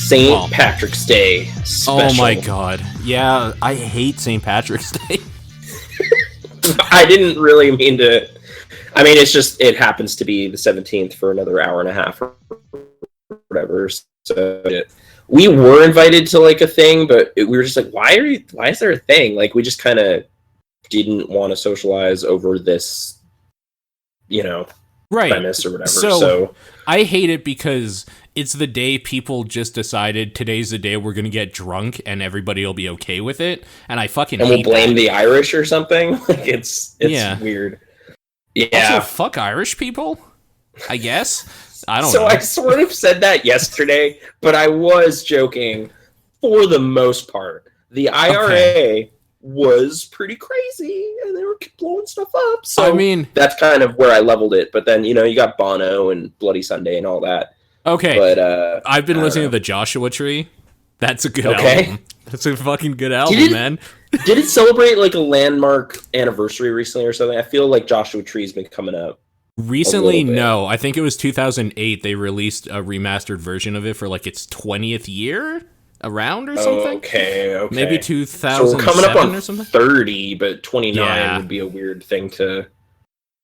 St. Patrick's Day special. Oh my god. Yeah, I hate St. Patrick's Day. I didn't really mean to. I mean, it's just, it happens to be the 17th for another hour and a half or whatever. So we were invited to like a thing, but we were just like, why is there a thing? Like, we just kind of didn't want to socialize over this, premise or whatever. So I hate it because it's the day people just decided today's the day we're going to get drunk and everybody will be okay with it. And I fucking hate we'll blame that. the Irish or something. Like, it's weird. Yeah. Also, fuck Irish people, I guess. I don't know. So I sort of said that yesterday, but I was joking for the most part. The IRA was pretty crazy, and they were blowing stuff up. So I mean, that's kind of where I leveled it. But then, you got Bono and Bloody Sunday and all that. Okay, but I've been listening to the Joshua Tree. That's a good album. That's a fucking good album, man. Did it celebrate like a landmark anniversary recently or something? I feel like Joshua Tree's been coming up. Recently, no. I think it was 2008. They released a remastered version of it for like its 20th year around or something. Okay. Maybe 2007 so we're coming up on or something. 30, but 29 would be a weird thing to.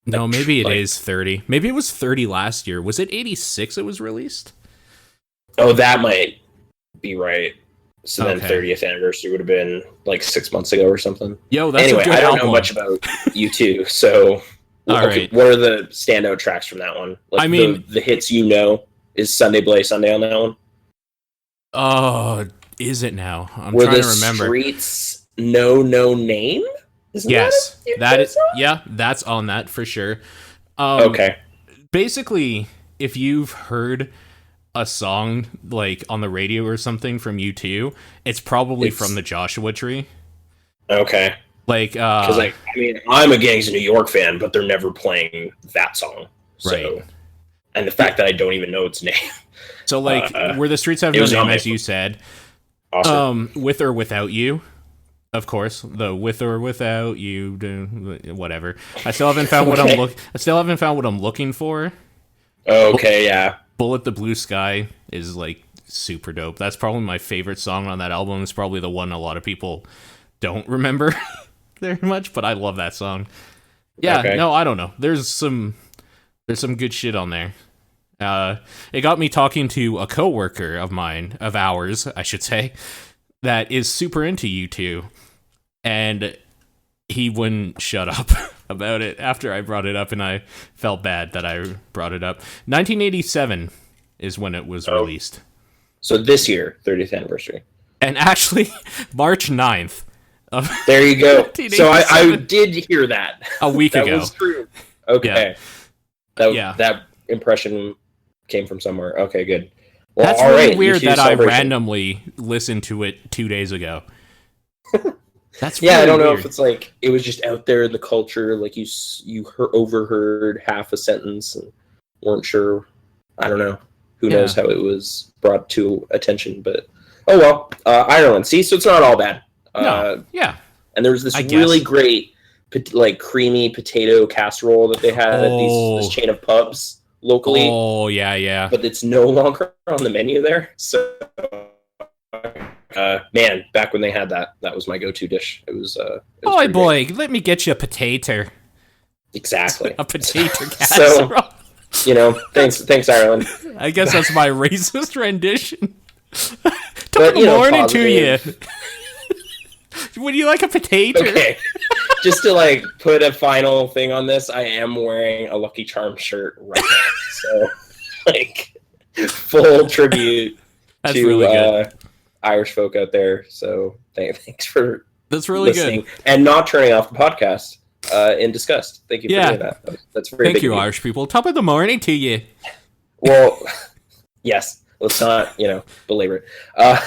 No, maybe it is 30. Maybe it was 30 last year. Was it 86 it was released? Oh, that might be right. So then 30th anniversary would have been like 6 months ago or something. Yo, that's anyway, a good I don't album. know much about U2, so all right. What are the standout tracks from that one? Like, I mean, the hits is Sunday Bloody Sunday on that one? Oh, is it now? I'm trying to remember. Were the streets no name? Isn't that is that's on that for sure. Okay. Basically, if you've heard a song like on the radio or something from U2, it's probably from the Joshua Tree. Okay. Like, because I'm a Gangs of New York fan, but they're never playing that song. Right. And the fact that I don't even know its name. So like, where the streets have no name, as you said. Awesome. With or without you. Of course, the with or without you, whatever. I still haven't found what I'm looking for. Okay, yeah. Bullet the Blue Sky is like super dope. That's probably my favorite song on that album. It's probably the one a lot of people don't remember very much, but I love that song. Yeah, no, I don't know. There's some good shit on there. It got me talking to a coworker of ours, I should say, that is super into U2, and he wouldn't shut up about it after I brought it up, and I felt bad that I brought it up. 1987 is when it was released. So this year, 30th anniversary. And actually, March 9th. There you go. So I did hear that. A week ago. That was true. Okay. Yeah. That impression came from somewhere. Okay, good. Well, that's really weird that I randomly listened to it 2 days ago. That's really I don't know weird. if it's like it was just out there in the culture, like you overheard half a sentence and weren't sure. I don't know. Who knows how it was brought to attention, but oh well. Ireland. See, so it's not all bad. Yeah. And there was this really great, like creamy potato casserole that they had at this chain of pubs locally. Oh yeah. But it's no longer on the menu there. So, man, back when they had that was my go-to dish. It was. Boy, let me get you a potato. Exactly. A potato casserole. So, thanks, Ireland. I guess that's my racist rendition. Top of the morning to you. Would you like a potato? Okay. Just to like put a final thing on this, I am wearing a Lucky Charms shirt right now. So, like, full tribute to really Irish folk out there. So, thanks for listening good and not turning off the podcast in disgust. Thank you for doing that. That's very Thank you, Irish people. Top of the morning to you. Well, yes. Let's not, belabor it.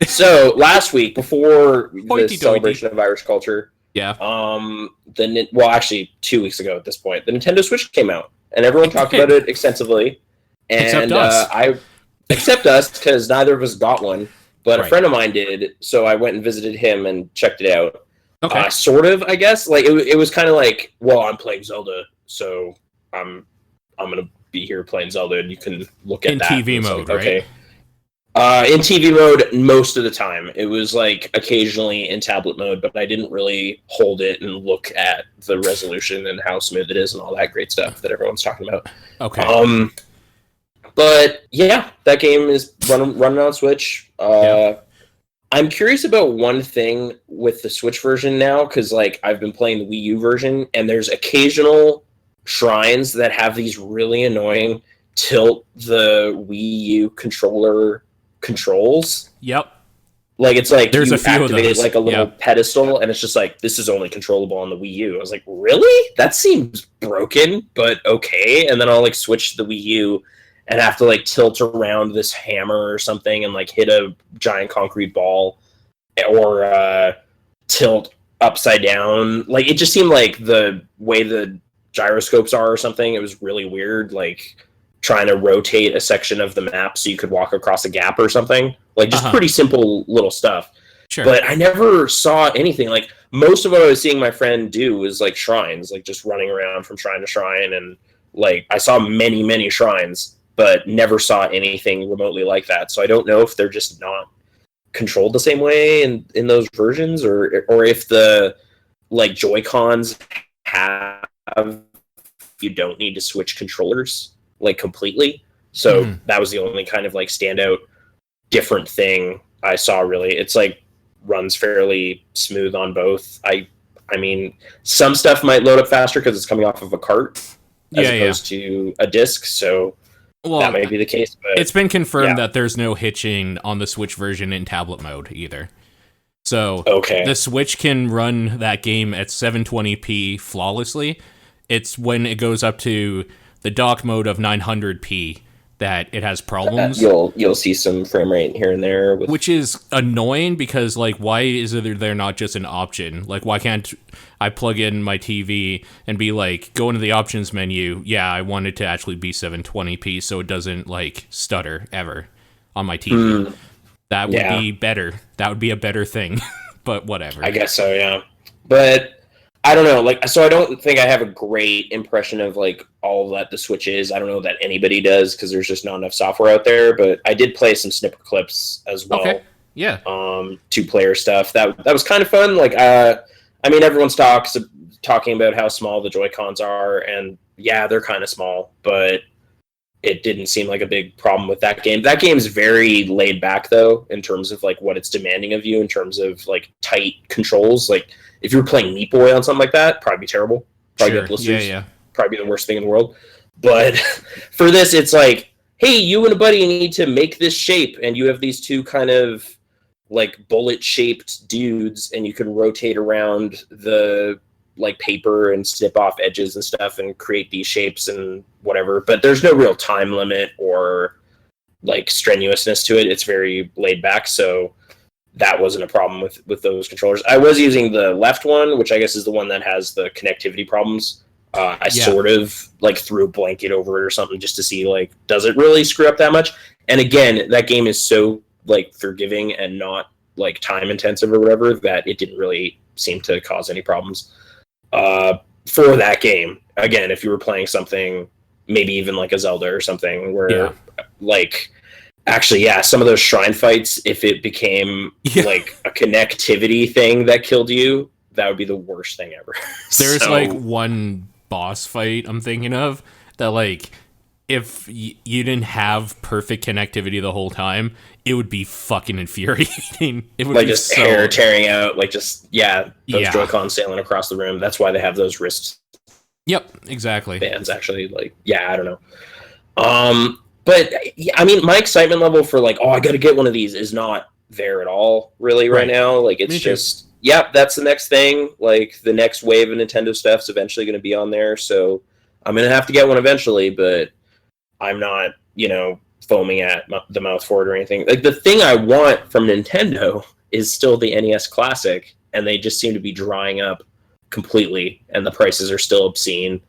So last week, before the celebration of Irish culture, actually 2 weeks ago at this point, the Nintendo Switch came out, and everyone talked about it extensively. And except us, because neither of us got one, but a friend of mine did. So I went and visited him and checked it out. Okay, sort of, I guess. Like it was kind of like, well, I'm playing Zelda, so I'm gonna be here playing Zelda, and you can look at in that TV mode, right? Okay. In TV mode, most of the time. It was like occasionally in tablet mode, but I didn't really hold it and look at the resolution and how smooth it is and all that great stuff that everyone's talking about. Okay. But yeah, that game is running on Switch. I'm curious about one thing with the Switch version now, because like I've been playing the Wii U version, and there's occasional shrines that have these really annoying tilt the Wii U controller controls. Yep. Like it's like there's you a few activate of those. like a little pedestal, and it's just like this is only controllable on the Wii U. I was like, really? That seems broken, but okay. And then I'll like switch to the Wii U and have to like tilt around this hammer or something and like hit a giant concrete ball or tilt upside down. Like it just seemed like the way the gyroscopes are or something, it was really weird, like trying to rotate a section of the map so you could walk across a gap or something. Like just pretty simple little stuff. Sure. But I never saw anything. Like most of what I was seeing my friend do was like shrines, like just running around from shrine to shrine, and like I saw many shrines, but never saw anything remotely like that. So I don't know if they're just not controlled the same way in those versions, or if the like Joy-Cons have, you don't need to switch controllers like completely. So that was the only kind of like standout different thing I saw. Really, it's like runs fairly smooth on both. I mean, some stuff might load up faster because it's coming off of a cart as opposed to a disc. So that may be the case. But it's been confirmed that there's no hitching on the Switch version in tablet mode either. So the Switch can run that game at 720p flawlessly. It's when it goes up to the dock mode of 900p that it has problems. You'll see some frame rate here and there, which is annoying because like why is there not just an option? Like why can't I plug in my TV and be like go into the options menu? Yeah, I want it to actually be 720p so it doesn't like stutter ever on my TV. That would be better. That would be a better thing. But whatever. I guess so, yeah. But I don't know, like, so I don't think I have a great impression of like all that the Switch is. I don't know that anybody does because there's just not enough software out there. But I did play some Snipper clips as well. Okay. Yeah. 2-player stuff. That was kind of fun. Like, I mean, everyone's talking about how small the Joy-Cons are, and yeah, they're kind of small, but it didn't seem like a big problem with that game. That game's very laid back though, in terms of like what it's demanding of you in terms of like tight controls. Like if you were playing Meat Boy on something like that, probably be terrible. Probably get blisters. Probably be the worst thing in the world. But for this, it's like, hey, you and a buddy need to make this shape, and you have these two kind of like bullet-shaped dudes, and you can rotate around the like paper and snip off edges and stuff and create these shapes and whatever. But there's no real time limit or like strenuousness to it. It's very laid back, so that wasn't a problem with those controllers. I was using the left one, which I guess is the one that has the connectivity problems. I sort of like threw a blanket over it or something just to see like, does it really screw up that much? And again, that game is so like forgiving and not like time intensive or whatever that it didn't really seem to cause any problems for that game. Again, if you were playing something, maybe even like a Zelda or something where like, actually, yeah, some of those shrine fights, if it became like a connectivity thing that killed you, that would be the worst thing ever. There's like one boss fight I'm thinking of that like if you didn't have perfect connectivity the whole time, it would be fucking infuriating. It would like be just hair tearing out, like just those Joy-Cons sailing across the room. That's why they have those wrist. Yep, exactly. Bands actually, like I don't know. But I mean, my excitement level for like, oh, I got to get one of these is not there at all, really, right now. Like it's just, that's the next thing. Like the next wave of Nintendo stuff's eventually going to be on there, so I'm going to have to get one eventually. But I'm not, foaming at the mouth for it or anything. Like the thing I want from Nintendo is still the NES Classic, and they just seem to be drying up completely, and the prices are still obscene,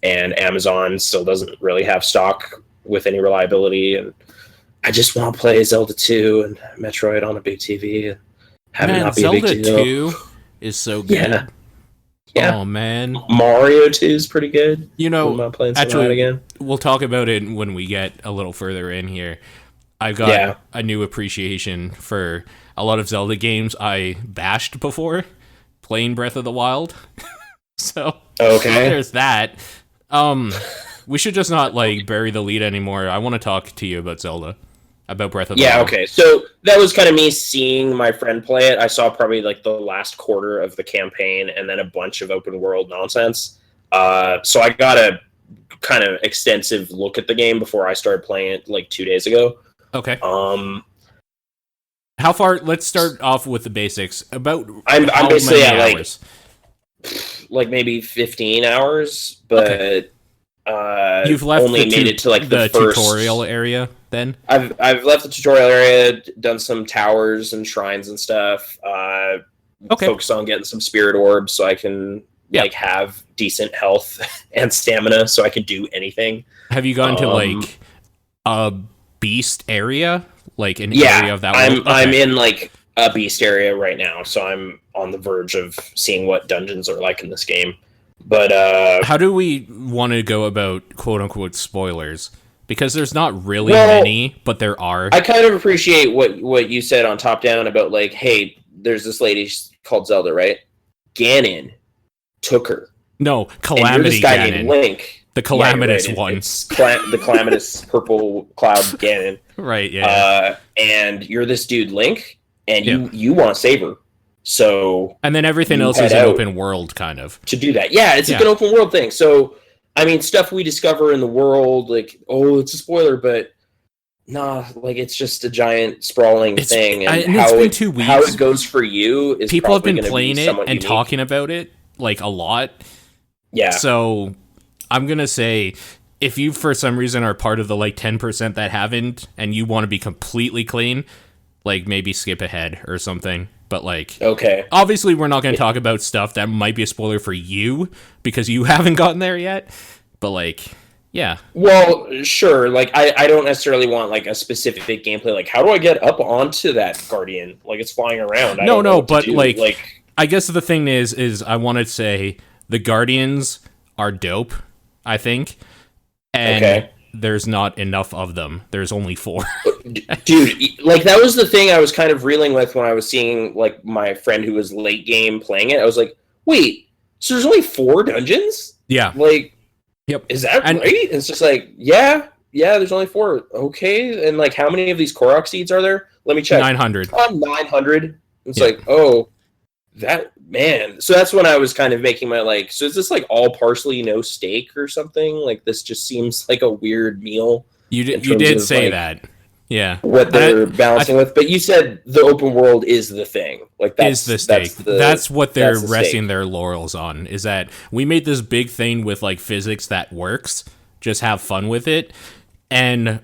and Amazon still doesn't really have stock with any reliability, and I just want to play Zelda 2 and Metroid on a big TV and have it not be Zelda a big deal. 2 is so good. Yeah. Oh man, Mario 2 is pretty good. Actually, again, we'll talk about it when we get a little further in here. I got a new appreciation for a lot of Zelda games I bashed before playing Breath of the Wild. So there's that. We should just not like bury the lead anymore. I want to talk to you about Zelda, about Breath of the Wild. Yeah, okay. So that was kind of me seeing my friend play it. I saw probably like the last quarter of the campaign and then a bunch of open world nonsense. So I got a kind of extensive look at the game before I started playing it like 2 days ago. Okay. How far? Let's start off with the basics. I'm basically at like maybe 15 hours, but you've left only made it to like the first tutorial area. Then I've left the tutorial area, done some towers and shrines and stuff. Focused on getting some spirit orbs so I can like have decent health and stamina, so I can do anything. Have you gone to like a beast area? Like an area of that world? I'm in like a beast area right now, so I'm on the verge of seeing what dungeons are like in this game. But how do we want to go about quote unquote spoilers? Because there's not really many, but there are. I kind of appreciate what you said on Top Down about like, hey, there's this lady called Zelda, right? Ganon took her. No, Calamity. And you're this guy Ganon. named Link. The calamitous one. It's the calamitous purple cloud Ganon. Right, yeah. And you're this dude, Link, and you want to save her. So and then everything else is an open world, kind of. To do that. Yeah, it's like an open world thing. So, I mean, stuff we discover in the world, like, it's a spoiler, but nah, like, it's just a giant sprawling thing. And it's been 2 weeks. How it goes for you is people have been playing it and unique. Talking about it, like, a lot. Yeah. So I'm going to say, if you, for some reason, are part of the, like, 10% that haven't, and you want to be completely clean, like, maybe skip ahead or something. But, like, obviously we're not going to talk about stuff that might be a spoiler for you, because you haven't gotten there yet. But, like, yeah. Well, sure. Like, I don't necessarily want, like, a specific gameplay. Like, how do I get up onto that Guardian? Like, it's flying around. But, like, I guess the thing is I want to say the Guardians are dope, I think. And there's not enough of them. There's only 4. Dude, like, that was the thing I was kind of reeling with when I was seeing, like, my friend who was late game playing it. I was like, wait, so there's only 4 dungeons? Yeah. Like, is that right? It's just like, yeah, there's only 4. Okay, and, like, how many of these Korok seeds are there? Let me check. 900. 900. It's like, that, man. So that's when I was kind of making my, like, so is this, like, all parsley, no steak or something? Like, this just seems like a weird meal. You did say, like, that. Yeah. What they're balancing with. But you said the open world is the thing. Like, that's the steak. That's what they're resting their laurels on, is that we made this big thing with, like, physics that works. Just have fun with it. And,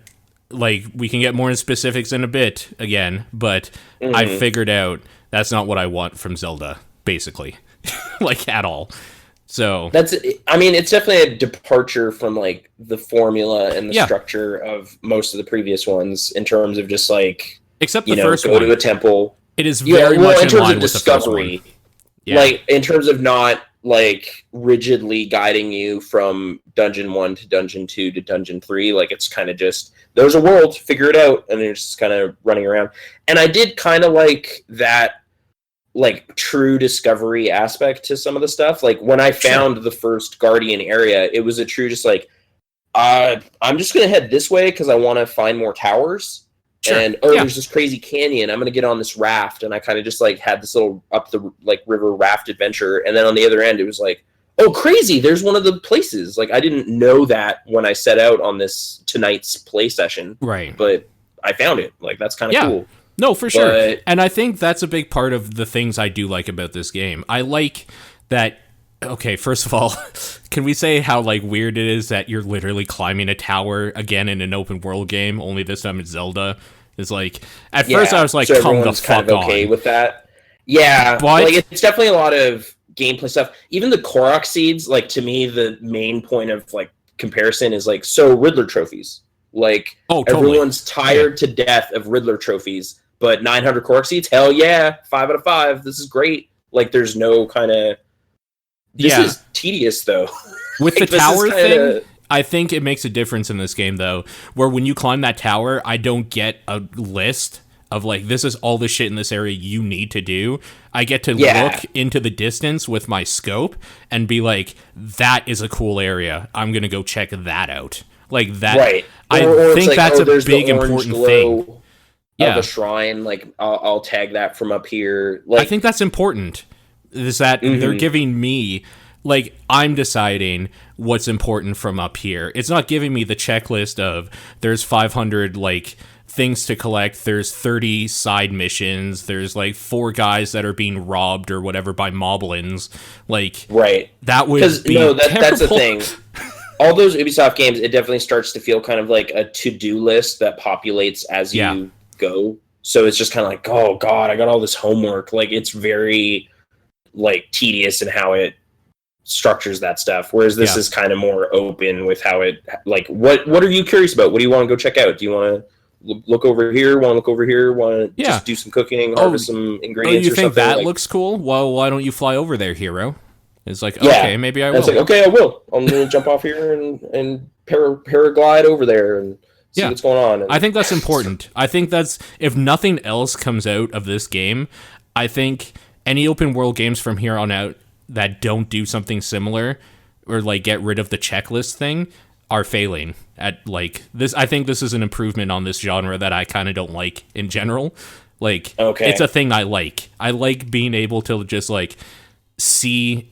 like, we can get more in specifics in a bit again, but I figured out that's not what I want from Zelda, basically. Like, at all. So it's definitely a departure from, like, the formula and the structure of most of the previous ones in terms of just, like, except the first one. Go to a temple. It is very much in line with discovery. The first one. Yeah. Like, in terms of not, like, rigidly guiding you from dungeon 1 to dungeon 2 to dungeon 3. Like, it's kind of just, there's a world, figure it out, and you're just kind of running around. And I did kind of like that, like, true discovery aspect to some of the stuff. Like, when I found the first Guardian area, it was a true just like, I'm just going to head this way because I want to find more towers. Sure. And, there's this crazy canyon. I'm going to get on this raft. And I kind of just, like, had this little up the, like, river raft adventure. And then on the other end, it was like, oh, crazy, there's one of the places. Like, I didn't know that when I set out on this tonight's play session. Right. But I found it. Like, that's kind of cool. No, for sure. And I think that's a big part of the things I do like about this game. I like that, okay, first of all, can we say how, like, weird it is that you're literally climbing a tower again in an open world game, only this time it's Zelda? It's like, at first I was like, so come the fuck kind of okay on. with that. Yeah, but like, it's definitely a lot of gameplay stuff. Even the Korok seeds, like, to me, the main point of, like, comparison is, like, so Riddler trophies. Like, everyone's tired to death of Riddler trophies. But 900 Korok seeds, hell yeah, 5 out of 5. This is great. Like, there's no kind of... This is tedious, though. With the tower thing, I think it makes a difference in this game, though, where when you climb that tower, I don't get a list of, like, this is all the shit in this area you need to do. I get to look into the distance with my scope and be like, that is a cool area. I'm going to go check that out. Like, that. Right. I think like, that's a big, important thing. Of a shrine, like, I'll tag that from up here. Like, I think that's important, is that they're giving me... Like, I'm deciding what's important from up here. It's not giving me the checklist of there's 500, like, things to collect. There's 30 side missions. There's, like, 4 guys that are being robbed or whatever by moblins. Like, right. That would be that's the thing. All those Ubisoft games, it definitely starts to feel kind of like a to-do list that populates as you go. So it's just kind of like, oh, God, I got all this homework. Like, it's very, like, tedious in how it structures that stuff, whereas this is kind of more open with how it, like, what are you curious about? What do you want to go check out? Do you want to look over here? Want to look over here? Want to just do some cooking, harvest some ingredients? You think that like, looks cool? Well, why don't you fly over there, hero? It's like, okay, maybe I will. It's like, okay, I will. I'm gonna jump off here and paraglide over there and see what's going on. And I think that's important. I think that's, if nothing else comes out of this game, I think any open world games from here on out that don't do something similar or like get rid of the checklist thing are failing at like this. I think this is an improvement on this genre that I kind of don't like in general. Like, it's a thing I like. I like being able to just like see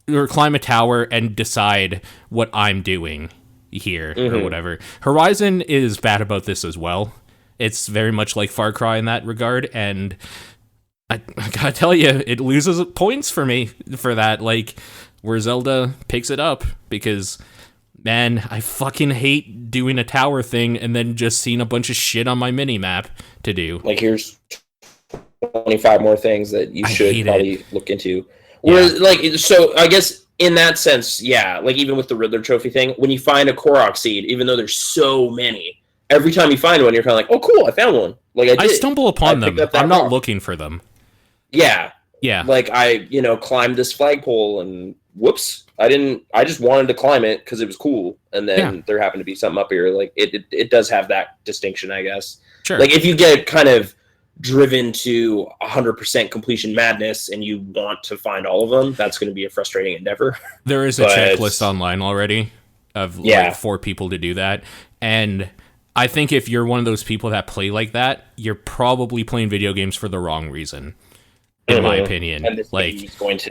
or climb a tower and decide what I'm doing here or whatever. Horizon is bad about this as well. It's very much like Far Cry in that regard, and I gotta tell you, it loses points for me for that, like, where Zelda picks it up, because, man, I fucking hate doing a tower thing and then just seeing a bunch of shit on my mini-map to do. Like, here's 25 more things that you should probably look into. Whereas, like, so I guess in that sense, like, even with the Riddler trophy thing, when you find a Korok seed, even though there's so many, every time you find one, you're kind of like, oh, cool, I found one. Like, I stumble upon them. I'm not looking for them. Yeah. Like, I, climbed this flagpole and whoops, I just wanted to climb it because it was cool. And then there happened to be something up here. Like, it does have that distinction, I guess. Sure. Like, if you get kind of driven to 100% completion madness and you want to find all of them, that's going to be a frustrating endeavor. There is a checklist online already of like 4 people to do that. And I think if you're one of those people that play like that, you're probably playing video games for the wrong reason. In my opinion, and this like is going to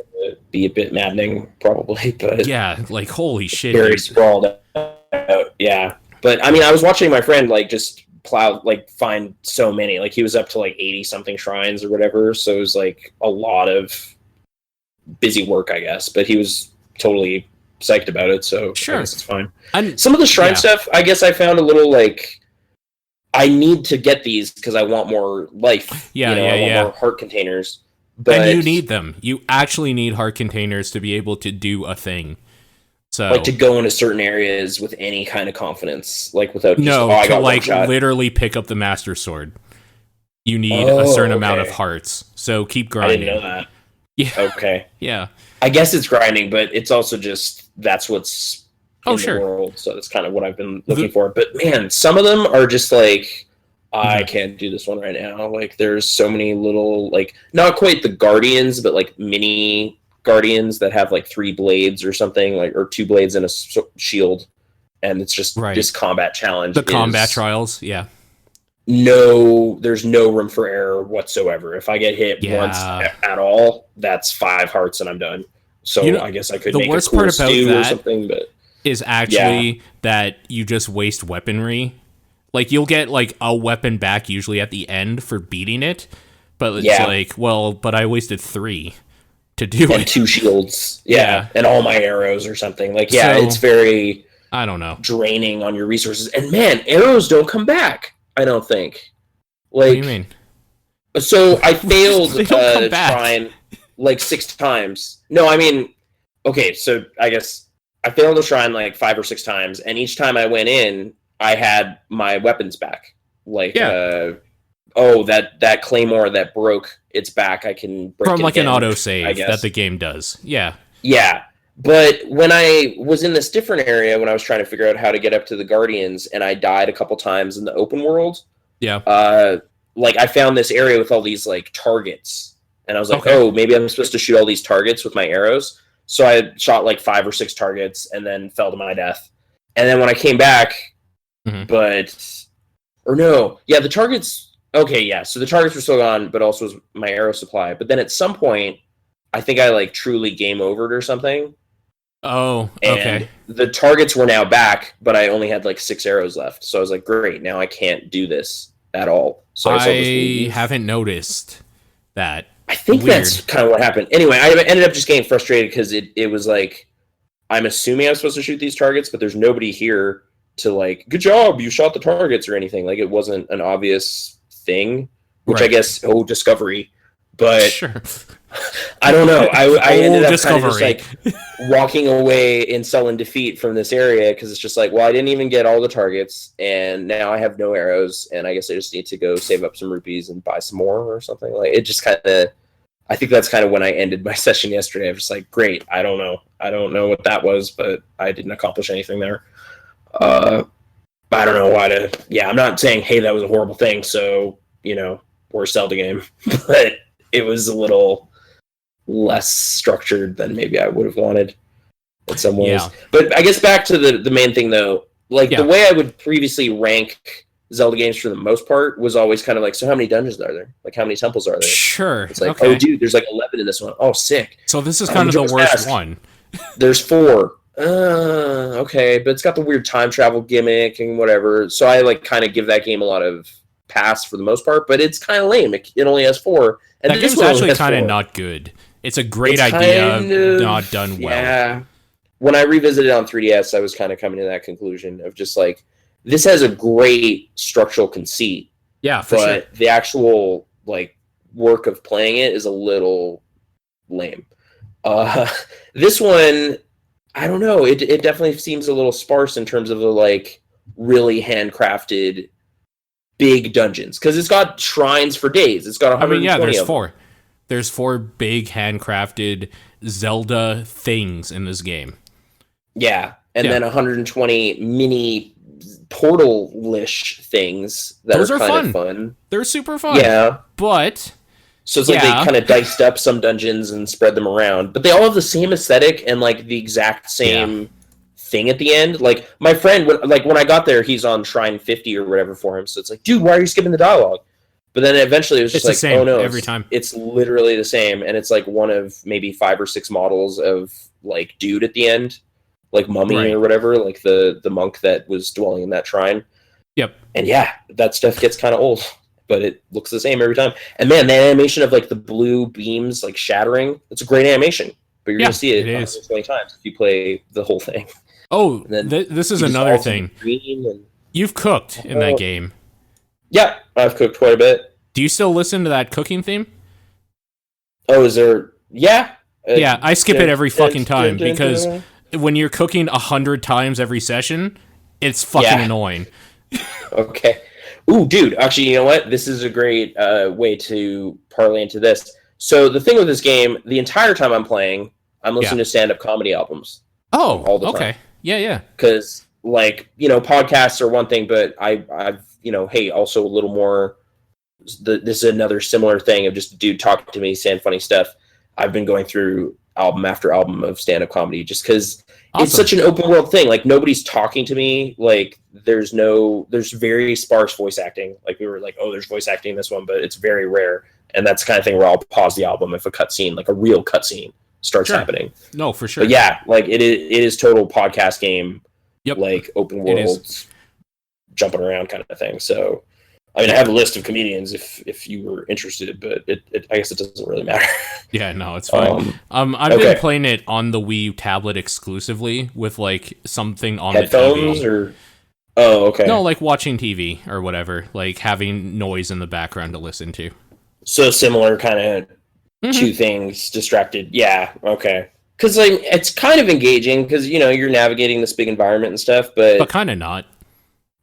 be a bit maddening, probably. But like holy shit, very sprawled out. Yeah, but I mean, I was watching my friend like just find so many. Like he was up to like 80 something shrines or whatever. So it was like a lot of busy work, I guess. But he was totally psyched about it. So sure, I guess it's fine. And some of the shrine stuff, I guess I found a little like, I need to get these because I want more life. I want more heart containers. But, and you need them. You actually need heart containers to be able to do a thing. So, like to go into certain areas with any kind of confidence, like without to like literally pick up the Master Sword. You need a certain amount of hearts. So keep grinding. I didn't know that. Yeah. Okay. Yeah. I guess it's grinding, but it's also just that's what's in the world. So that's kind of what I've been looking for. But man, some of them are just like, I can't do this one right now. Like, there's so many little, like, not quite the Guardians, but, like, mini Guardians that have, like, 3 blades or something, like, or 2 blades and a shield. And it's just this combat challenge. The combat trials, there's no room for error whatsoever. If I get hit once at all, that's 5 hearts and I'm done. So I guess I could make a cool stew or something, but... is actually that you just waste weaponry. Like, you'll get, like, a weapon back usually at the end for beating it, but it's like, well, but I wasted 3 to do it. And 2 shields. Yeah. And all my arrows or something. Like, it's very... I don't know. Draining on your resources. And, man, arrows don't come back, I don't think. Like, what do you mean? So, I failed trying, like, 6 times. No, I mean... Okay, so, I guess... I failed a shrine, like, 5 or 6 times, and each time I went in... I had my weapons back. Like, that claymore that broke, it's back. I can break from it like again, an autosave that the game does. Yeah. Yeah. But when I was in this different area, when I was trying to figure out how to get up to the Guardians, and I died a couple times in the open world, like I found this area with all these like targets, and I was like, oh, maybe I'm supposed to shoot all these targets with my arrows. So I shot like 5 or 6 targets, and then fell to my death. And then when I came back, the targets. Okay, yeah. So the targets were still gone, but also was my arrow supply. But then at some point, I think I like truly game overed or something. Oh, okay. And the targets were now back, but I only had like 6 arrows left. So I was like, great, now I can't do this at all. So I haven't noticed that. I think that's kind of what happened. Anyway, I ended up just getting frustrated because it was like, I'm assuming I'm supposed to shoot these targets, but there's nobody here to like, good job, you shot the targets or anything. Like, it wasn't an obvious thing, which I guess, discovery. But sure. I don't know. I ended up kind of just like walking away in sullen defeat from this area because it's just like, well, I didn't even get all the targets, and now I have no arrows, and I guess I just need to go save up some rupees and buy some more or something. Like, it just kind of, I think that's kind of when I ended my session yesterday. I was just like, great, I don't know what that was, but I didn't accomplish anything there. I don't know why to. Yeah, I'm not saying, hey, that was a horrible thing. So or Zelda game, but it was a little less structured than maybe I would have wanted in some ways. Yeah. But I guess back to the main thing though, like the way I would previously rank Zelda games for the most part was always kind of like, so how many dungeons are there? Like, how many temples are there? Sure. It's like, oh dude, there's like 11 in this one. Oh, sick. So this is kind of the worst one. There's 4. Okay, but it's got the weird time travel gimmick and whatever. So I like kind of give that game a lot of pass for the most part, but it's kind of lame. It only has 4. And that game's actually kind of not good. It's a great idea, not done well. Yeah. When I revisited it on 3DS, I was kind of coming to that conclusion of just like, this has a great structural conceit. Yeah, for sure. But the actual like work of playing it is a little lame. This one, I don't know. It definitely seems a little sparse in terms of the like really handcrafted big dungeons, because it's got shrines for days. It's got 120 there's of 4. Them. There's 4 big handcrafted Zelda things in this game. Yeah, and then 120 mini portal-ish things that are kind of fun. They're super fun. Yeah, but so it's like they kind of diced up some dungeons and spread them around, but they all have the same aesthetic and like the exact same thing at the end. Like my friend, when I got there, he's on Shrine 50 or whatever for him. So it's like, dude, why are you skipping the dialogue? But then eventually it was just like, oh no, every time it's literally the same, and it's like one of maybe 5 or 6 models of like dude at the end, like mummy or whatever, like the monk that was dwelling in that shrine. Yep. And yeah, that stuff gets kind of old, but it looks the same every time. And man, the animation of like the blue beams like shattering, it's a great animation. But you're gonna see it 20 times if you play the whole thing. Oh, this is another thing. You've cooked in that game. Yeah, I've cooked quite a bit. Do you still listen to that cooking theme? Oh, is there? Yeah. Yeah, I skip it every fucking time because when you're cooking 100 times every session, it's fucking annoying. Okay. Ooh, dude, actually, you know what? This is a great way to parlay into this. So the thing with this game, the entire time I'm playing, I'm listening to stand-up comedy albums. Oh, all the time. Okay. Yeah. Because, like, podcasts are one thing, but I've hey, also a little more, this is another similar thing of just a dude talking to me, saying funny stuff. I've been going through album after album of stand-up comedy just because it's such an open world thing. Like, nobody's talking to me. Like, there's very sparse voice acting. Like, we were like, oh, there's voice acting in this one, but it's very rare. And that's the kind of thing where I'll pause the album if a cutscene, like a real cutscene, starts happening. No, for sure. But yeah, like it is total podcast game. Yep. Like open world, jumping around kind of thing. So, I mean, I have a list of comedians if you were interested, but I guess it doesn't really matter. Yeah, no, it's fine. I've been playing it on the Wii tablet exclusively with like something on headphones the TV. Or oh, okay. No, like watching TV or whatever, like having noise in the background to listen to. So similar kind of two things distracted. Yeah, okay. Because like it's kind of engaging because you're navigating this big environment and stuff, but kind of not.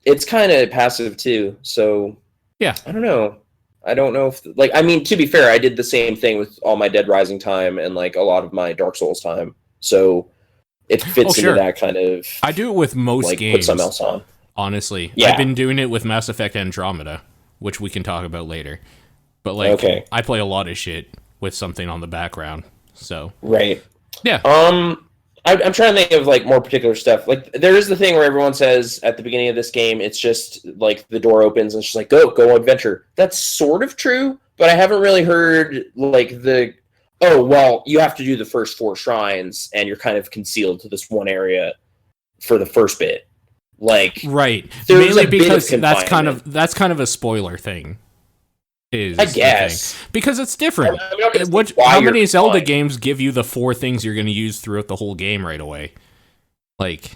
It's kind of passive too. So yeah, I don't know if to be fair, I did the same thing with all my Dead Rising time and like a lot of my Dark Souls time. So it fits into that kind of. I do it with most like, games. Put something else on. Honestly, I've been doing it with Mass Effect Andromeda, which we can talk about later. But like, I play a lot of shit with something on the background. So right, yeah. I'm trying to think of like more particular stuff. Like there is the thing where everyone says at the beginning of this game, it's just like the door opens and it's just like go adventure. That's sort of true, but I haven't really heard like you have to do the first 4 shrines and you're kind of concealed to this one area for the first bit. Like right, mainly because that's kind of a spoiler thing. I guess because it's different. How many Zelda games give you the 4 things you're going to use throughout the whole game right away? Like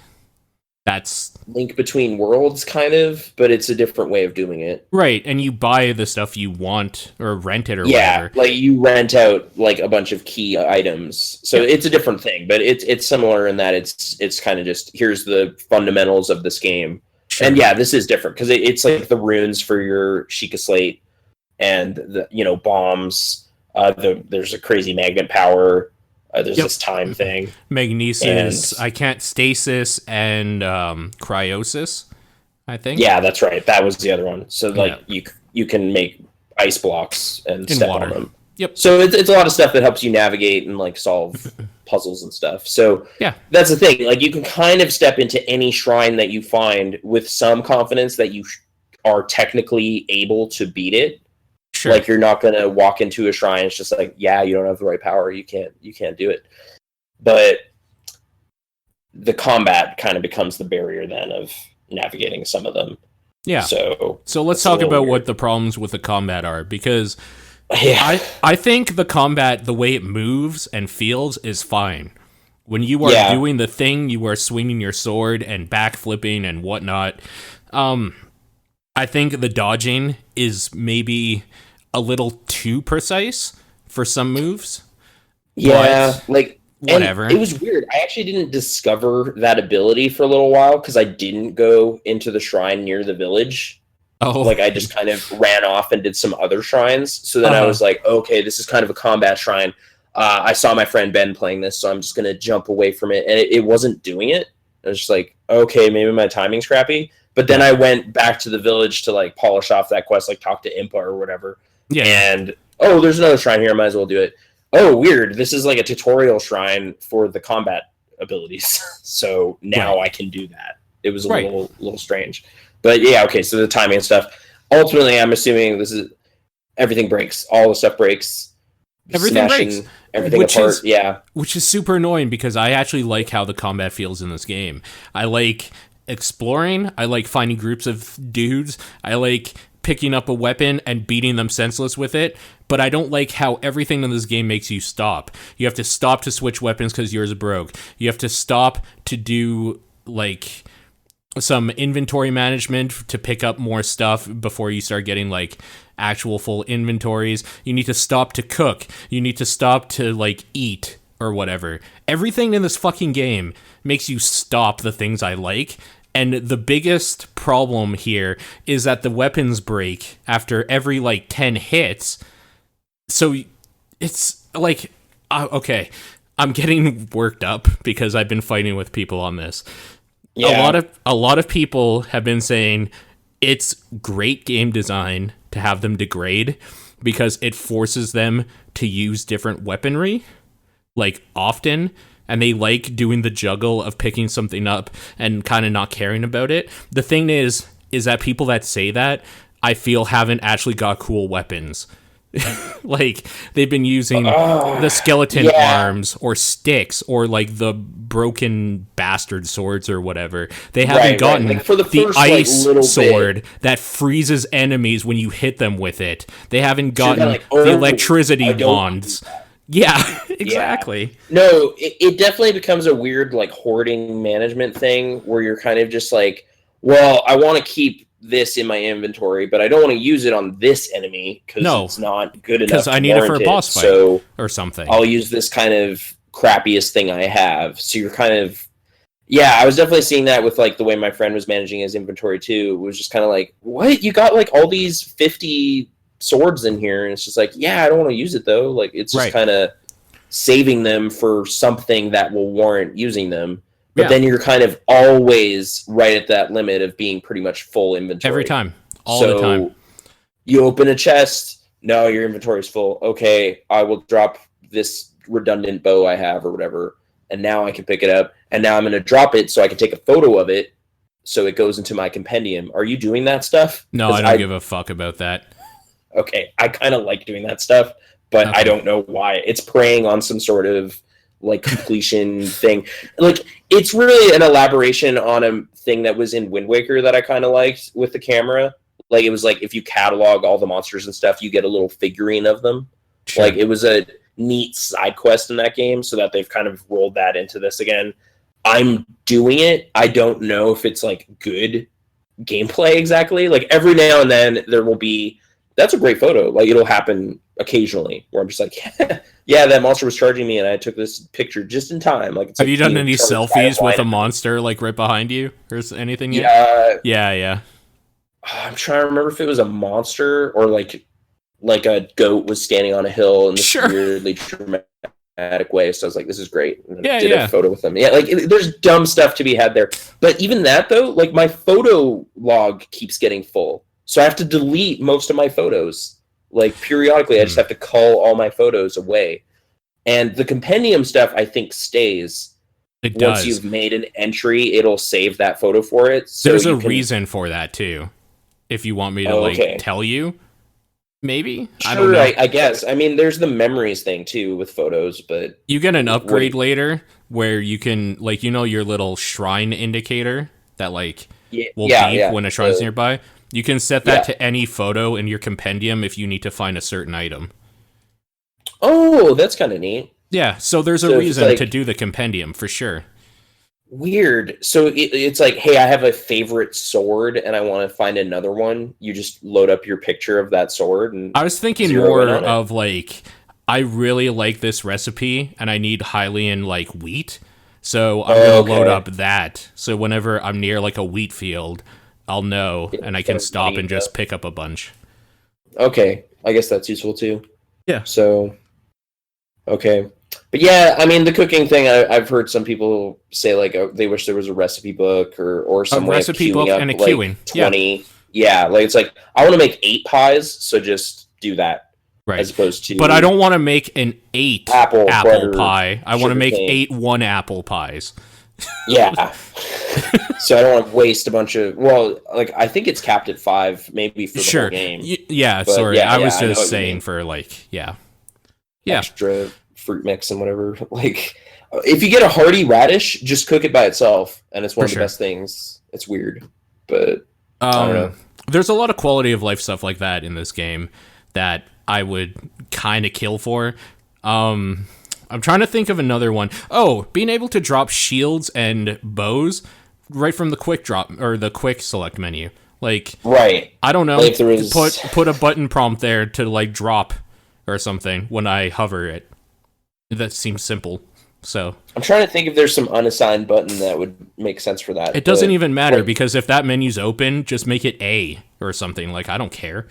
that's Link Between Worlds, kind of, but it's a different way of doing it. Right, and you buy the stuff you want or rent it or whatever. Yeah, like you rent out like a bunch of key items, so it's a different thing, but it's similar in that it's kind of just here's the fundamentals of this game, and this is different because it's like the runes for your Sheikah Slate. And the bombs. There's a crazy magnet power. There's this time thing. Magnesis. I can't stasis and cryosis. I think. Yeah, that's right. That was the other one. So like you can make ice blocks and step on them. Yep. So it's a lot of stuff that helps you navigate and like solve puzzles and stuff. So that's the thing. Like you can kind of step into any shrine that you find with some confidence that you are technically able to beat it. Sure. Like you're not going to walk into a shrine. It's just like, you don't have the right power. You can't do it. But the combat kind of becomes the barrier then of navigating some of them. Yeah. So let's talk about what the problems with the combat are, because I think the combat, the way it moves and feels, is fine. When you are doing the thing, you are swinging your sword and backflipping and whatnot. I think the dodging is maybe a little too precise for some moves. Yeah, like whatever. It was weird. I actually didn't discover that ability for a little while because I didn't go into the shrine near the village. Oh, like I just kind of ran off and did some other shrines. So then I was like, okay, this is kind of a combat shrine. I saw my friend Ben playing this, so I'm just going to jump away from it. And it wasn't doing it. I was just like, okay, maybe my timing's crappy. But then I went back to the village to like polish off that quest, like talk to Impa or whatever. Yeah. And there's another shrine here. I might as well do it. Oh, weird. This is like a tutorial shrine for the combat abilities. So now I can do that. It was a little strange. But yeah, okay. So the timing and stuff. Ultimately, I'm assuming this is everything breaks. All the stuff breaks. Everything breaks. Everything apart. Which is super annoying because I actually like how the combat feels in this game. I like exploring. I like finding groups of dudes. I like picking up a weapon and beating them senseless with it, but I don't like how everything in this game makes you stop. You have to stop to switch weapons because yours broke. You have to stop to do like some inventory management to pick up more stuff before you start getting like actual full inventories. You need to stop to cook. You need to stop to like eat or whatever. Everything in this fucking game makes you stop the things I like. And the biggest problem here is that the weapons break after every, 10 hits. So it's like, okay, I'm getting worked up because I've been fighting with people on this. Yeah. A lot of people have been saying it's great game design to have them degrade because it forces them to use different weaponry, often. And they like doing the juggle of picking something up and kind of not caring about it. The thing is that people that say that, I feel, haven't actually got cool weapons. They've been using the skeleton arms or sticks or the broken bastard swords or whatever. They haven't gotten for the first, ice sword that freezes enemies when you hit them with it. They haven't gotten the electricity wands. Yeah, exactly. Yeah. No, it definitely becomes a weird hoarding management thing where you're kind of just well, I want to keep this in my inventory, but I don't want to use it on this enemy because it's not good enough. Because I need it for a boss fight or something. I'll use this kind of crappiest thing I have. So you're kind of, I was definitely seeing that with the way my friend was managing his inventory too. It was just kind of what? You got all these 50 swords in here, and it's just I don't want to use it though. It's just kind of saving them for something that will warrant using them. But then you're kind of always right at that limit of being pretty much full inventory. Every time. All the time. You open a chest, no, your inventory is full. Okay, I will drop this redundant bow I have or whatever, and now I can pick it up, and now I'm going to drop it so I can take a photo of it so it goes into my compendium. Are you doing that stuff? No, I don't give a fuck about that. Okay, I kind of like doing that stuff, but I don't know why. It's preying on some sort of like completion thing. Like, it's really an elaboration on a thing that was in Wind Waker that I kind of liked with the camera. Like, it was like, if you catalog all the monsters and stuff, you get a little figurine of them. Sure. Like, it was a neat side quest in that game, so that they've kind of rolled that into this again. I'm doing it. I don't know if it's like good gameplay exactly. Like, every now and then there will be, that's a great photo. Like, it'll happen occasionally where I'm just like, yeah, that monster was charging me and I took this picture just in time. Like, it's have like, you done any selfies with a monster like right behind you or anything yet? Yeah. I'm trying to remember if it was a monster or like a goat was standing on a hill in this weirdly dramatic way. So I was like, this is great. And I did a photo with them. Yeah, like, there's dumb stuff to be had there. But even that, though, like, my photo log keeps getting full. So I have to delete most of my photos. Like, periodically, I just have to cull all my photos away. And the compendium stuff, I think, stays. It does. Once you've made an entry, it'll save that photo for it. So there's a reason for that, too. If you want me to, tell you. Maybe? Sure, I don't know. I guess. I mean, there's the memories thing, too, with photos, but... You get an upgrade later where you can, like, your little shrine indicator that, like, will beep when a shrine's nearby. You can set that to any photo in your compendium if you need to find a certain item. Oh, that's kind of neat. Yeah, so there's a reason to do the compendium, for sure. Weird. So it's like, hey, I have a favorite sword and I want to find another one. You just load up your picture of that sword. And I was thinking more of like, I really like this recipe and I need Hylian like wheat. So I'm going to load up that. So whenever I'm near like a wheat field, I'll know and I can stop and just pick up a bunch. Okay. I guess that's useful too. Yeah. So, okay. But yeah, I mean, the cooking thing, I've heard some people say, like, they wish there was a recipe book or some way of queuing up, and a like, queuing. 20. Yeah, like, it's like, I want to make 8 pies, so just do that. Right. As opposed to... But I don't want to make an 8 apple pie. I want to make 8 one-apple pies. Yeah. So I don't want to waste a bunch of... Well, like, I think it's capped at 5, maybe for the whole game. Yeah, but sorry. I was just saying for, like, extra fruit mix and whatever. Like, if you get a hearty radish, just cook it by itself, and it's one of the best things. It's weird, but I don't know. There's a lot of quality of life stuff like that in this game that I would kind of kill for. I'm trying to think of another one. Oh, being able to drop shields and bows right from the quick drop or the quick select menu. Like, right. I don't know. Like put a button prompt there to like drop or something when I hover it. That seems simple. So I'm trying to think if there's some unassigned button that would make sense for that. It doesn't even matter because if that menu's open, just make it A or something. Like, I don't care.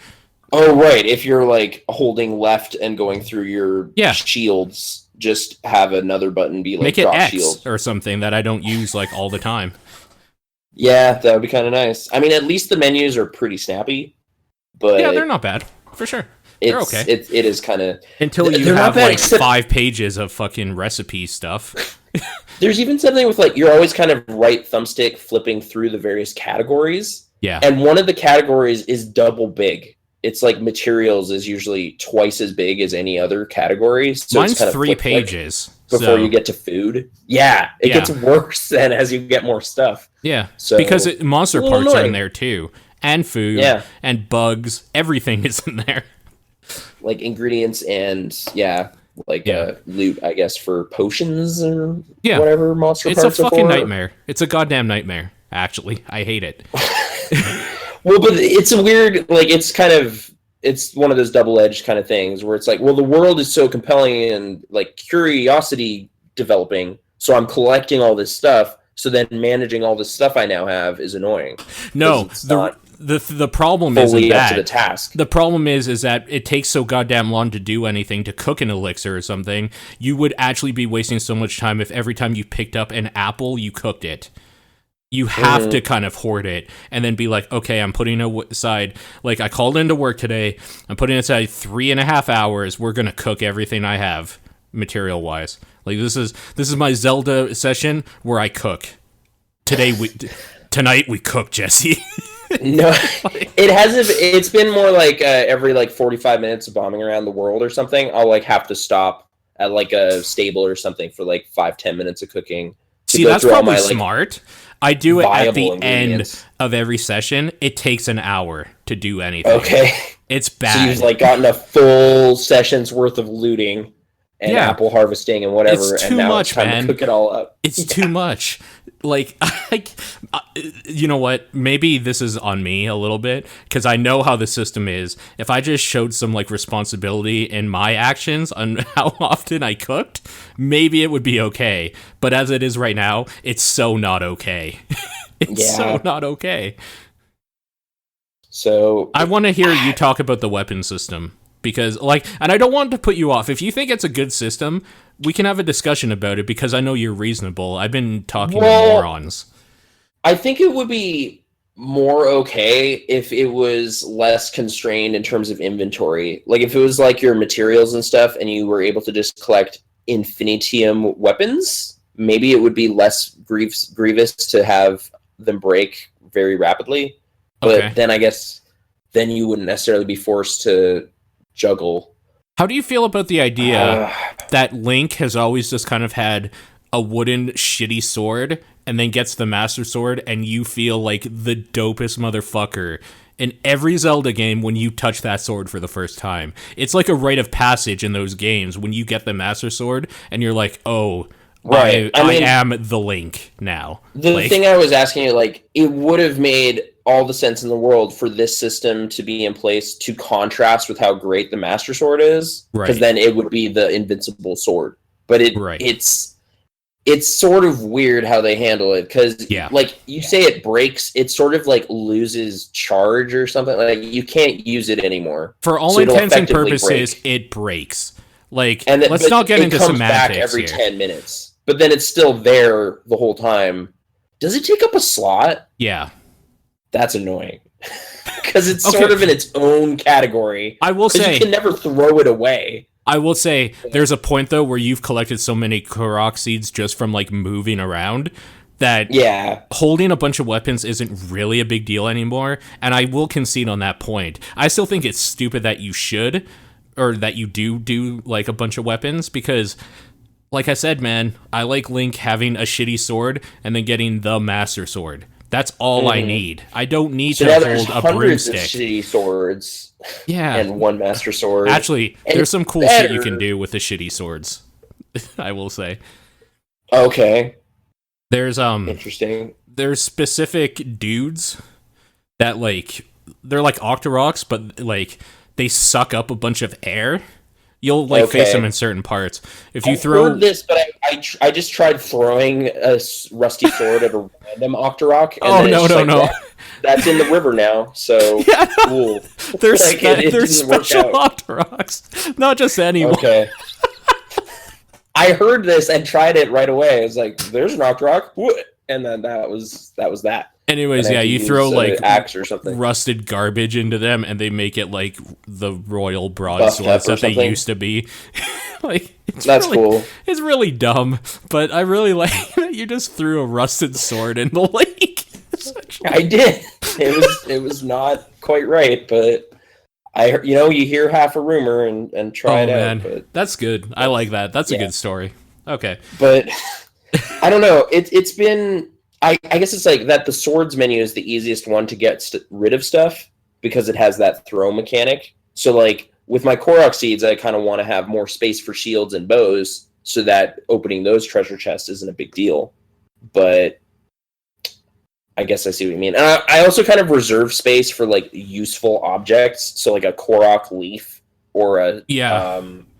Oh, right. If you're like holding left and going through your shields, just have another button be like make it drop X shield or something that I don't use like all the time. Yeah, that would be kind of nice. I mean, at least the menus are pretty snappy. But yeah, they're not bad for sure. They're okay. It is kind of... Until you have, like, 5 pages of fucking recipe stuff. There's even something with, like, you're always kind of right thumbstick flipping through the various categories. Yeah. And one of the categories is double big. It's, like, materials is usually twice as big as any other category. So mine's it's kind of 3 pages. Before you get to food. Yeah. It gets worse then as you get more stuff. Yeah. So because monster parts are in there, too. And food. Yeah. And bugs. Everything is in there. Like ingredients and loot, I guess, for potions or whatever monster parts are for. It's a fucking nightmare. It's a goddamn nightmare, actually. I hate it. Well, but it's a weird, like, it's one of those double-edged kind of things where it's like, well, the world is so compelling and, like, curiosity developing, so I'm collecting all this stuff, so then managing all this stuff I now have is annoying. No, the problem fully isn't up to that. the task. The problem is that it takes so goddamn long to do anything, to cook an elixir or something. You would actually be wasting so much time if every time you picked up an apple, you cooked it. You have to kind of hoard it and then be like, okay, I'm putting aside, like, I called into work today, I'm putting aside 3.5 hours, we're going to cook everything I have, material-wise. Like, this is my Zelda session where I cook. Tonight we cook, Jesse. No, it's been more like every like 45 minutes of bombing around the world or something, I'll like have to stop at like a stable or something for like 5-10 minutes of cooking. See, that's probably smart. I do it at the end of every session. It takes an hour to do anything. Okay. It's bad. So you've like gotten a full session's worth of looting and apple harvesting and whatever, it's too and now much, it's time man. to cook it all up. It's too much. Like, you know what? Maybe this is on me a little bit, because I know how the system is. If I just showed some like responsibility in my actions on how often I cooked, maybe it would be okay. But as it is right now, it's so not okay. It's so not okay. So I want to hear you talk about the weapon system. Because, like, and I don't want to put you off. If you think it's a good system, we can have a discussion about it, because I know you're reasonable. I've been talking to morons. I think it would be more okay if it was less constrained in terms of inventory. Like, if it was like your materials and stuff, and you were able to just collect infinitium weapons, maybe it would be less grievous to have them break very rapidly. But then I guess then you wouldn't necessarily be forced to juggle. How do you feel about the idea that Link has always just kind of had a wooden shitty sword and then gets the Master Sword, and you feel like the dopest motherfucker in every Zelda game when you touch that sword for the first time? It's like a rite of passage in those games when you get the Master Sword and you're like, oh, right. I am the Link now. The thing I was asking you, like, it would have made all the sense in the world for this system to be in place to contrast with how great the Master Sword is, because then it would be the invincible sword. But it's sort of weird how they handle it, because like you say it breaks, it sort of like loses charge or something. Like, you can't use it anymore. For all intents and purposes, it breaks. Like, let's not get into semantics back every 10 minutes. But then it's still there the whole time. Does it take up a slot? Yeah. That's annoying. Because it's sort of in its own category. I will say, you can never throw it away. I will say, there's a point, though, where you've collected so many Korok seeds just from, like, moving around that holding a bunch of weapons isn't really a big deal anymore. And I will concede on that point. I still think it's stupid that you should, or that you do like, a bunch of weapons, because, like I said, man, I like Link having a shitty sword and then getting the Master Sword. That's all I need. I don't need to hold a broomstick. Of shitty swords. Yeah. And one Master Sword. Actually, there's some cool shit you can do with the shitty swords. I will say. Okay. There's interesting. There's specific dudes that, like, they're like Octoroks, but like they suck up a bunch of air. You'll like face them in certain parts. If you throw heard this, but I just tried throwing a rusty sword at a random Octorok. And no. That's in the river now. So cool. There's special Octoroks, not just anyone. Okay. I heard this and tried it right away. I was like, "There's an Octorok," and then that was that. Anyways, you throw like axe or something, rusted garbage into them, and they make it like the royal broadswords that they used to be. Like, that's really cool. It's really dumb, but I really like that you just threw a rusted sword in the lake. I did. It was not quite right, but you hear half a rumor and try it out. But that's good. I like that. That's a good story. Okay, but I don't know. It's been. I guess it's like that the swords menu is the easiest one to get rid of stuff because it has that throw mechanic. So, like, with my Korok seeds, I kind of want to have more space for shields and bows so that opening those treasure chests isn't a big deal. But I guess I see what you mean. And I also kind of reserve space for, like, useful objects. So, like, a Korok leaf or a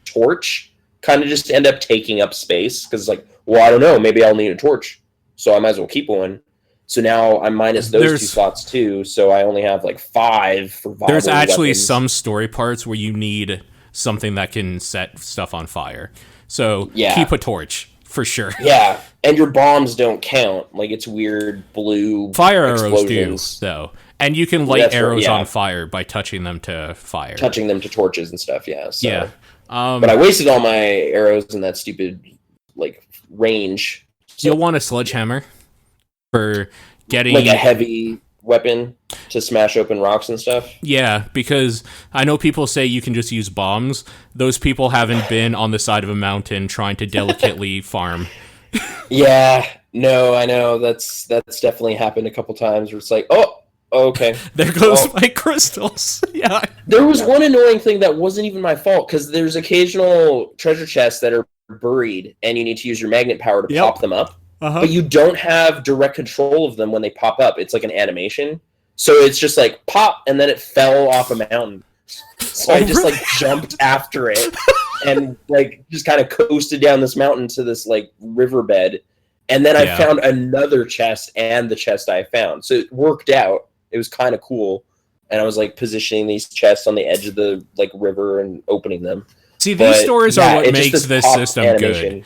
torch kind of just end up taking up space because it's like, well, I don't know, maybe I'll need a torch. So I might as well keep one. So now I'm minus those 2 slots too, so I only have like 5 for viable There's actually weapons. some story parts where you need something that can set stuff on fire. So keep a torch, for sure. Yeah, and your bombs don't count. Like, it's weird blue fire arrows do, though. And you can light arrows on fire by touching them to fire. Touching them to torches and stuff, yeah. So. Yeah. But I wasted all my arrows in that stupid, like, range. So. You'll want a sledgehammer for getting... Like a heavy weapon to smash open rocks and stuff? Yeah, because I know people say you can just use bombs. Those people haven't been on the side of a mountain trying to delicately farm. Yeah, no, I know. That's definitely happened a couple times where it's like, oh, okay. There goes my crystals. Yeah. There was one annoying thing that wasn't even my fault, because there's occasional treasure chests that are buried, and you need to use your magnet power to pop them up. But you don't have direct control of them when they pop up. It's like an animation. So it's just like, pop, and then it fell off a mountain. So I just, like, jumped after it, and, like, just kind of coasted down this mountain to this, like, riverbed. And then I found another chest and the chest I found. So it worked out. It was kind of cool. And I was, like, positioning these chests on the edge of the, like, river and opening them. See, these stories are what makes this system animation. Good.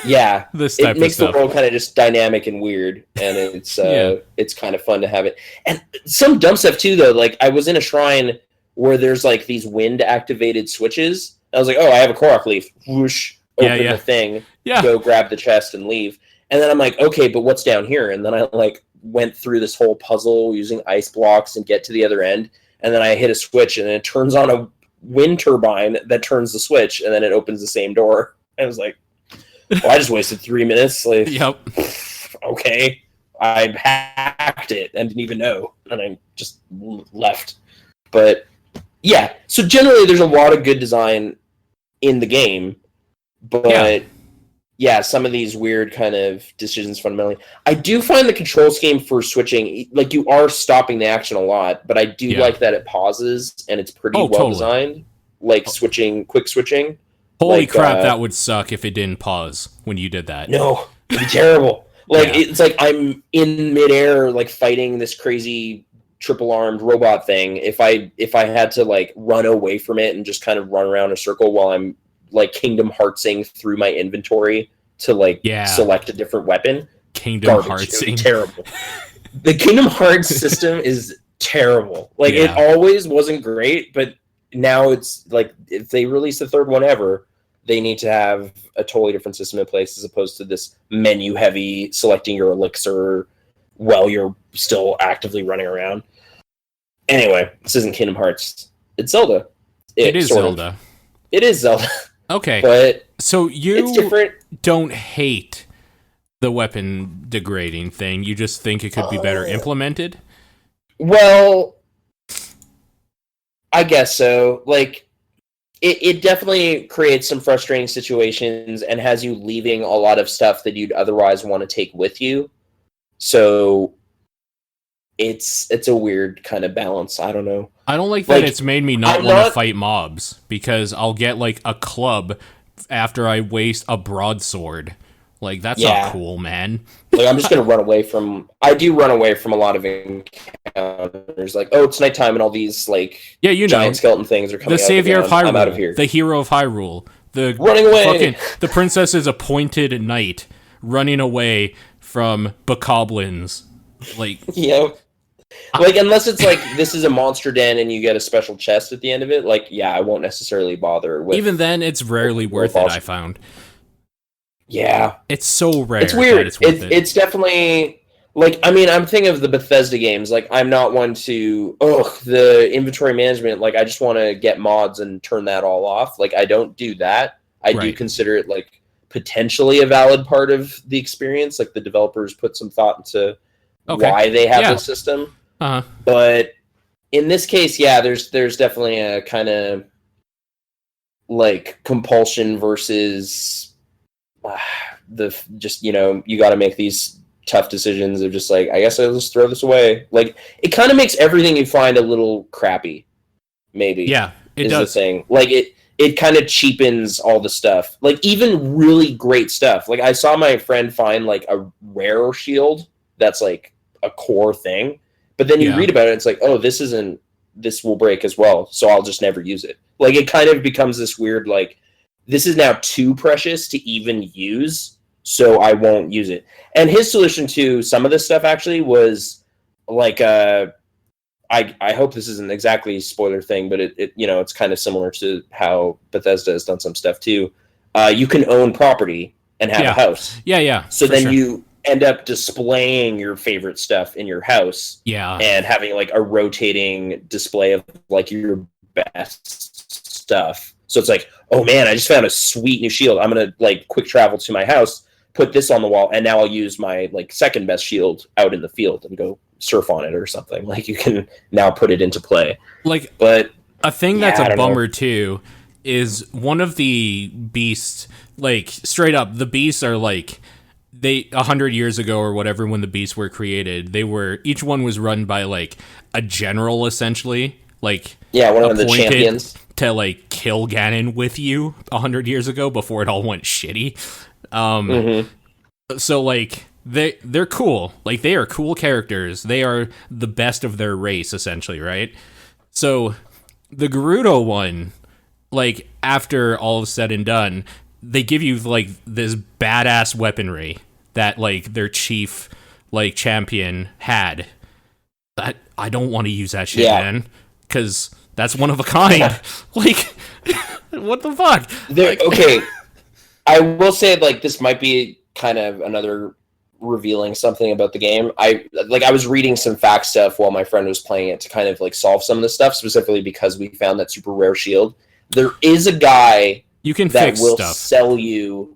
Yeah, this type it makes of the world kind of just dynamic and weird, and it's kind of fun to have it. And some dumb stuff too, though. Like, I was in a shrine where there's like these wind activated switches. I was like, oh, I have a Korok leaf. Whoosh, open the thing, go grab the chest and leave. And then I'm like, okay, but what's down here? And then I like went through this whole puzzle using ice blocks and get to the other end. And then I hit a switch, and it turns on a wind turbine that turns the switch, and then it opens the same door. I was like, well, I just wasted 3 minutes. Like, okay, I hacked it and didn't even know, and I just left. But yeah, so generally there's a lot of good design in the game, but yeah, some of these weird kind of decisions fundamentally. I do find the control scheme for switching, like, you are stopping the action a lot, but I do like that it pauses and it's pretty well designed, like quick switching. Holy crap, that would suck if it didn't pause when you did that. No, it'd be terrible. Like, it's like I'm in midair, like, fighting this crazy triple-armed robot thing. If I had to, like, run away from it and just kind of run around in a circle while I'm, like, Kingdom Heartsing through my inventory to, like, select a different weapon. Kingdom Heartsing. Terrible. The Kingdom Hearts system is terrible. Like, it always wasn't great, but now it's, like, if they release the third one ever, they need to have a totally different system in place as opposed to this menu-heavy selecting your elixir while you're still actively running around. Anyway, this isn't Kingdom Hearts. It's Zelda. It is Zelda. It is Zelda. Okay. But so it's different. Don't hate the weapon degrading thing. You just think it could be better implemented? Well, I guess so. Like, it definitely creates some frustrating situations and has you leaving a lot of stuff that you'd otherwise want to take with you. So it's a weird kind of balance. I don't know. I don't like that it's made me not want to fight mobs, because I'll get, like, a club after I waste a broadsword. Like, that's not cool, man. Like, I'm just going to run away from... I do run away from a lot of encounters. Like, oh, it's nighttime and all these, like, giant skeleton things are coming out. The savior of Hyrule. I'm out of here. The hero of Hyrule. The running away! The princess's appointed knight running away from bokoblins. Like... Yep. Like, unless it's like, this is a monster den and you get a special chest at the end of it, like, I won't necessarily bother with... Even then, it's rarely worth it, I found. Yeah. It's so rare. It's weird. It's worth it. It's definitely... Like, I mean, I'm thinking of the Bethesda games. Like, I'm not one to... the inventory management. Like, I just want to get mods and turn that all off. Like, I don't do that. I do consider it, like, potentially a valid part of the experience. Like, the developers put some thought into why they have the system. But in this case, there's definitely a kind of, like, compulsion versus you got to make these tough decisions of just, like, I guess I'll just throw this away. Like, it kind of makes everything you find a little crappy, maybe. Yeah, it does. The thing. Like, it kind of cheapens all the stuff. Like, even really great stuff. Like, I saw my friend find, like, a rare shield that's, like, a core thing. But then you read about it, it's like, oh, this will break as well, so I'll just never use it. Like, it kind of becomes this weird, like, this is now too precious to even use, so I won't use it. And his solution to some of this stuff actually was like, I hope this isn't exactly a spoiler thing, but it you know, it's kind of similar to how Bethesda has done some stuff too. You can own property and have a house. Yeah. So then you end up displaying your favorite stuff in your house. Yeah. And having like a rotating display of like your best stuff. So it's like, oh man, I just found a sweet new shield. I'm going to like quick travel to my house, put this on the wall, and now I'll use my like second best shield out in the field and go surf on it or something. Like, you can now put it into play. Like, but a thing that's a bummer too is one of the beasts, like straight up, the beasts are like, 100 years ago or whatever, when the beasts were created, each one was run by like a general, essentially, like one of the champions to like kill Ganon with you 100 years ago before it all went shitty. So like they're cool, like they are cool characters. They are the best of their race, essentially, right? So the Gerudo one, like after all is said and done, they give you like this badass weaponry that like their chief like champion had. That I don't want to use that shit, man, because that's one of a kind. Like, what the fuck? Okay, I will say, like, this might be kind of another revealing something about the game. I was reading some fact stuff while my friend was playing it to kind of like solve some of this stuff, specifically because we found that super rare shield. There is a guy that will sell you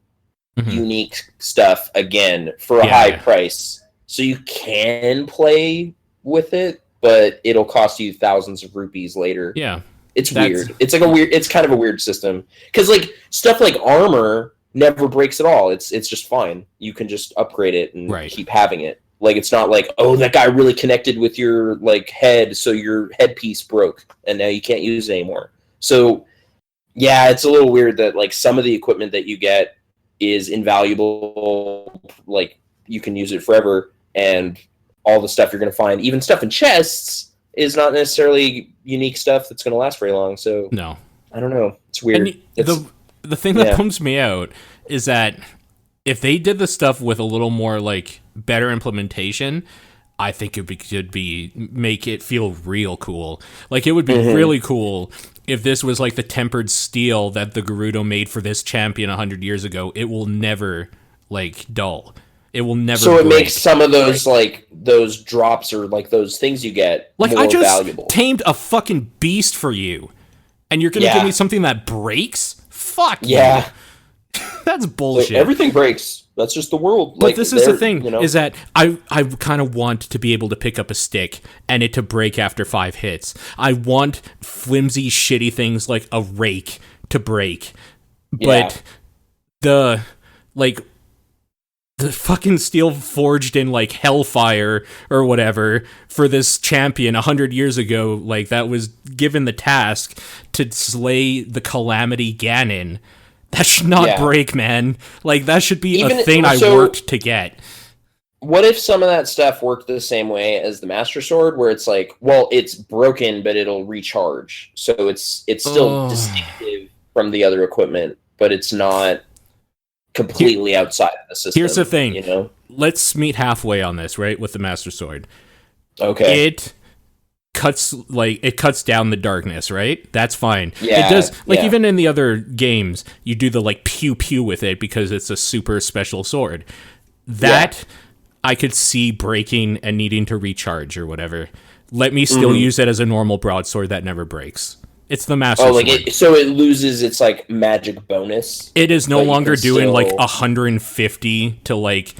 unique stuff again for a high price, so you can play with it, but it'll cost you thousands of rupees later. Yeah, it's weird. It's like it's kind of a weird system, because like stuff like armor never breaks at all. It's just fine. You can just upgrade it and keep having it. Like, it's not like, oh, that guy really connected with your like head, so your headpiece broke and now you can't use it anymore. So yeah, it's a little weird that like some of the equipment that you get is invaluable. Like, you can use it forever, and all the stuff you're going to find, even stuff in chests, is not necessarily unique stuff that's going to last very long. So no, I don't know. It's weird. The thing that bums me out is that if they did the stuff with a little more like better implementation, I think it could make it feel real cool. Like, it would be really cool if this was like the tempered steel that the Gerudo made for this champion 100 years ago. It will never like dull. It will never. So it makes some of those like those drops or like those things you get like more I just valuable. Tamed a fucking beast for you, and you're gonna give me something that breaks? Fuck you. That's bullshit. So everything breaks. That's just the world. But like, this is the thing, is that I kind of want to be able to pick up a stick and it to break after 5 hits. I want flimsy, shitty things like a rake to break. But the fucking steel forged in like hellfire or whatever for this champion 100 years ago, like that was given the task to slay the Calamity Ganon. That should not break, man. Like, that should be a thing I worked to get. What if some of that stuff worked the same way as the Master Sword, where it's like, well, it's broken, but it'll recharge. So it's still distinctive from the other equipment, but it's not completely outside of the system. Here's the thing. Let's meet halfway on this, right, with the Master Sword. Okay. It cuts down the darkness, right? That's fine. Yeah, it does. Like, even in the other games, you do the like pew pew with it because it's a super special sword. That I could see breaking and needing to recharge or whatever. Let me still use it as a normal broadsword that never breaks. It's the Master Sword. So it loses its like magic bonus. It is no longer doing like 150 to like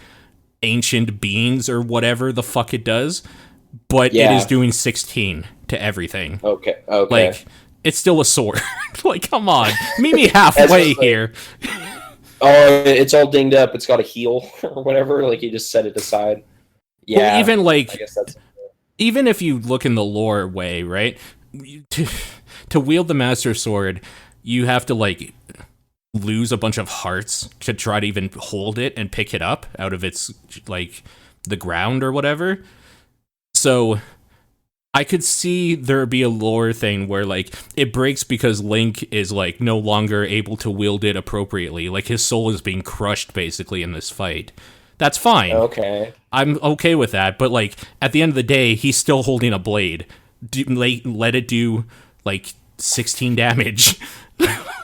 ancient beings or whatever the fuck it does. But it is doing 16 to everything. Okay. Like, it's still a sword. Like, come on. Meet me halfway here. Oh, it's all dinged up. It's got a heel or whatever. Like, you just set it aside. Yeah. Well, even, like, I guess that's... even if you look in the lore way, right? To wield the Master Sword, you have to, like, lose a bunch of hearts to try to even hold it and pick it up out of its, like, the ground or whatever. So I could see there be a lore thing where, like, it breaks because Link is, like, no longer able to wield it appropriately. Like, his soul is being crushed, basically, in this fight. That's fine. Okay. I'm okay with that, but, like, at the end of the day, he's still holding a blade. Let it do, like, 16 damage.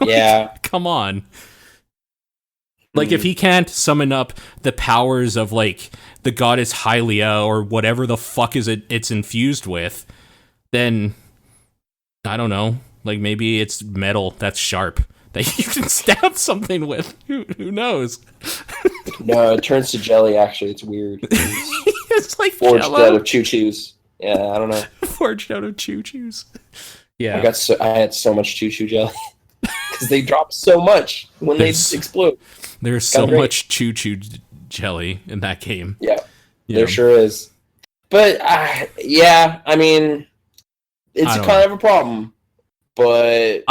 Yeah. Come on. Like, if he can't summon up the powers of, like, the goddess Hylia or whatever the fuck it's infused with, then, I don't know. Like, maybe it's metal that's sharp that you can stab something with. Who knows? No, it turns to jelly, actually. It's weird. It's like forged Jello. out of choo-choos. Yeah, I don't know. Forged out of choo-choos. Yeah. I had so much choo-choo jelly. Because they drop so much when they explode. There's so much choo-choo jelly in that game. Yeah, there sure is. But, yeah, I mean, it's kind of a problem. But...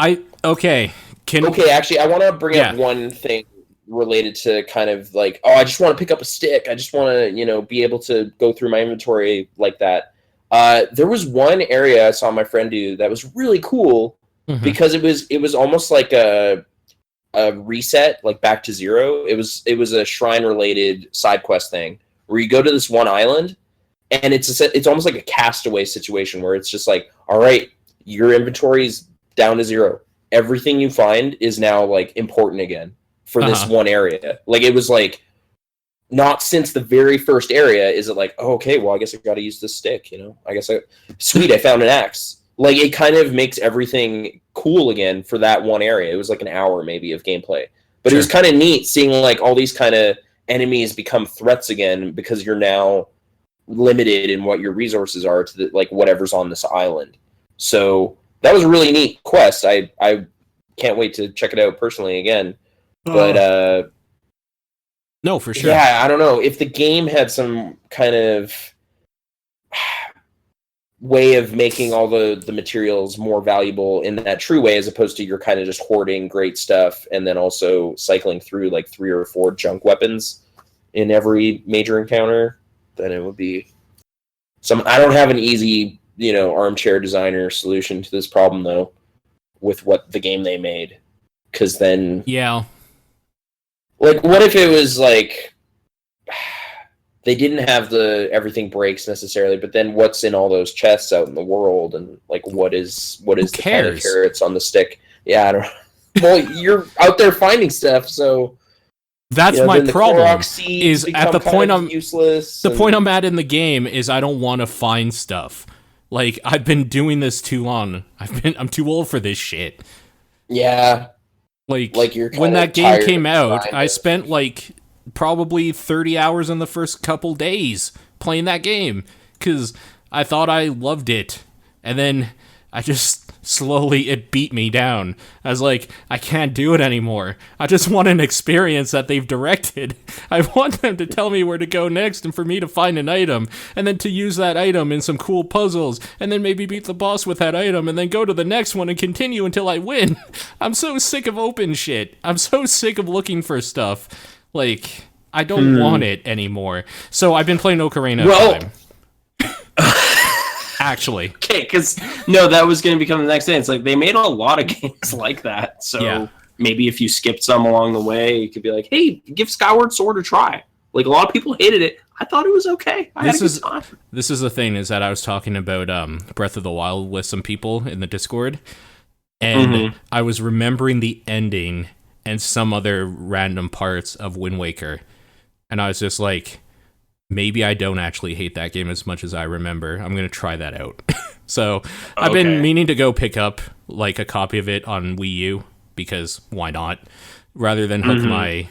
Okay, actually, I want to bring up one thing related to kind of like, I just want to pick up a stick. I just want to, be able to go through my inventory like that. There was one area I saw my friend do that was really cool because it was almost like a reset, like back to zero. It was a shrine related side quest thing where you go to this one island and it's almost like a castaway situation where it's just like, all right, your inventory's down to zero. Everything you find is now like important again for this one area. Like it was like not since the very first area is it like, oh, okay, well I guess I got to use this stick, I found an axe. Like, it kind of makes everything cool again for that one area. It was like an hour, maybe, of gameplay. But It was kind of neat seeing, like, all these kind of enemies become threats again because you're now limited in what your resources are to, whatever's on this island. So, that was a really neat quest. I can't wait to check it out personally again. But, no, for sure. Yeah, I don't know. If the game had some kind of way of making all the materials more valuable in that true way, as opposed to you're kind of just hoarding great stuff and then also cycling through like 3 or 4 junk weapons in every major encounter, then it would be I don't have an easy, armchair designer solution to this problem though, with what the game they made. Cause then like, what if it was like they didn't have the everything breaks necessarily, but then what's in all those chests out in the world, and like what is the kind of carrots on the stick? Yeah, I don't know. Well, you're out there finding stuff, so that's my problem. Is at the point I'm useless. The point I'm at in the game is I don't want to find stuff. Like, I've been doing this too long. I'm too old for this shit. Yeah. Like you're when that game came out, I spent like probably 30 hours in the first couple days playing that game because I thought I loved it, and then I just slowly it beat me down. I was like, I can't do it anymore. I just want an experience that they've directed. I want them to tell me where to go next and for me to find an item and then to use that item in some cool puzzles and then maybe beat the boss with that item and then go to the next one and continue until I win. I'm so sick of open shit. I'm so sick of looking for stuff. Like, I don't want it anymore. So I've been playing Ocarina of Time. Actually. Okay, because, no, that was going to become the next thing. It's like, they made a lot of games like that. So maybe if you skipped some along the way, you could be like, hey, give Skyward Sword a try. Like, a lot of people hated it. I thought it was okay. I had a good time. This is the thing, is that I was talking about Breath of the Wild with some people in the Discord, and I was remembering the ending and some other random parts of Wind Waker. And I was just like, maybe I don't actually hate that game as much as I remember. I'm going to try that out. So I've been meaning to go pick up like a copy of it on Wii U, because why not? Rather than hook my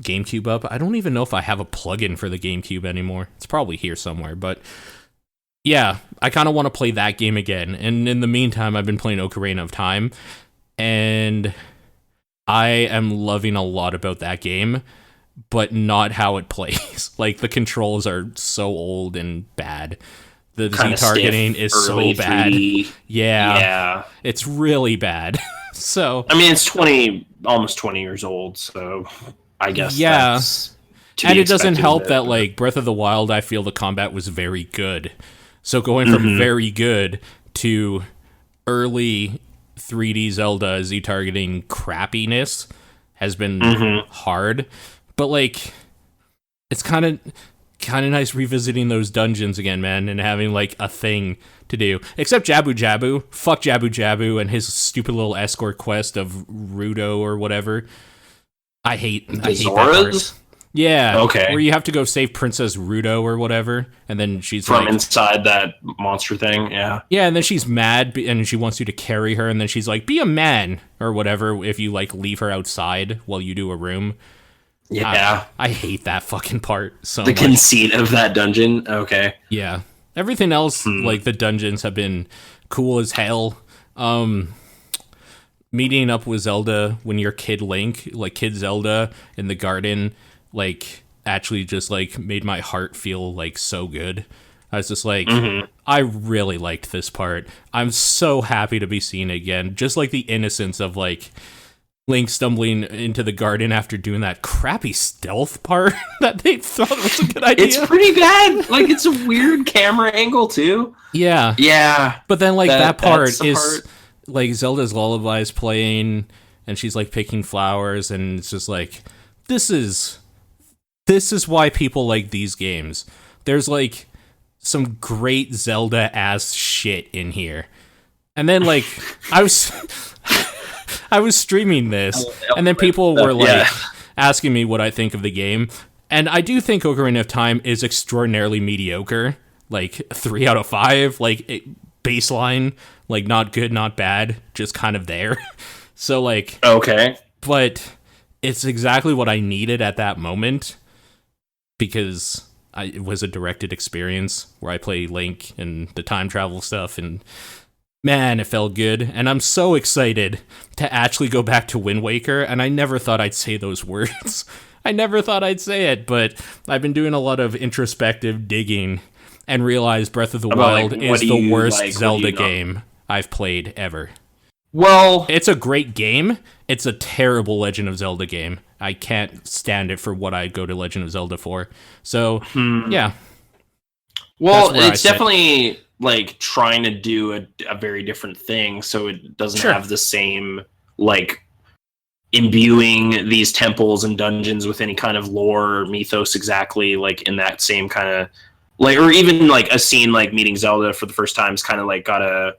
GameCube up. I don't even know if I have a plugin for the GameCube anymore. It's probably here somewhere, but yeah, I kind of want to play that game again. And in the meantime, I've been playing Ocarina of Time, and I am loving a lot about that game, but not how it plays. Like, the controls are so old and bad. The Z targeting is so bad. 3D. Yeah. It's really bad. So I mean, it's almost 20 years old, so I guess that's to and be it doesn't expected help of it. that, like, Breath of the Wild, I feel the combat was very good. So going from very good to early 3D Zelda Z-targeting crappiness has been hard. But, like, it's kind of nice revisiting those dungeons again, man, and having, like, a thing to do. Except Jabu Jabu. Fuck Jabu Jabu and his stupid little escort quest of Rudo or whatever. I hate that part. Yeah. Okay. Where you have to go save Princess Rudo or whatever, and then she's from like, inside that monster thing. Yeah. Yeah, and then she's mad, and she wants you to carry her, and then she's like, "Be a man," or whatever. If you like leave her outside while you do a room. Yeah. I hate that fucking part so much. The conceit of that dungeon. Okay. Yeah. Everything else, like the dungeons, have been cool as hell. Meeting up with Zelda when you're Kid Link, like Kid Zelda in the garden, like actually just like made my heart feel like so good. I was just like, I really liked this part. I'm so happy to be seeing it again. Just like the innocence of like Link stumbling into the garden after doing that crappy stealth part that they thought was a good idea. It's pretty bad. Like, it's a weird camera angle too. Yeah. Yeah. But then like that part is like Zelda's lullaby is playing and she's like picking flowers, and it's just like, this is why people like these games. There's like some great Zelda ass shit in here. And then like I was streaming this, and then people were like asking me what I think of the game. And I do think Ocarina of Time is extraordinarily mediocre. Like 3 out of 5, like baseline, like not good, not bad, just kind of there. So like, okay. But it's exactly what I needed at that moment, because it was a directed experience where I play Link and the time travel stuff, and man, it felt good. And I'm so excited to actually go back to Wind Waker, and I never thought I'd say those words. I never thought I'd say it, but I've been doing a lot of introspective digging and realized Breath of the Wild is the worst Zelda game I've played ever. Well, it's a great game. It's a terrible Legend of Zelda game. I can't stand it for what I go to Legend of Zelda for. So, yeah. Well, it's definitely like trying to do a very different thing, so it doesn't have the same like imbuing these temples and dungeons with any kind of lore or mythos exactly, like in that same kind of like, or even like a scene like meeting Zelda for the first time is kind of like got a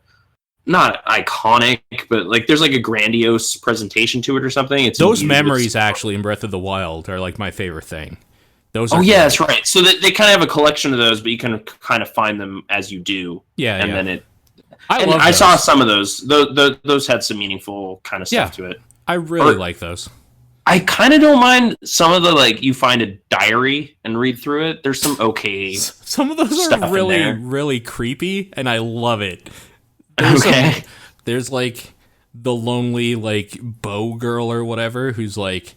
not iconic, but like there's like a grandiose presentation to it or something. It's those memories actually in Breath of the Wild are like my favorite thing. Those are that's right. So they kind of have a collection of those, but you can kind of find them as you do. Yeah, then I saw some of those. Those had some meaningful kind of stuff to it. I really like those. I kind of don't mind some of the, like, you find a diary and read through it. There's some okay. Some of those are really, really creepy, and I love it. There's like the lonely like bow girl or whatever who's like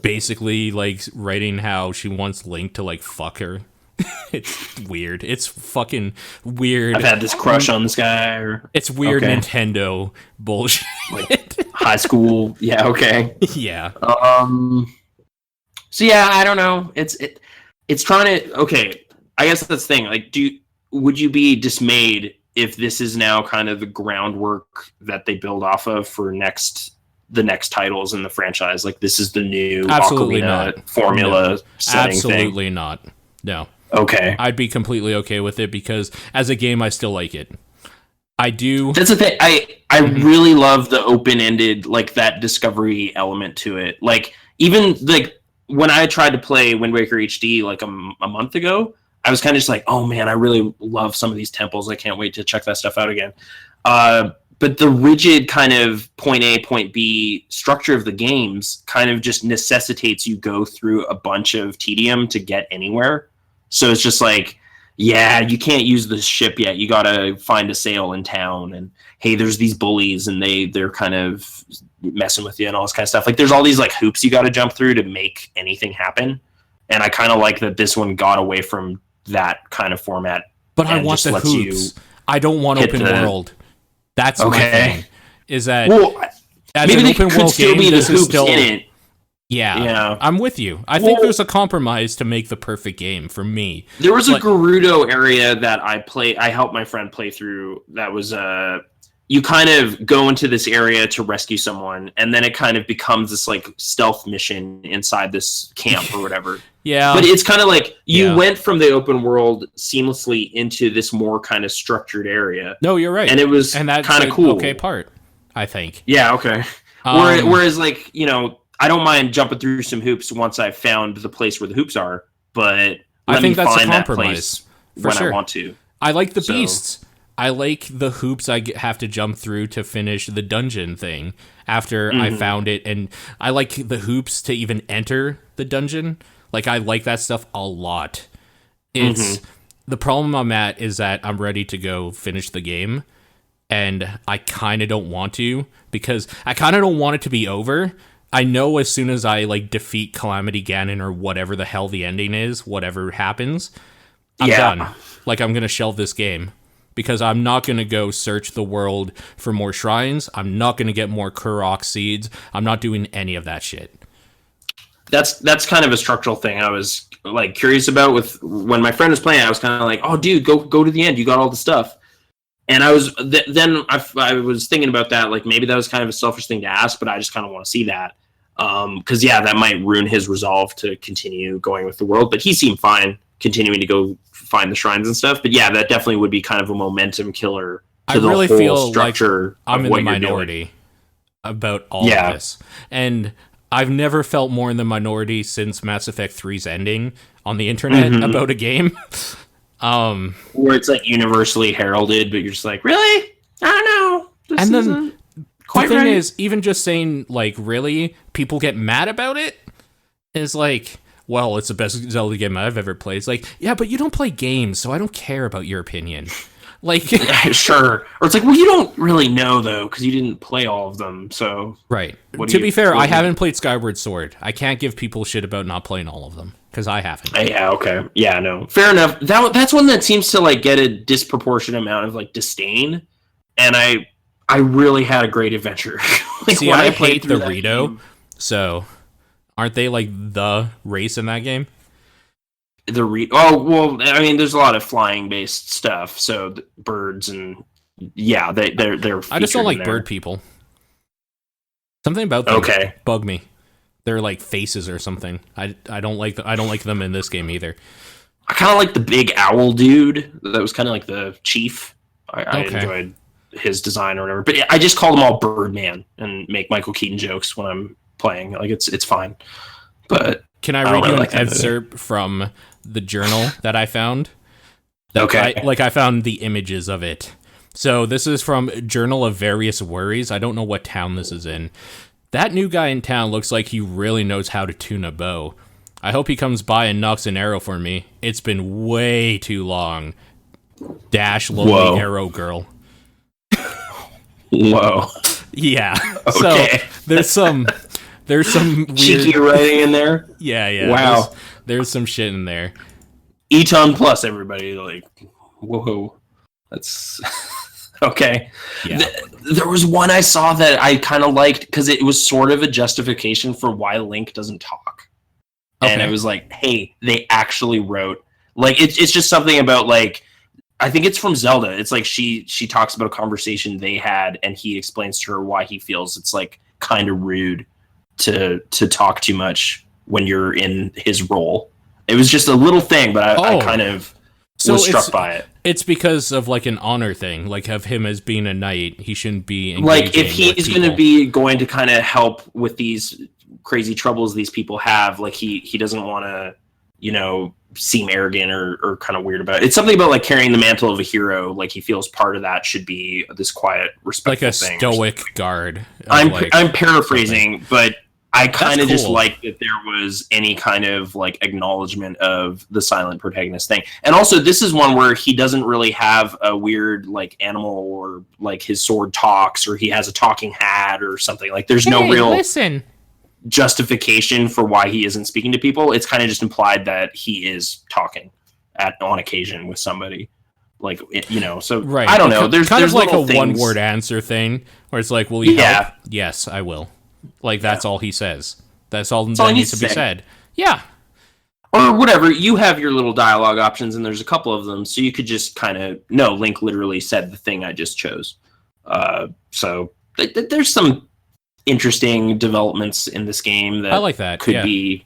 basically like writing how she wants Link to like fuck her. It's weird. It's fucking weird. I've had this crush on this guy. It's weird Nintendo bullshit. Like high school. Yeah. Okay. Yeah. So yeah, I don't know. It's trying to. Okay. I guess that's the thing. Like, would you be dismayed if this is now kind of the groundwork that they build off of for the next titles in the franchise? Like, this is the new Ocarina formula setting thing? Absolutely not. No. Okay. I'd be completely okay with it because as a game, I still like it. I do. That's the thing. I really love the open-ended, like, that discovery element to it. Like, even, like, when I tried to play Wind Waker HD, like, a month ago, I was kind of just like, oh, man, I really love some of these temples. I can't wait to check that stuff out again. But the rigid kind of point A, point B structure of the games kind of just necessitates you go through a bunch of tedium to get anywhere. So it's just like, yeah, you can't use the ship yet. You got to find a sail in town. And, hey, there's these bullies, and they're kind of messing with you and all this kind of stuff. Like, there's all these, like, hoops you got to jump through to make anything happen. And I kind of like that this one got away from that kind of format. But I want the hoops. I don't want open world. That's my thing. Is that as maybe an open world game, this is still in it. Yeah, I'm with you. I think there's a compromise to make the perfect game for me. There was a Gerudo area that I helped my friend play through. That was you kind of go into this area to rescue someone, and then it kind of becomes this like stealth mission inside this camp or whatever. Yeah, but it's kind of like you went from the open world seamlessly into this more kind of structured area. No, you're right, and it was kind of cool. Okay, part I think. Yeah. Okay. Whereas, like, I don't mind jumping through some hoops once I've found the place where the hoops are, but I think that's find a compromise that place when I want to. I like the beasts. I like the hoops I have to jump through to finish the dungeon thing after I found it, and I like the hoops to even enter the dungeon. Like, I like that stuff a lot. It's the problem I'm at is that I'm ready to go finish the game, and I kind of don't want to, because I kind of don't want it to be over. I know as soon as I like defeat Calamity Ganon or whatever the hell the ending is, whatever happens, I'm done. Like, I'm gonna shelve this game because I'm not gonna go search the world for more shrines. I'm not gonna get more Kurok seeds. I'm not doing any of that shit. That's kind of a structural thing I was like curious about with when my friend was playing. I was kind of like, oh, dude, go to the end. You got all the stuff. And I was then I was thinking about that. Like, maybe that was kind of a selfish thing to ask, but I just kind of want to see that. Because that might ruin his resolve to continue going with the world, but he seemed fine continuing to go find the shrines and stuff. But yeah, that definitely would be kind of a momentum killer to the really whole feel structure. Like I'm in the minority about all of this, and I've never felt more in the minority since Mass Effect 3's ending on the internet about a game. Where it's like universally heralded, but you're just like, really? I don't know. This isn't quite the thing right. is, even just saying, like, really, people get mad about it is like, well, it's the best Zelda game I've ever played. It's like, yeah, but you don't play games, so I don't care about your opinion. Like, sure. Or it's like, well, you don't really know, though, because you didn't play all of them, so... Right. To be fair, I haven't played Skyward Sword. I can't give people shit about not playing all of them, because I haven't. Yeah, okay. Yeah, no. Fair enough. That's one that seems to, like, get a disproportionate amount of, like, disdain, and I really had a great adventure. Like, see, I hate the Rito, so aren't they, like, the race in that game? Oh, well, I mean, there's a lot of flying-based stuff, so birds and... Yeah, they're I just don't like bird people. Something about them bug me. They're like faces or something. I don't like them in this game either. I kind of like the big owl dude. That was kind of like the chief. I enjoyed his design or whatever. But I just call them all Birdman and make Michael Keaton jokes when I'm playing. Like, it's fine. But can I read you an excerpt from the journal that I found? Okay. I found the images of it. So this is from Journal of Various Worries. I don't know what town this is in. That new guy in town looks like he really knows how to tune a bow. I hope he comes by and knocks an arrow for me. It's been way too long. Dash lonely arrow girl. Whoa. Yeah. Okay. So there's some weird... cheeky writing in there. Yeah. Wow. There's some shit in there. Eton Plus, everybody. Like, whoa. That's... Okay. Yeah. There was one I saw that I kind of liked because it was sort of a justification for why Link doesn't talk. Okay. And it was like, hey, they actually wrote... Like, it's just something about, like... I think it's from Zelda. It's like she talks about a conversation they had, and he explains to her why he feels it's, like, kind of rude to talk too much when you're in his role. It was just a little thing, but I kind of was struck by it. It's because of, like, an honor thing, like, of him as being a knight. He shouldn't be engaging like, if he's going to be going to kind of help with these crazy troubles these people have, like, he doesn't want to, seem arrogant or kind of weird about it. It's something about, like, carrying the mantle of a hero. Like, he feels part of that should be this quiet, respectful thing. Like a stoic guard. I'm paraphrasing, but I kind of just like that there was any kind of, like, acknowledgement of the silent protagonist thing. And also, this is one where he doesn't really have a weird, like, animal or, like, his sword talks or he has a talking hat or something. Like, there's no real justification for why he isn't speaking to people. It's kind of just implied that he is talking on occasion with somebody. Like, so right. I don't know. There's like a one-word answer thing where it's like, will you help? Yes, I will. Like, that's all he says. That's all that needs to be said. Yeah. Or whatever, you have your little dialogue options, and there's a couple of them, so you could just kind of, no, Link literally said the thing I just chose. So there's some interesting developments in this game that I like that. Could be.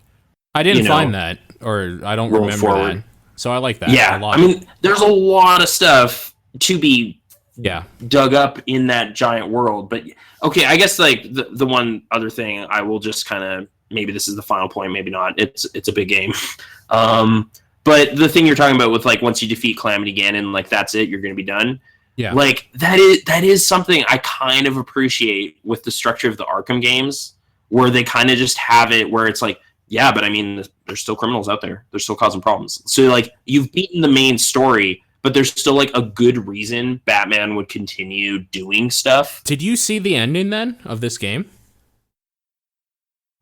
I didn't find that, or I don't remember forward. That. So I like that. Yeah, a lot. I mean, there's a lot of stuff to be dug up in that giant world. But okay, I guess like the one other thing I will just kind of, maybe this is the final point, maybe not. It's a big game. But the thing you're talking about with like once you defeat Calamity Ganon, like that's it, you're going to be done. Yeah. Like that is something I kind of appreciate with the structure of the Arkham games, where they kind of just have it where it's like, yeah, but I mean, there's still criminals out there. They're still causing problems. So like you've beaten the main story, but there's still like a good reason Batman would continue doing stuff. Did you see the ending then of this game?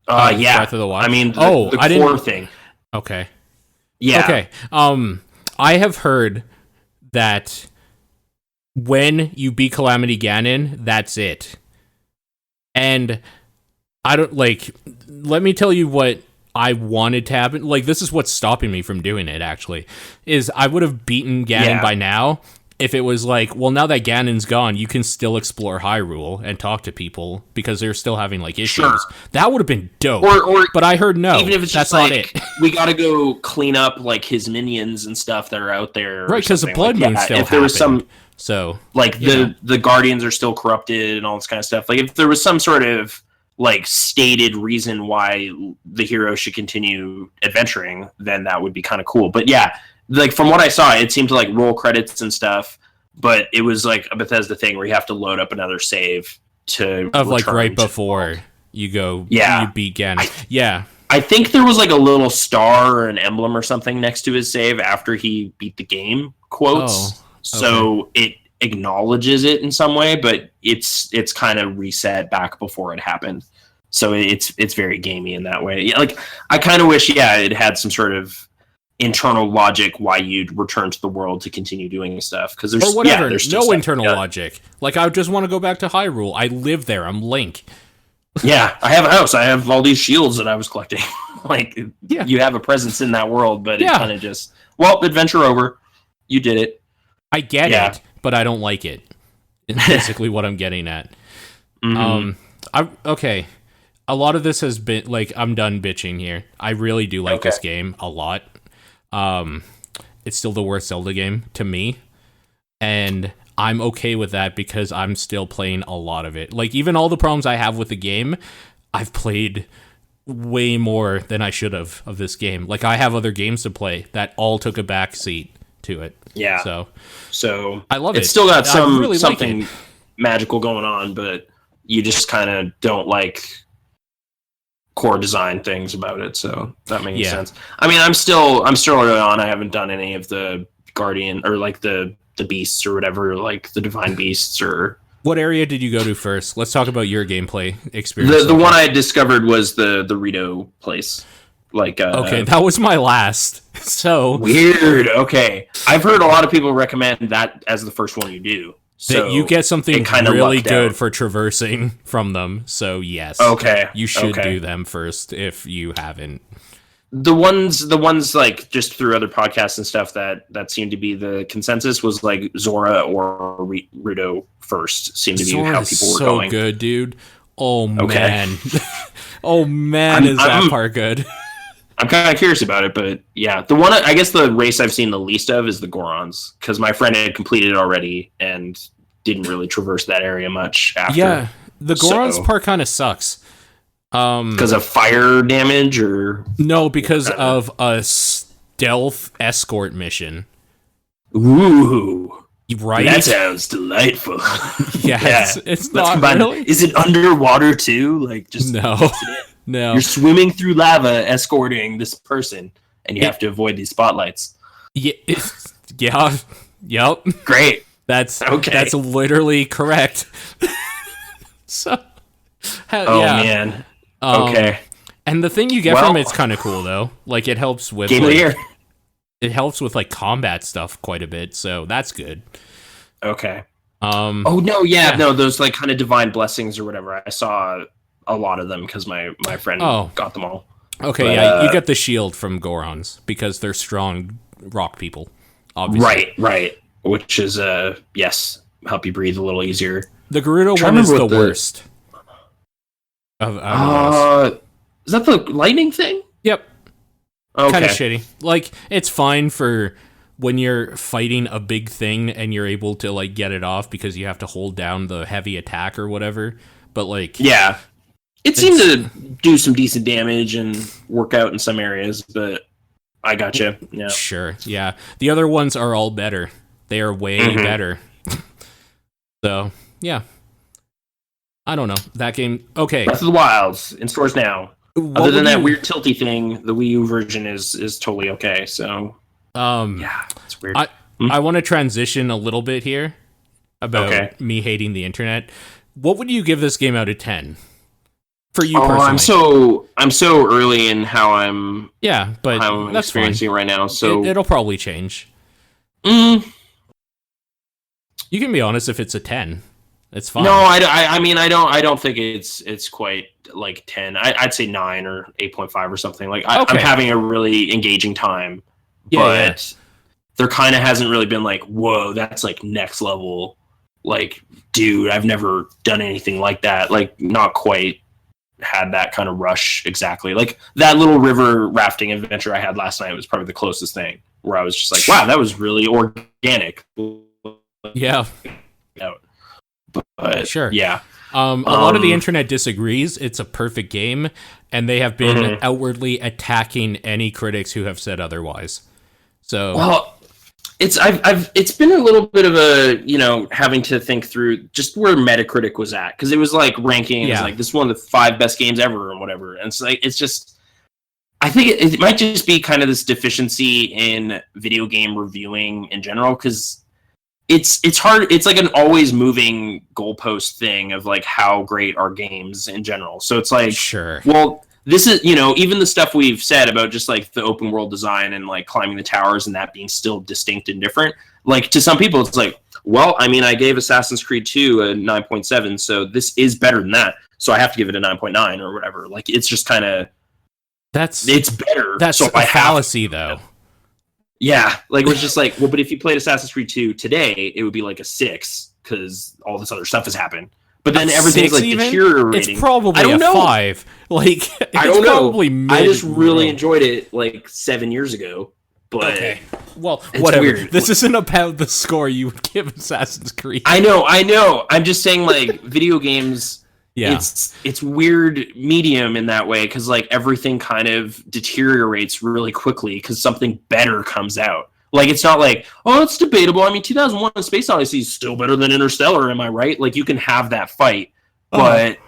Yeah. Breath of the Wild? I mean, the core thing. Okay. Yeah. Okay. I have heard that when you beat Calamity Ganon, that's it. And I don't like. Let me tell you what I wanted to happen. Like, this is what's stopping me from doing it. Actually, is I would have beaten Ganon by now if it was like, well, now that Ganon's gone, you can still explore Hyrule and talk to people because they're still having like issues. Sure. That would have been dope. But I heard no. Even if it's that's just not like, it. We got to go clean up like his minions and stuff that are out there. Right, because the Blood Moon still if there was some. So like the Guardians are still corrupted and all this kind of stuff. Like if there was some sort of like stated reason why the hero should continue adventuring, then that would be kind of cool. But yeah, like from what I saw, it seemed to like roll credits and stuff, but it was like a Bethesda thing where you have to load up another save to like right before you go. Yeah, you beat Ganon. I think there was like a little star or an emblem or something next to his save after he beat the game. Quotes. Okay. So it acknowledges it in some way, but it's kind of reset back before it happened. So it's very gamey in that way. Yeah, like I kind of wish, it had some sort of internal logic why you'd return to the world to continue doing stuff. Because there's there's no internal logic. Like I just want to go back to Hyrule. I live there. I'm Link. Yeah, I have a house. I have all these shields that I was collecting. Like you have a presence in that world, but it kind of just adventure over. You did it. I get it, but I don't like it. It's basically what I'm getting at. Mm-hmm. Okay. A lot of this has been like, I'm done bitching here. I really do like this game a lot. It's still the worst Zelda game to me, and I'm okay with that because I'm still playing a lot of it. Like even all the problems I have with the game, I've played way more than I should have of this game. Like I have other games to play that all took a back seat to it. Yeah. So I love it. It's still got something magical going on, but you just kind of don't like core design things about it. So that makes sense. I mean, I'm still early on. I haven't done any of the Guardian or like the beasts or whatever, like the divine beasts or. What area did you go to first? Let's talk about your gameplay experience. The one I discovered was the Rito place. Like okay, that was my last. So weird. Okay, I've heard a lot of people recommend that as the first one you do. So that you get something really good for traversing from them. So yes, you should do them first if you haven't. The ones like just through other podcasts and stuff that seemed to be the consensus was like Zora or Rito first. Seemed to be how people were going. So good, dude. Oh man, oh man, is that part good? I'm kind of curious about it, but yeah, the one I guess the race I've seen the least of is the Gorons because my friend had completed it already and didn't really traverse that area much after. Yeah, the Gorons part kind of sucks. Because of fire damage or no, because of a stealth escort mission. Ooh. Right? That sounds delightful. Yeah, it's not really. Is it underwater too? Like just no. You're swimming through lava, escorting this person, and you have to avoid these spotlights. Yeah. Yep. Great. That's literally correct. So. Man. Okay. And the thing you get from it's kind of cool though. Like it helps with Game of the Year. It helps with like combat stuff quite a bit, so that's good. Okay. No, those like kind of divine blessings or whatever. I saw a lot of them because my friend got them all. Okay, but, yeah, you get the shield from Gorons because they're strong rock people, obviously. Right. Which is, yes, help you breathe a little easier. The Gerudo one is the worst. Is that the lightning thing? Yep. Okay. Kind of shitty. Like, it's fine for when you're fighting a big thing and you're able to, like, get it off because you have to hold down the heavy attack or whatever. But, like... Yeah. It seemed to do some decent damage and work out in some areas, but I gotcha. Yeah. Sure, yeah. The other ones are all better. They are way better. So, yeah. I don't know. That game... Okay. Breath of the Wild in stores now. Other than that weird tilty thing, the Wii U version is totally okay, so... yeah, it's weird. I want to transition a little bit here about me hating the internet. What would you give this game out of 10? For you personally. I'm so early in how I'm that's experiencing fine. Right now, so it'll probably change. You can be honest if it's a 10. It's fine. No, I mean I don't think it's quite like 10. I'd say 9 or 8.5 or something. Like I'm having a really engaging time, but there kind of hasn't really been like, whoa, that's like next level. Like, dude, I've never done anything like that. Like, not quite had that kind of rush exactly. Like that little river rafting adventure I had last night was probably the closest thing where I was just like, wow, that was really organic. Yeah. But sure. Yeah. A lot of the internet disagrees. It's a perfect game, and they have been outwardly attacking any critics who have said otherwise. So well, it's been a little bit of a, having to think through just where Metacritic was at, because it was like ranking like this is one of the 5 best games ever or whatever, and it's like it's just I think it might just be kind of this deficiency in video game reviewing in general, because it's hard. It's like an always moving goalpost thing of like how great are games in general. So it's like, sure, well, this is, even the stuff we've said about just like the open world design and like climbing the towers and that being still distinct and different. Like to some people, it's like, well, I mean, I gave Assassin's Creed 2 a 9.7, so this is better than that. So I have to give it a 9.9 or whatever. Like it's just kind of it's better. That's so a fallacy, though. Yeah, like it was just like, well, but if you played Assassin's Creed 2 today, it would be like a 6 because all this other stuff has happened. But then everything's like deteriorating. It's probably a 5. Like I don't probably know. I just really enjoyed it like 7 years ago. But okay, well, whatever. Weird. This isn't about the score you would give Assassin's Creed. I know. I'm just saying, like video games. Yeah, it's weird medium in that way because like everything kind of deteriorates really quickly because something better comes out. Like it's not like, oh, it's debatable. I mean, 2001: A Space Odyssey is still better than Interstellar. Am I right? Like you can have that fight, but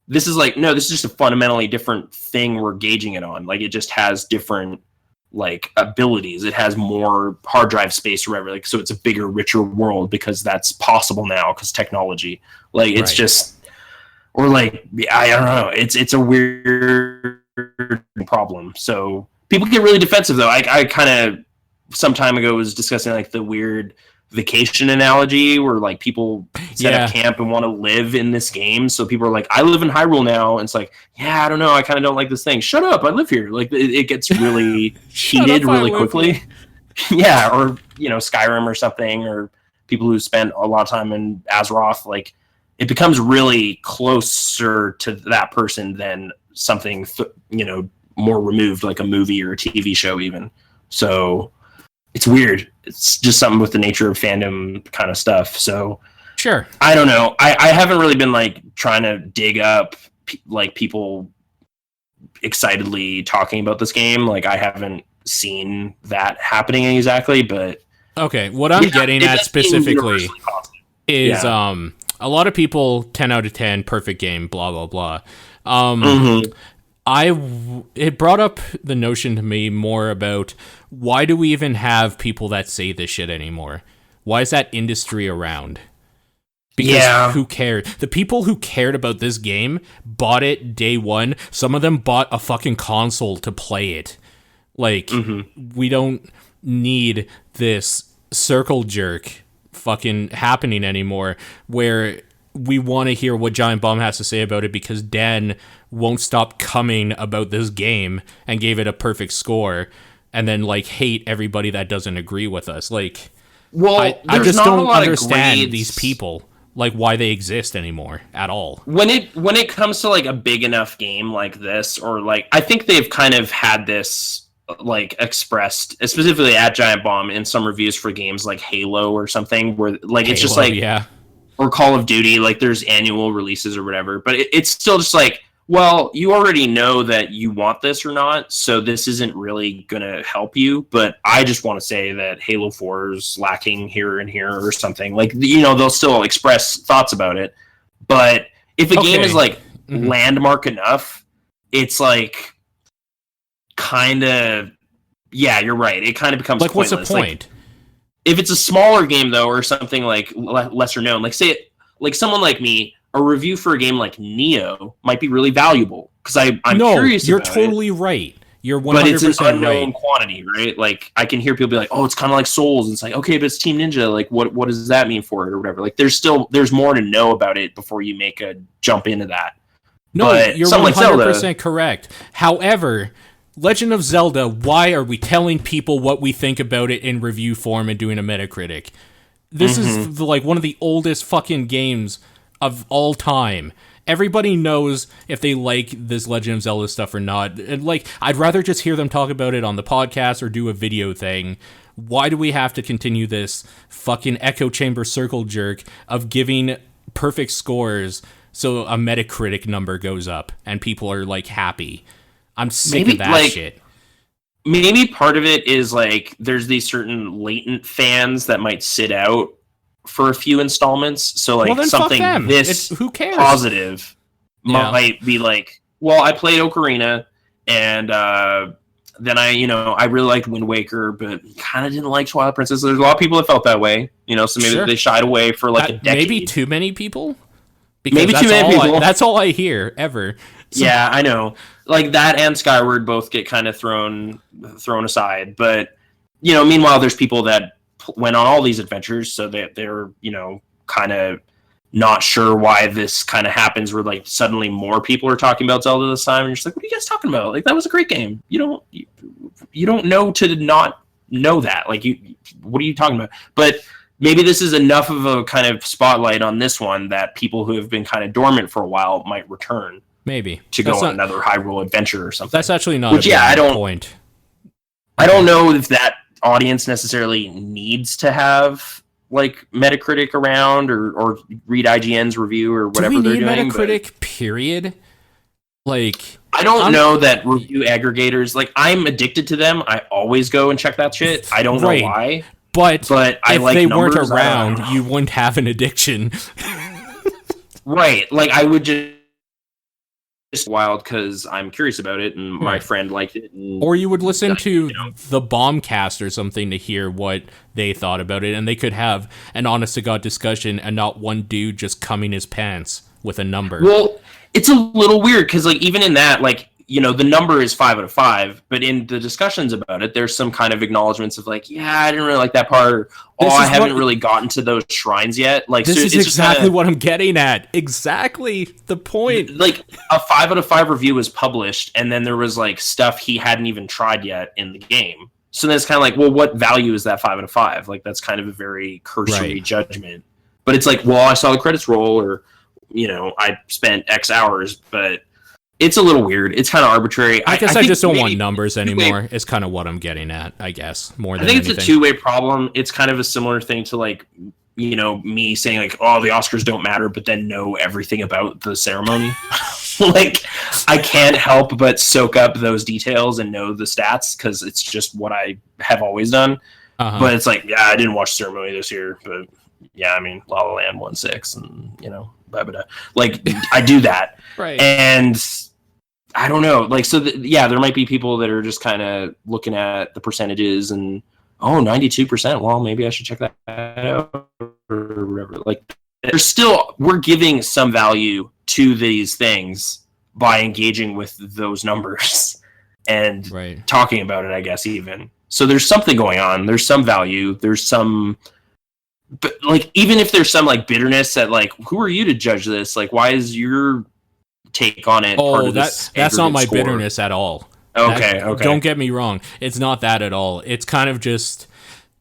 this is like no, this is just a fundamentally different thing we're gauging it on. Like it just has different like abilities. It has more hard drive space or whatever. Like so, it's a bigger, richer world because that's possible now because technology. Like it's just. Or like I don't know, it's a weird problem. So people get really defensive though. I kind of some time ago was discussing like the weird vacation analogy where like people set up camp and want to live in this game. So people are like, I live in Hyrule now, and it's like, yeah, I don't know, I kind of don't like this thing. Shut up, I live here. Like it gets really heated really quickly. Yeah, or Skyrim or something, or people who spent a lot of time in Azeroth, like. It becomes really closer to that person than something, more removed, like a movie or a TV show even. So it's weird. It's just something with the nature of fandom kind of stuff. So sure. I don't know. I haven't really been like trying to dig up like people excitedly talking about this game. Like I haven't seen that happening exactly, but okay. What I'm getting at specifically is, a lot of people 10 out of 10 perfect game blah blah blah. It brought up the notion to me more about why do we even have people that say this shit anymore? Why is that industry around? Because who cared? The people who cared about this game bought it day one. Some of them bought a fucking console to play it. Like we don't need this circle jerk fucking happening anymore where we want to hear what Giant Bomb has to say about it because Dan won't stop coming about this game and gave it a perfect score, and then like hate everybody that doesn't agree with us. Like, well, I just don't understand these people, like why they exist anymore at all. When it comes to like a big enough game like this, or like I think they've kind of had this like expressed specifically at Giant Bomb in some reviews for games like Halo or something, where like it's just like or Call of Duty, like there's annual releases or whatever, but it's still just like, well, you already know that you want this or not, so this isn't really going to help you. But I just want to say that Halo 4 is lacking here and here or something. Like, you know, they'll still express thoughts about it. But if a game is, like, landmark enough, it's, like, kind of... Yeah, you're right. It kind of becomes like, pointless. What's the point? Like, if it's a smaller game, though, or something, like, lesser known, like, say, like, someone like me... A review for a game like Neo might be really valuable because I'm curious. You're totally right. You're 100% but it's an unknown right. quantity, right? Like I can hear people be like, "Oh, it's kind of like Souls." And it's like, okay, but it's Team Ninja. Like, what does that mean for it or whatever? Like, there's more to know about it before you make a jump into that. No, but you're 100% correct. However, Legend of Zelda. Why are we telling people what we think about it in review form and doing a Metacritic? This is like one of the oldest fucking games of all time. Everybody knows if they like this Legend of Zelda stuff or not. And like, I'd rather just hear them talk about it on the podcast or do a video thing. Why do we have to continue this fucking echo chamber circle jerk of giving perfect scores so a Metacritic number goes up and people are like happy? I'm sick of that shit. Maybe part of it is like there's these certain latent fans that might sit out for a few installments, so like something this who cares? Positive might be like, well, I played Ocarina, and then I really liked Wind Waker, but kind of didn't like Twilight Princess. There's a lot of people that felt that way, so maybe they shied away for like a decade. Maybe too many people. Maybe too many people. That's all I hear ever. So. Yeah, I know. Like that and Skyward both get kind of thrown aside, but meanwhile, there's people that went on all these adventures, so they're kind of not sure why this kind of happens where like suddenly more people are talking about Zelda this time, and you're just like, what are you guys talking about? Like, that was a great game. You don't know to not know that. Like, what are you talking about? But maybe this is enough of a kind of spotlight on this one that people who have been kind of dormant for a while might return. Maybe to go on another Hyrule adventure or something. That's actually not a bad point. I don't know if that audience necessarily needs to have like Metacritic around or read IGN's review or whatever they're doing. Metacritic, period. Like, I don't know that review aggregators, like, I'm addicted to them. I always go and check that shit. I don't know why. But I if like they numbers, weren't around, you wouldn't have an addiction. Right. Like, I would just wild because I'm curious about it and my friend liked it, or you would listen to the Bombcast or something to hear what they thought about it, and they could have an honest to God discussion and not one dude just cumming his pants with a number. Well, it's a little weird because like even in that, like, the number is 5 out of 5, but in the discussions about it, there's some kind of acknowledgments of like, yeah, I didn't really like that part, or I haven't really gotten to those shrines yet. Like, this is exactly what I'm getting at. Exactly the point. Like, a 5 out of 5 review was published, and then there was like stuff he hadn't even tried yet in the game. So then it's kind of like, well, what value is that 5 out of 5? Like, that's kind of a very cursory judgment. But it's like, well, I saw the credits roll, or I spent X hours, but it's a little weird. It's kind of arbitrary. I guess I just don't want numbers anymore. It's kind of what I'm getting at, I guess, more than anything. It's a two-way problem. It's kind of a similar thing to like, me saying like, oh, the Oscars don't matter, but then know everything about the ceremony. Like, I can't help but soak up those details and know the stats because it's just what I have always done. But it's like, yeah, I didn't watch the ceremony this year, but yeah, I mean, La La Land won 6, and blah, blah, blah. Like, I do that. Right. And I don't know. Like, so, there might be people that are just kind of looking at the percentages and, 92%. Well, maybe I should check that out or whatever. Like, we're giving some value to these things by engaging with those numbers and talking about it, I guess, even. So there's something going on. There's some value. There's some but like, even if there's some like bitterness that like, who are you to judge this? Like, why is your take on it part of this? That's not my bitterness at all. Okay. Don't get me wrong. It's not that at all. It's kind of just,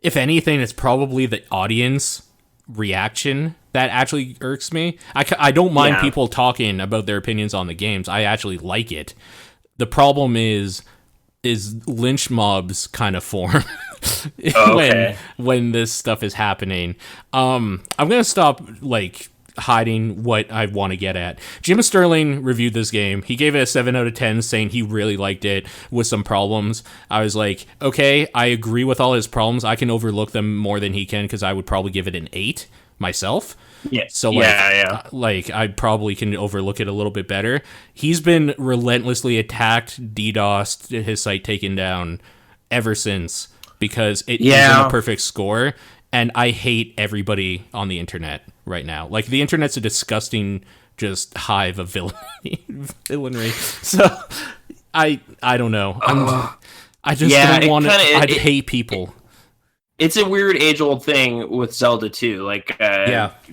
if anything, it's probably the audience reaction that actually irks me. I don't mind people talking about their opinions on the games. I actually like it. The problem is lynch mobs kind of form when this stuff is happening. I'm gonna stop like hiding what I want to get at. Jim Sterling reviewed this game. He gave it a 7 out of 10, saying he really liked it with some problems. I was like, okay, I agree with all his problems. I can overlook them more than he can, because I would probably give it an 8 myself. Yeah. So like I probably can overlook it a little bit better. He's been relentlessly attacked, DDoSed, his site taken down ever since, because it isn't a perfect score. And I hate everybody on the internet right now. Like, the internet's a disgusting just hive of villainy. So I don't know. I just don't want to. I hate people. It's a weird age-old thing with Zelda too. Like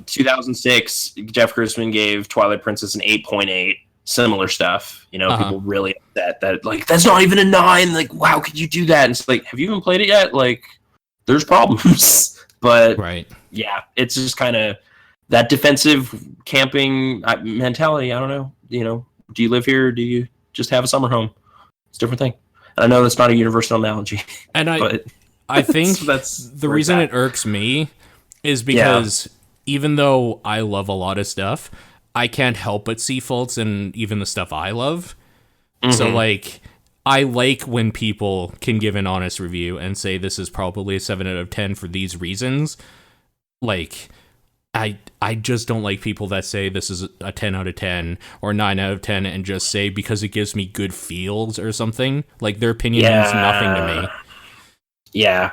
2006, Jeff Gerstmann gave Twilight Princess an 8.8. Similar stuff. You know, people really upset that, like, that's not even a 9. Like, wow, could you do that? And it's like, have you even played it yet? Like, there's problems. But yeah, it's just kind of that defensive camping mentality. I don't know. You know, do you live here? Or do you just have a summer home? It's a different thing. And I know that's not a universal analogy. And I think that's the reason it irks me is because even though I love a lot of stuff, I can't help but see faults in even the stuff I love. Mm-hmm. So like, I like when people can give an honest review and say this is probably a 7 out of 10 for these reasons. Like, I just don't like people that say this is a 10 out of 10 or 9 out of 10 and just say because it gives me good feels or something. Like, their opinion means nothing to me. Yeah,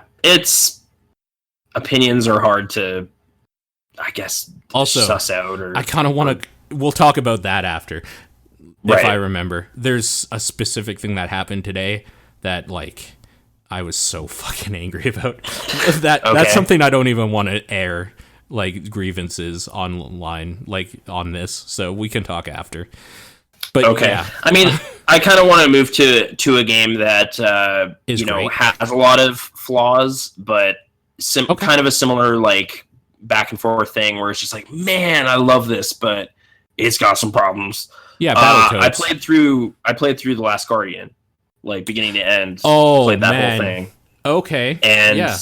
opinions are hard to, I guess, also suss out. Or I kind of want to. We'll talk about that after. If I remember, there's a specific thing that happened today that, like, I was so fucking angry about. That's something I don't even want to air, like, grievances online, like, on this. So we can talk after. But yeah. I mean, I kind of want to move to a game that has a lot of flaws, but kind of a similar, like, back and forth thing where it's just like, man, I love this, but it's got some problems. Yeah, Battletoads. I played through The Last Guardian, like, beginning to end. Played that whole thing. Okay. And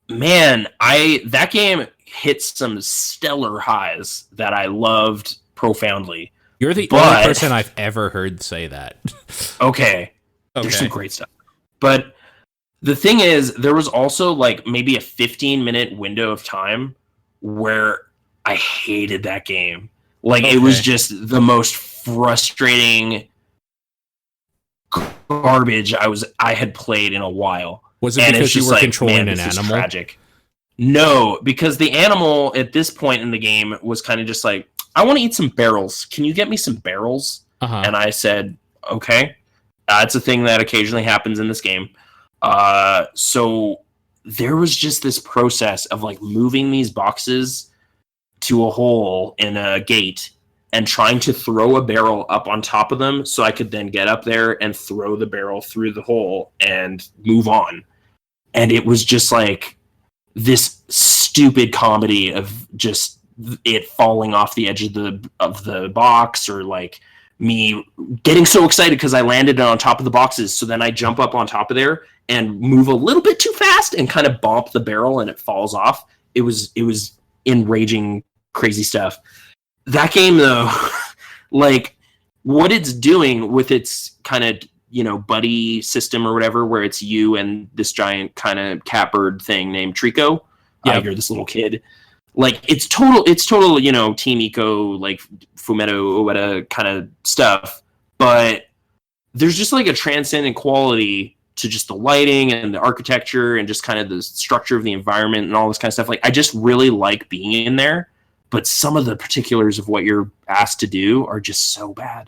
man, that game hit some stellar highs that I loved profoundly. You're the only person I've ever heard say that. Okay. There's some great stuff. But the thing is, there was also like maybe a 15-minute window of time where I hated that game. Like, it was just the most frustrating garbage I had played in a while. Was it because you were controlling an animal? Tragic. No, because the animal at this point in the game was kind of just like, I want to eat some barrels. Can you get me some barrels? And I said, okay. It's a thing that occasionally happens in this game. So there was just this process of like moving these boxes to a hole in a gate and trying to throw a barrel up on top of them so I could then get up there and throw the barrel through the hole and move on. And it was just like this stupid comedy of just it falling off the edge of the box, or like me getting so excited because I landed on top of the boxes. So then I jump up on top of there and move a little bit too fast and kind of bump the barrel and it falls off. It was enraging, crazy stuff. That game though, like what it's doing with its kind of, buddy system or whatever, where it's you and this giant kind of catbird thing named Trico. You're this little kid. Like it's total, Team Eco, like Fumetto Ueda kind of stuff. But there's just like a transcendent quality to just the lighting and the architecture and just kind of the structure of the environment and all this kind of stuff. Like I just really like being in there. But some of the particulars of what you're asked to do are just so bad.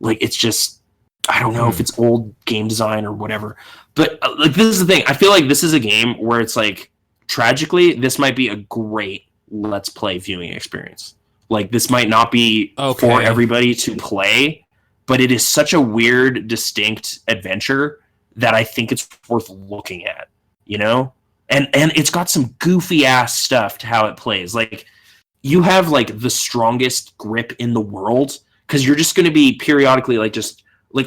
Like, it's just, I don't know if it's old game design or whatever. But, like, this is the thing. I feel like this is a game where it's, like, tragically, this might be a great Let's Play viewing experience. Like, this might not be for everybody to play, but it is such a weird, distinct adventure that I think it's worth looking at, you know? And it's got some goofy ass stuff to how it plays. Like, you have like the strongest grip in the world because you're just going to be periodically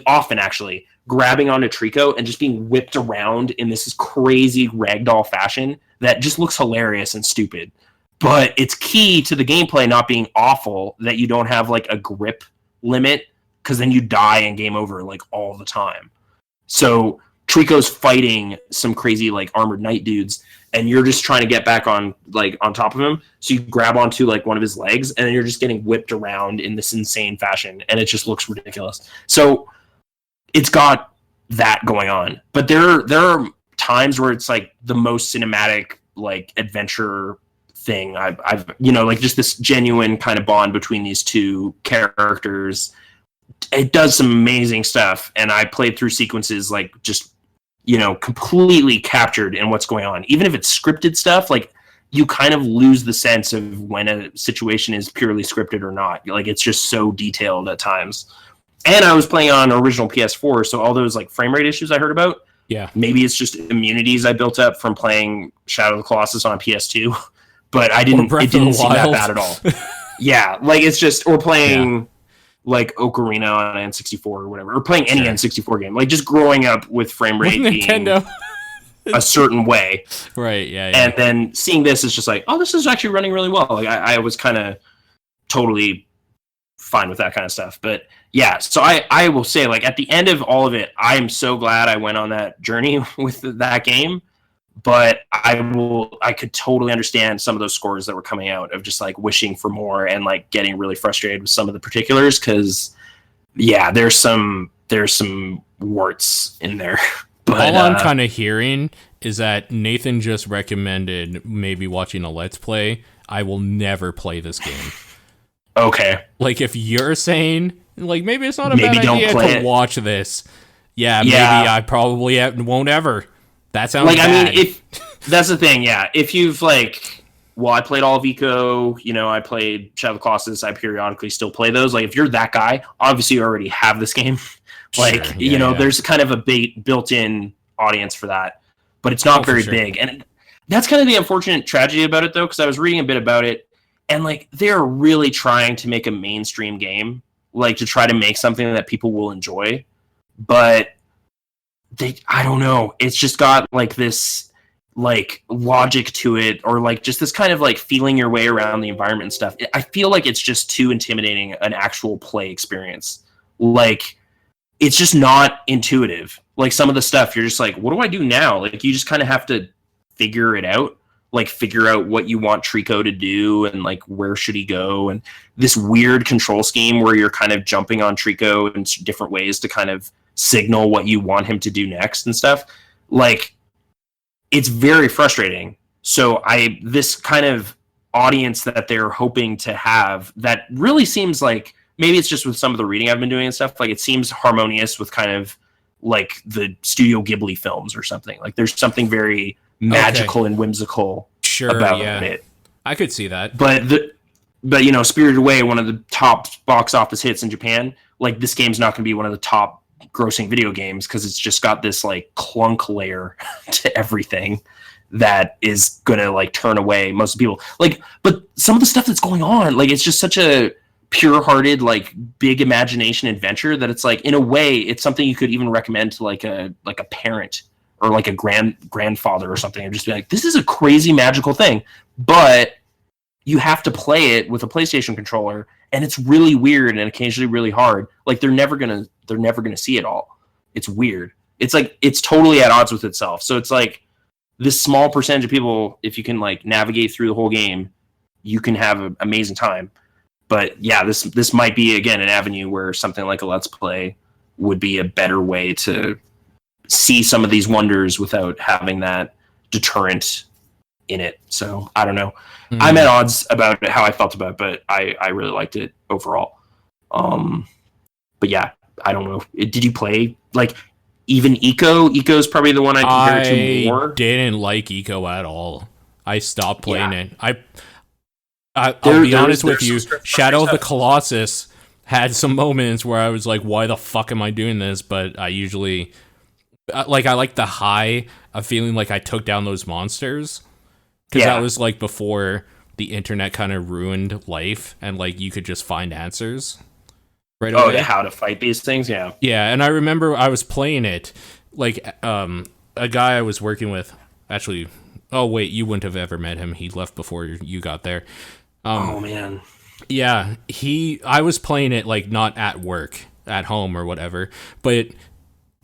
often actually grabbing onto Trico and just being whipped around in this crazy ragdoll fashion that just looks hilarious and stupid. But it's key to the gameplay not being awful that you don't have like a grip limit, because then you die and game over like all the time. So Trico's fighting some crazy like armored knight dudes, and you're just trying to get back on top of him. So you grab onto like one of his legs, and then you're just getting whipped around in this insane fashion, and it just looks ridiculous. So it's got that going on, but there are times where it's like the most cinematic like adventure thing I've like just this genuine kind of bond between these two characters. It does some amazing stuff, and I played through sequences like just completely captured in what's going on. Even if it's scripted stuff, like you kind of lose the sense of when a situation is purely scripted or not. Like it's just so detailed at times. And I was playing on original PS4, so all those like frame rate issues I heard about, maybe it's just immunities I built up from playing Shadow of the Colossus on PS2, but it didn't seem that bad at all. Yeah, like it's just, or playing like Ocarina on N64 or whatever, or playing any N64 game, like just growing up with frame rate being Nintendo a certain way, right? Yeah, and then seeing this is just like, oh, this is actually running really well. Like I was kind of totally fine with that kind of stuff. But yeah, so I will say, like at the end of all of it, I am so glad I went on that journey with that game. But I could totally understand some of those scores that were coming out of just like wishing for more and like getting really frustrated with some of the particulars, because there's some warts in there. But all I'm kind of hearing is that Nathan just recommended maybe watching a Let's Play. I will never play this game. Okay. Like if you're saying like maybe it's not a bad idea to watch this. Maybe I probably won't ever. That sounds like bad. I mean, that's the thing. Yeah, if you've like, I played all of Eco. I played Shadow of the Colossus. I periodically still play those. Like, if you're that guy, obviously you already have this game. Like, sure. There's kind of a built-in audience for that, but it's not very big. And that's kind of the unfortunate tragedy about it, though, because I was reading a bit about it, and like they're really trying to make a mainstream game, like to try to make something that people will enjoy, but I don't know. It's just got like this like logic to it, or like just this kind of like feeling your way around the environment and stuff. I feel like it's just too intimidating an actual play experience. Like it's just not intuitive. Like some of the stuff you're just like, what do I do now? Like you just kind of have to figure it out. Like figure out what you want Trico to do and like where should he go, and this weird control scheme where you're kind of jumping on Trico in different ways to kind of signal what you want him to do next and stuff. Like it's very frustrating. So this kind of audience that they're hoping to have, that really seems like, maybe it's just with some of the reading I've been doing and stuff, like it seems harmonious with kind of like the Studio Ghibli films or something. Like there's something very magical and whimsical about it. I could see that. But Spirited Away, one of the top box office hits in Japan, like this game's not going to be one of the top grossing video games because it's just got this like clunk layer to everything that is gonna like turn away most people. Like, but some of the stuff that's going on, like it's just such a pure-hearted, like big imagination adventure that it's like, in a way, it's something you could even recommend to like a parent or like a grandfather or something, and just be like, this is a crazy magical thing, but you have to play it with a PlayStation controller, and it's really weird and occasionally really hard. Like they're never gonna see it all. It's weird. It's like it's totally at odds with itself. So it's like this small percentage of people, if you can like navigate through the whole game, you can have an amazing time. But yeah, this might be again an avenue where something like a Let's Play would be a better way to see some of these wonders without having that deterrent in it. So I don't know. I'm at odds about how I felt about it, but I really liked it overall. But yeah, I don't know. Did you play like even Eco? Eco's probably the one I compare it to more. I didn't like Eco at all. I stopped playing it. I'll be honest with you, Shadow of the Colossus had some moments where I was like, why the fuck am I doing this? But I usually, I like the high of feeling like I took down those monsters. Because that was like before the internet kind of ruined life and like you could just find answers right away. How to fight these things? Yeah. Yeah, and I remember I was playing it, like, a guy I was working with, actually, oh wait, you wouldn't have ever met him. He left before you got there. Oh man. Yeah, I was playing it like not at work, at home or whatever, but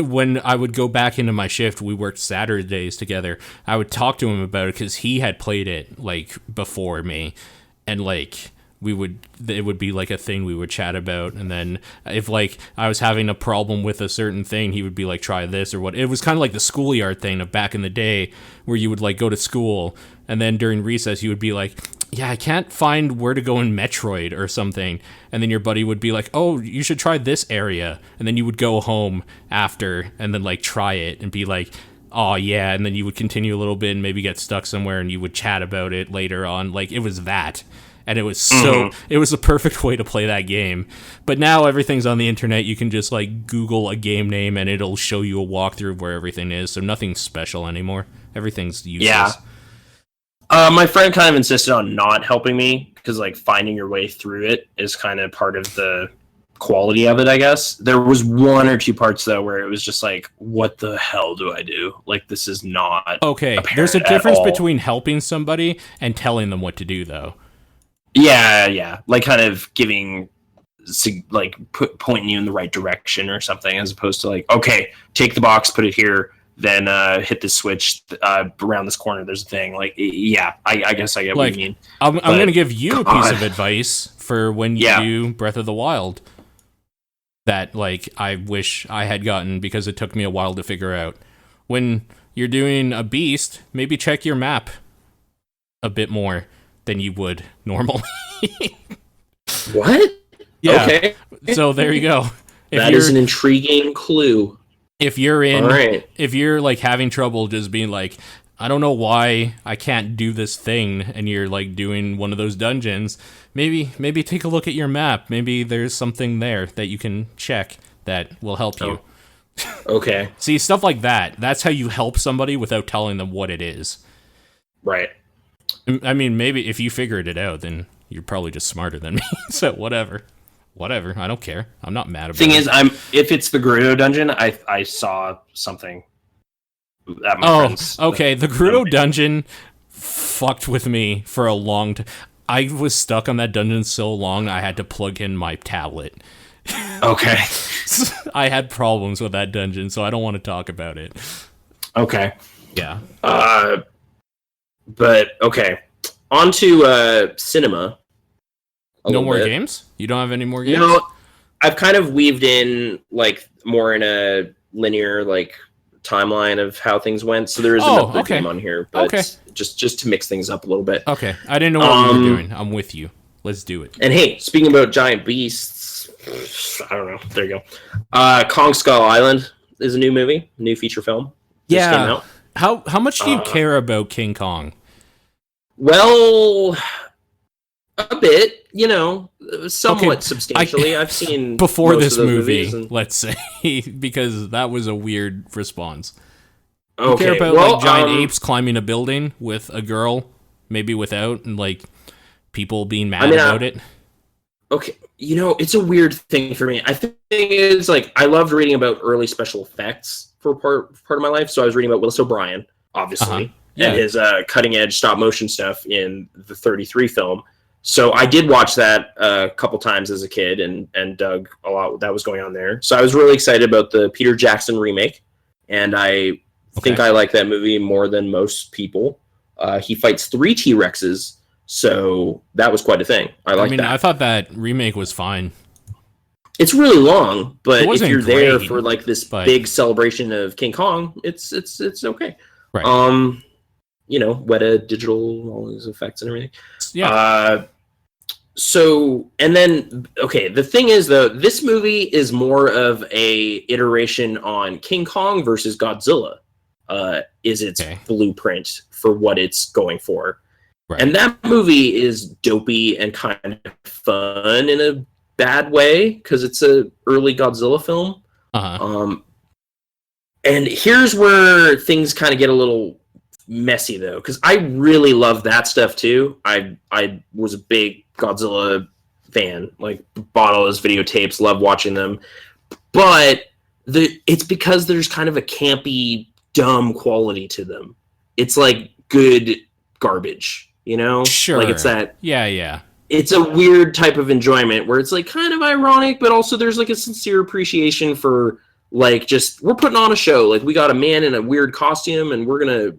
when I would go back into my shift, we worked Saturdays together. I would talk to him about it because he had played it like before me, and like it would be like a thing we would chat about. And then if like I was having a problem with a certain thing, he would be like, try this or what. It was kind of like the schoolyard thing of back in the day where you would like go to school and then during recess you would be like, yeah, I can't find where to go in Metroid or something. And then your buddy would be like, oh, you should try this area. And then you would go home after and then like try it and be like, oh yeah. And then you would continue a little bit and maybe get stuck somewhere and you would chat about it later on. Like it was that. And it was it was the perfect way to play that game. But now everything's on the internet. You can just like Google a game name and it'll show you a walkthrough of where everything is. So nothing's special anymore. Everything's useless. Yeah. My friend kind of insisted on not helping me because like finding your way through it is kind of part of the quality of it, I guess. There was one or two parts though where it was just like, what the hell do I do? Like this is not okay. There's a difference between helping somebody and telling them what to do though. Yeah. Like kind of giving, like pointing you in the right direction or something, as opposed to like, okay, take the box, put it here, then hit this switch around this corner. There's a thing. Like, yeah, I guess I get what you mean. I'm going to give you a piece of advice for when you do Breath of the Wild that like I wish I had gotten because it took me a while to figure out. When you're doing a beast, maybe check your map a bit more than you would normally. What? Yeah. Okay. So there you go. That is an intriguing clue. If you're if you're like having trouble just being like, I don't know why I can't do this thing, and you're like doing one of those dungeons, maybe take a look at your map. Maybe there's something there that you can check that will help you. Okay. See, stuff like that. That's how you help somebody without telling them what it is. Right. I mean, maybe if you figured it out, then you're probably just smarter than me. So whatever. I don't care. I'm not mad about it. Thing is, if it's the Gerudo dungeon, I saw something at my friend's. Okay. The Gerudo dungeon fucked with me for a long time. I was stuck on that dungeon so long, I had to plug in my tablet. Okay. I had problems with that dungeon, so I don't want to talk about it. Okay. Yeah. But, okay. On to cinema. No more games? You don't have any more games? I've kind of weaved in, like, more in a linear, like, timeline of how things went. So there is another game on here, but just to mix things up a little bit. Okay. I didn't know what we were doing. I'm with you. Let's do it. And hey, speaking about giant beasts, I don't know. There you go. Kong Skull Island is a new movie, new feature film. Yeah. Came out. How much do you care about King Kong? Well, a bit, somewhat substantially. I've seen before this movie, let's say, because that was a weird response. Okay, you care about like giant apes climbing a building with a girl, maybe without, and like people being mad about it. Okay, it's a weird thing for me. I think it's like I loved reading about early special effects for part of my life. So I was reading about Willis O'Brien, obviously, and his cutting edge stop motion stuff in the 33 film. So I did watch that a couple times as a kid and dug a lot what that was going on there. So I was really excited about the Peter Jackson remake, and I think I like that movie more than most people. He fights 3 T-Rexes, so that was quite a thing. I that. I thought that remake was fine. It's really long, but if you're there for like this big celebration of King Kong, it's okay. Right. Weta digital, all these effects and everything. Yeah. So, and then, the thing is, though, this movie is more of a iteration on King Kong versus Godzilla. is its blueprint for what it's going for. Right. And that movie is dopey and kind of fun in a bad way because it's a early Godzilla film. And here's where things kind of get a little messy, though, because I really love that stuff too. I was a big Godzilla fan, like bought all those videotapes, love watching them. But it's because there's kind of a campy, dumb quality to them. It's like good garbage, you know? Sure. Like it's that. Yeah. It's a weird type of enjoyment where it's like kind of ironic, but also there's like a sincere appreciation for like just we're putting on a show. Like we got a man in a weird costume and we're gonna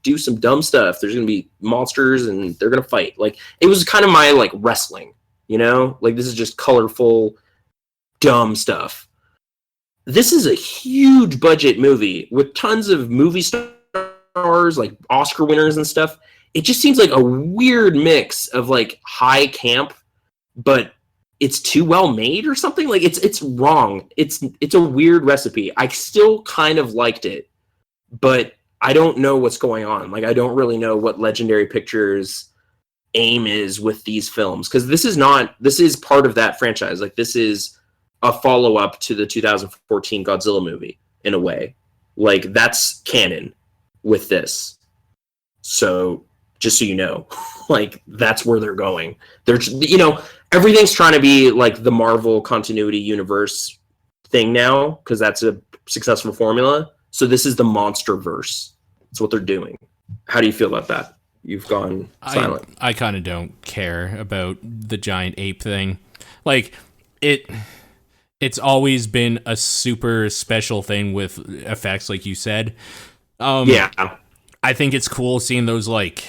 do some dumb stuff. There's gonna be monsters and they're gonna fight. Like it was kind of my like wrestling, you know? Like this is just colorful, dumb stuff. This is a huge budget movie with tons of movie stars, like Oscar winners and stuff. It just seems like a weird mix of like high camp, but it's too well made or something. Like it's wrong. It's a weird recipe. I still kind of liked it, but I don't know what's going on. Like I don't really know what Legendary Pictures' aim is with these films because this is part of that franchise. Like this is a follow-up to the 2014 Godzilla movie in a way. Like that's canon with this. So just so you know, like that's where they're going. They're, you know, everything's trying to be like the Marvel continuity universe thing now because that's a successful formula. So this is the monster verse. That's what they're doing. How do you feel about that? You've gone silent. I kind of don't care about the giant ape thing. Like it's always been a super special thing with effects, like you said. Yeah. I think it's cool seeing those, like,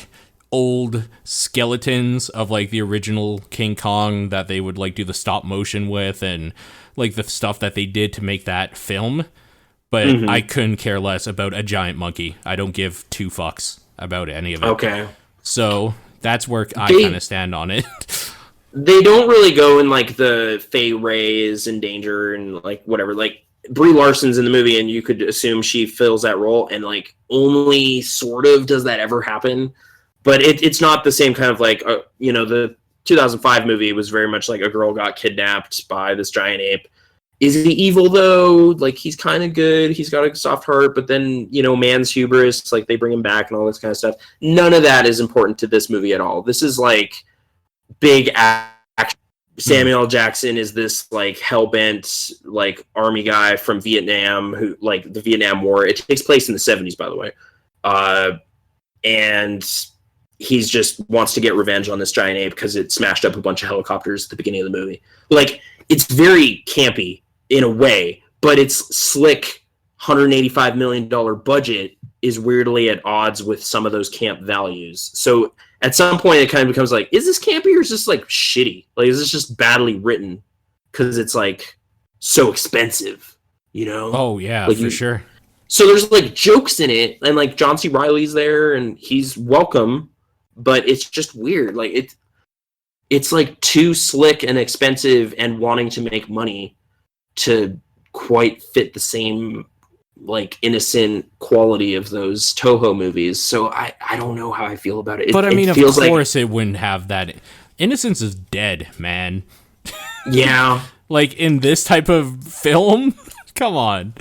old skeletons of, like, the original King Kong that they would, like, do the stop motion with and, like, the stuff that they did to make that film. But I couldn't care less about a giant monkey. I don't give two fucks about any of it. Okay. So that's where I kind of stand on it. They don't really go in like the Fay Ray is in danger and like whatever. Like Brie Larson's in the movie, and you could assume she fills that role, and like only sort of does that ever happen. But it's not the same kind of like you know, the 2005 movie was very much like a girl got kidnapped by this giant ape. Is he evil though? Like he's kind of good. He's got a soft heart, but then you know, man's hubris. Like they bring him back and all this kind of stuff. None of that is important to this movie at all. This is like big action. Samuel L. Jackson is this like hell-bent like army guy from Vietnam who like the Vietnam War. It takes place in the 70s, by the way. And he's just wants to get revenge on this giant ape because it smashed up a bunch of helicopters at the beginning of the movie. Like it's very campy in a way, but it's slick. $185 million budget is weirdly at odds with some of those camp values. So at some point it kind of becomes like, is this campy or is this like shitty? Like, is this just badly written? Because it's like so expensive, you know? Oh yeah, like, for sure. So there's like jokes in it, and like John C. Reilly's there, and he's welcome, but it's just weird. Like it's like too slick and expensive and wanting to make money to quite fit the same like innocent quality of those Toho movies. So I don't know how I feel about it. But I mean, of course it wouldn't have that. Innocence is dead, man. Yeah. Like in this type of film? Come on.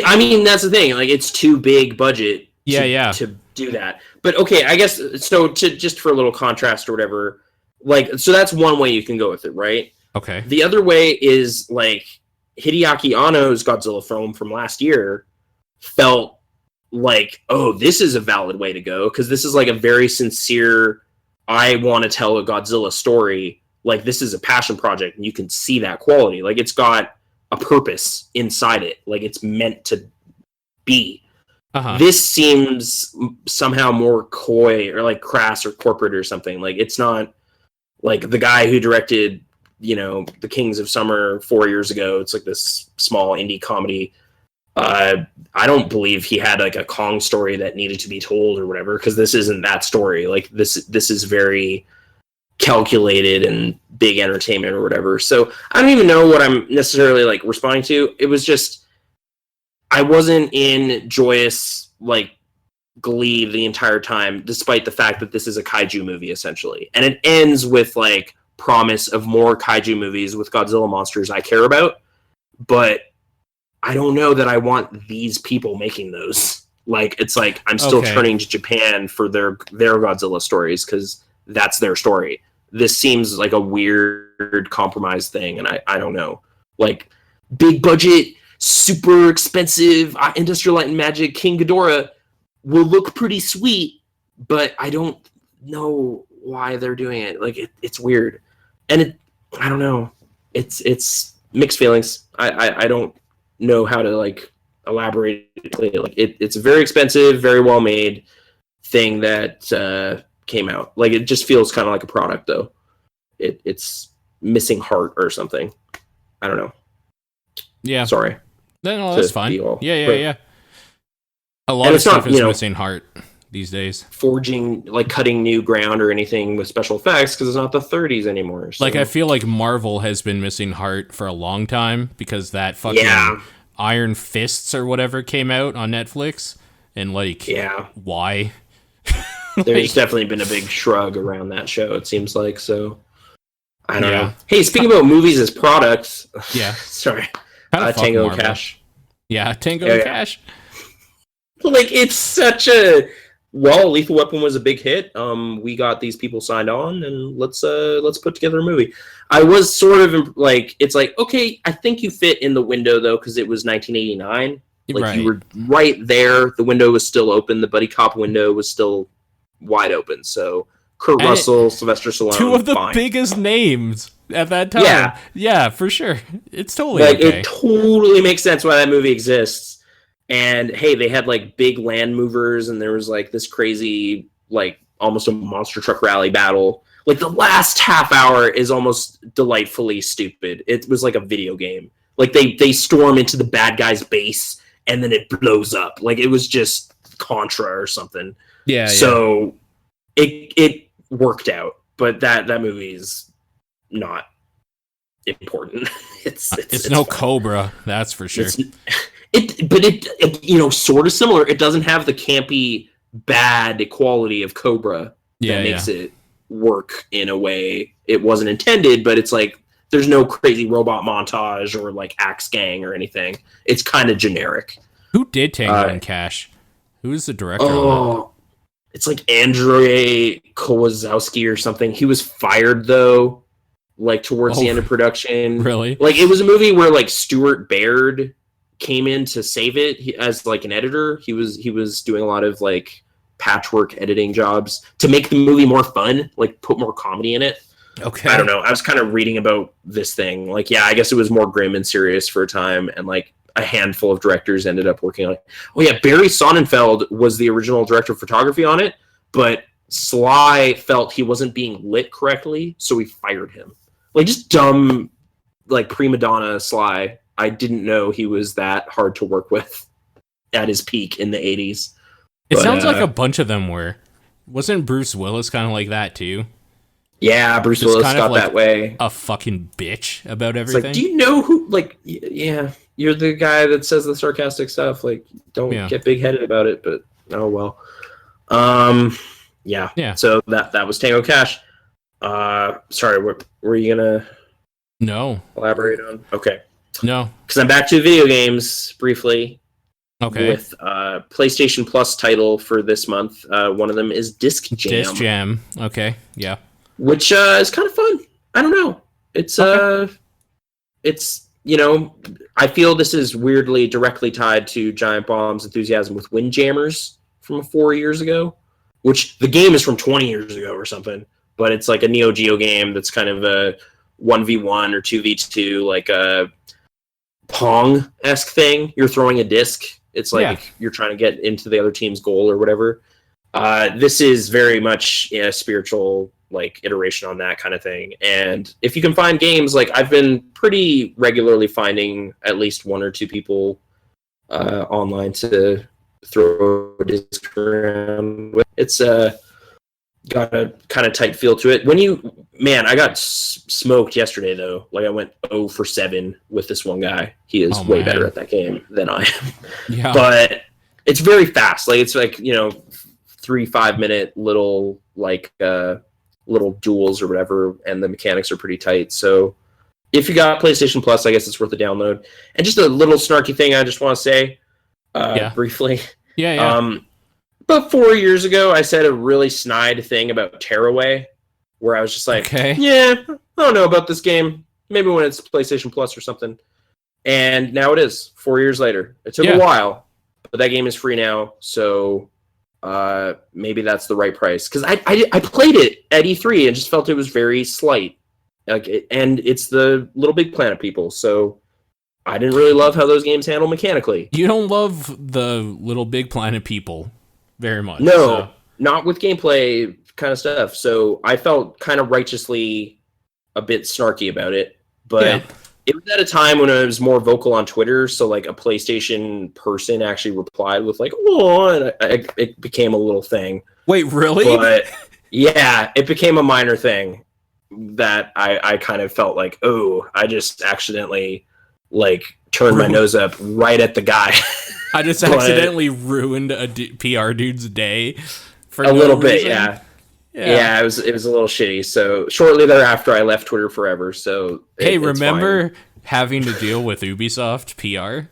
I mean, that's the thing. Like it's too big budget to do that. But okay, I guess so just for a little contrast or whatever, like so that's one way you can go with it, right? Okay. The other way is like Hideaki Anno's Godzilla film from last year felt like, oh, this is a valid way to go because this is like a very sincere, I want to tell a Godzilla story. Like this is a passion project and you can see that quality. Like it's got a purpose inside it. Like it's meant to be. This seems somehow more coy or like crass or corporate or something. Like it's not like the guy who directed, you know, The Kings of Summer 4 years ago. It's like this small indie comedy. I don't believe he had like a Kong story that needed to be told or whatever, because this isn't that story. Like this is very calculated and big entertainment or whatever. So I don't even know what I'm necessarily like responding to. It was just I wasn't in joyous like glee the entire time, despite the fact that this is a kaiju movie essentially, and it ends with like promise of more kaiju movies with Godzilla monsters I care about, but I don't know that I want these people making those. Like, it's like I'm still turning to Japan for their Godzilla stories because that's their story. This seems like a weird compromise thing, and I don't know. Like, big budget, super expensive, Industrial Light and Magic, King Ghidorah will look pretty sweet, but I don't know why they're doing it. Like, it's weird. And I don't know. It's mixed feelings. I don't know how to, like, elaborate. Like, it's a very expensive, very well made thing that came out. Like, it just feels kind of like a product, though. It's missing heart or something. I don't know. Yeah. Sorry. No, that's fine. Yeah. A lot of stuff is missing heart these days. Forging, like, cutting new ground or anything with special effects because it's not the 30s anymore. So. Like, I feel like Marvel has been missing heart for a long time because that fucking Iron Fists or whatever came out on Netflix. And, like, why? There's definitely been a big shrug around that show, it seems like, so I don't know. Hey, speaking about movies as products, sorry, Tango and Cash. Yeah, Tango and Cash. Like, it's such a Lethal Weapon was a big hit. We got these people signed on, and let's put together a movie. I was sort of like, it's like, okay, I think you fit in the window though because it was 1989. Like, you were right there. The window was still open. The buddy cop window was still wide open. So Kurt Russell, Sylvester Stallone, two of the biggest names at that time. Yeah, for sure. It's totally like okay. It totally makes sense why that movie exists. And hey, they had like big land movers, and there was like this crazy, like almost a monster truck rally battle. Like, the last half hour is almost delightfully stupid. It was like a video game. Like, they storm into the bad guy's base, and then it blows up. Like, it was just Contra or something. Yeah. So it worked out, but that movie is not important. It's no fun. Cobra, that's for sure. But it sort of similar. It doesn't have the campy bad quality of Cobra that makes it work in a way it wasn't intended. But it's like there's no crazy robot montage or like Axe Gang or anything. It's kind of generic. Who did Tango and Cash? Who is the director? Oh, it's like Andrei Kowalski or something. He was fired though, like towards the end of production. Really? Like, it was a movie where like Stuart Baird came in to save it as like an editor. He was doing a lot of like patchwork editing jobs to make the movie more fun, like put more comedy in it. Okay. I don't know. I was kind of reading about this thing. Like, I guess it was more grim and serious for a time, and like a handful of directors ended up working on it. Oh yeah, Barry Sonnenfeld was the original director of photography on it, but Sly felt he wasn't being lit correctly, so he fired him. Like, just dumb, like prima donna Sly. I didn't know he was that hard to work with at his peak in the 80s. It sounds like a bunch of them were. Wasn't Bruce Willis kind of like that too? Yeah, Bruce Willis got that way. A fucking bitch about everything. It's like, do you know who, like, you're the guy that says the sarcastic stuff. Like, don't get big-headed about it, but oh well. Yeah. So that was Tango Cash. Sorry, what were you gonna elaborate on? Okay. No. Because I'm back to video games briefly. Okay. With PlayStation Plus title for this month. One of them is Disc Jam. Disc Jam. Okay. Yeah. Which is kind of fun. I don't know. It's I feel this is weirdly directly tied to Giant Bomb's enthusiasm with Windjammers from 4 years ago, which the game is from 20 years ago or something, but it's like a Neo Geo game that's kind of a 1v1 or 2v2, like a Pong-esque thing. You're throwing a disc. It's like you're trying to get into the other team's goal or whatever. This is very much a spiritual like iteration on that kind of thing. And if you can find games, like I've been pretty regularly finding at least one or two people online to throw a disc around with. It's got a kind of tight feel to it. I got smoked yesterday though. Like I went 0 for 7 with this one guy. He is way better at that game than I am. Yeah. But it's very fast. Like it's like 3-5 minute little little duels or whatever, and the mechanics are pretty tight. So if you got PlayStation Plus, I guess it's worth a download. And just a little snarky thing I just want to say briefly. Yeah. About 4 years ago, I said a really snide thing about Tearaway, where I was just like, yeah, I don't know about this game. Maybe when it's PlayStation Plus or something. And now it is, 4 years later. It took a while, but that game is free now, so maybe that's the right price. Because I played it at E3 and just felt it was very slight. And it's the Little Big Planet people, so I didn't really love how those games handle mechanically. You don't love the Little Big Planet people very much. No, not with gameplay kind of stuff. So I felt kind of righteously a bit snarky about it. But it was at a time when I was more vocal on Twitter. So like a PlayStation person actually replied with like, oh, and it became a little thing. Wait, really? But yeah, it became a minor thing that I kind of felt like, oh, I just accidentally like turned my nose up right at the guy. I just accidentally ruined a PR dude's day for a little bit, yeah. It was a little shitty. So shortly thereafter, I left Twitter forever. So remember having to deal with Ubisoft PR?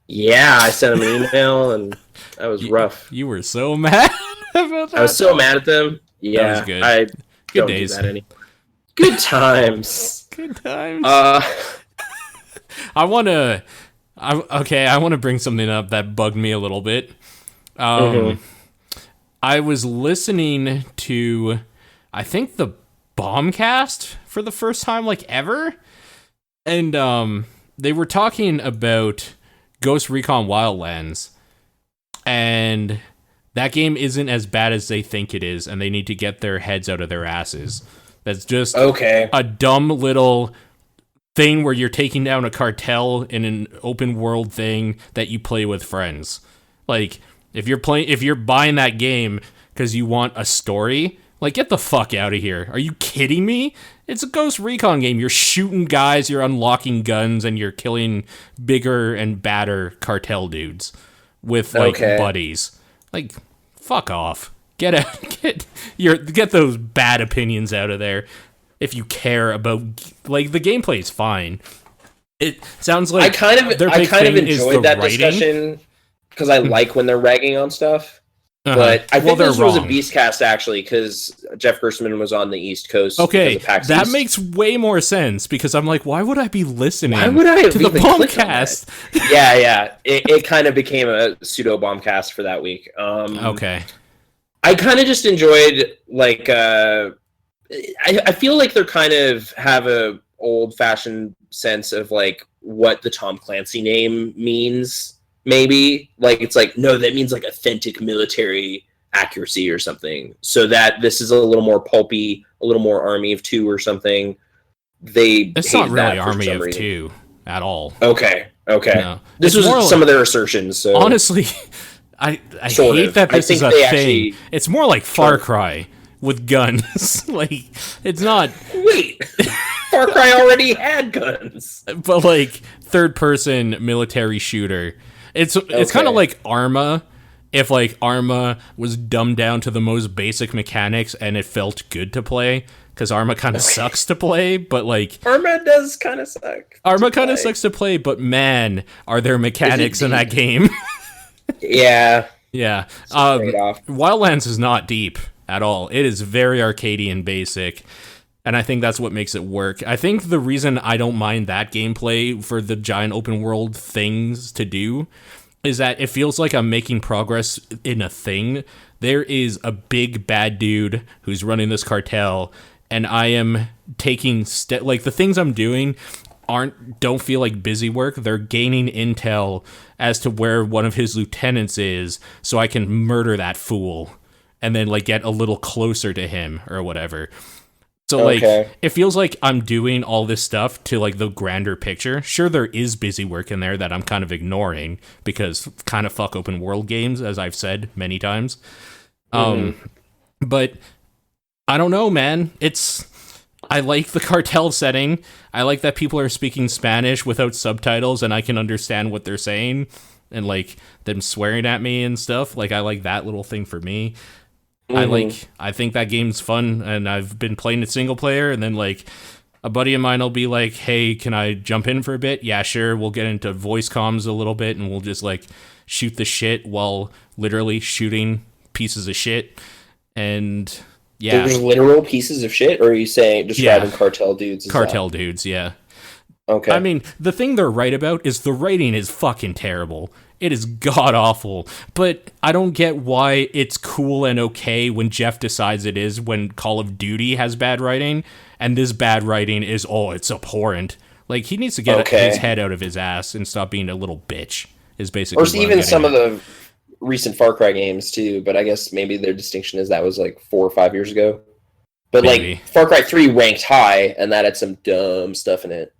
Yeah, I sent them an email, and that was rough. You were so mad about that. I was so mad at them. Yeah, that was good. I good don't days. Do that anymore. Good times. Good times. I want to bring something up that bugged me a little bit. I was listening to, I think, the Bombcast for the first time, like, ever. And they were talking about Ghost Recon Wildlands. And that game isn't as bad as they think it is, and they need to get their heads out of their asses. That's just a dumb little thing where you're taking down a cartel in an open world thing that you play with friends. Like, if you're buying that game because you want a story, like, get the fuck out of here. Are you kidding me? It's a Ghost Recon game. You're shooting guys, you're unlocking guns, and you're killing bigger and badder cartel dudes with like buddies. Like, fuck off. Get those bad opinions out of there. If you care about, like, the gameplay is fine. It sounds like I kind of enjoyed that discussion because I like when they're ragging on stuff. But I think this was a Beastcast, actually, because Jeff Gerstmann was on the East Coast. Okay, that makes way more sense, because I'm like, why would I be listening to the Bombcast? Yeah. It kind of became a pseudo Bombcast for that week. Okay. I kind of just enjoyed, like, I feel like they're kind of have a old-fashioned sense of, like, what the Tom Clancy name means. Maybe like it's like, no, that means like authentic military accuracy or something. So that this is a little more pulpy, a little more Army of Two or something. It's not really Army of Two at all. Okay. No. This was some of their assertions. So honestly, I hate that this is a thing. It's more like Far Cry with guns. Like, it's not. Wait. Far Cry already had guns. But like third-person military shooter. It's kind of like Arma, if like Arma was dumbed down to the most basic mechanics and it felt good to play, because Arma kind of sucks to play, but like Arma does kind of suck. Arma kind of sucks to play, but man, are there mechanics in that game? Yeah. Wildlands is not deep at all. It is very arcadey and basic. And I think that's what makes it work. I think the reason I don't mind that gameplay for the giant open world things to do is that it feels like I'm making progress in a thing. There is a big bad dude who's running this cartel, and I am taking like the things I'm doing don't feel like busy work. They're gaining intel as to where one of his lieutenants is, so I can murder that fool and then like get a little closer to him or whatever. So, like, it feels like I'm doing all this stuff to, like, the grander picture. Sure, there is busy work in there that I'm kind of ignoring because kind of fuck open world games, as I've said many times. But I don't know, man. I like the cartel setting. I like that people are speaking Spanish without subtitles and I can understand what they're saying and like them swearing at me and stuff. Like I like that little thing for me. I think that game's fun and I've been playing it single player and then like a buddy of mine will be like, "Hey, can I jump in for a bit?" Yeah, sure. We'll get into voice comms a little bit and we'll just like shoot the shit while literally shooting pieces of shit. And yeah. There's literal pieces of shit, or are you saying describing cartel dudes? Cartel dudes, yeah. Okay. I mean, the thing they're right about is the writing is fucking terrible. It is god awful. But I don't get why it's cool and okay when Jeff decides it is when Call of Duty has bad writing, and this bad writing is, it's abhorrent. Like, he needs to get his head out of his ass and stop being a little bitch, is basically or even some of the recent Far Cry games too, but I guess maybe their distinction is that was like 4 or 5 years ago. But maybe. Like Far Cry 3 ranked high, and that had some dumb stuff in it.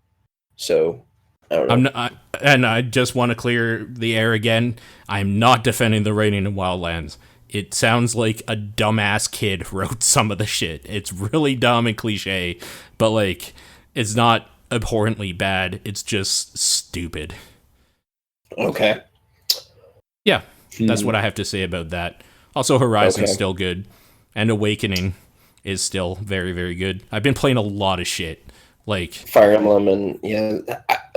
So I don't know. And I just want to clear the air again. I'm not defending the rating in Wildlands. It sounds like a dumbass kid wrote some of the shit. It's really dumb and cliche, but like it's not abhorrently bad. It's just stupid. Okay. Yeah. That's what I have to say about that. Also, Horizon's still good, and Awakening is still very, very good. I've been playing a lot of shit, like Fire Emblem, and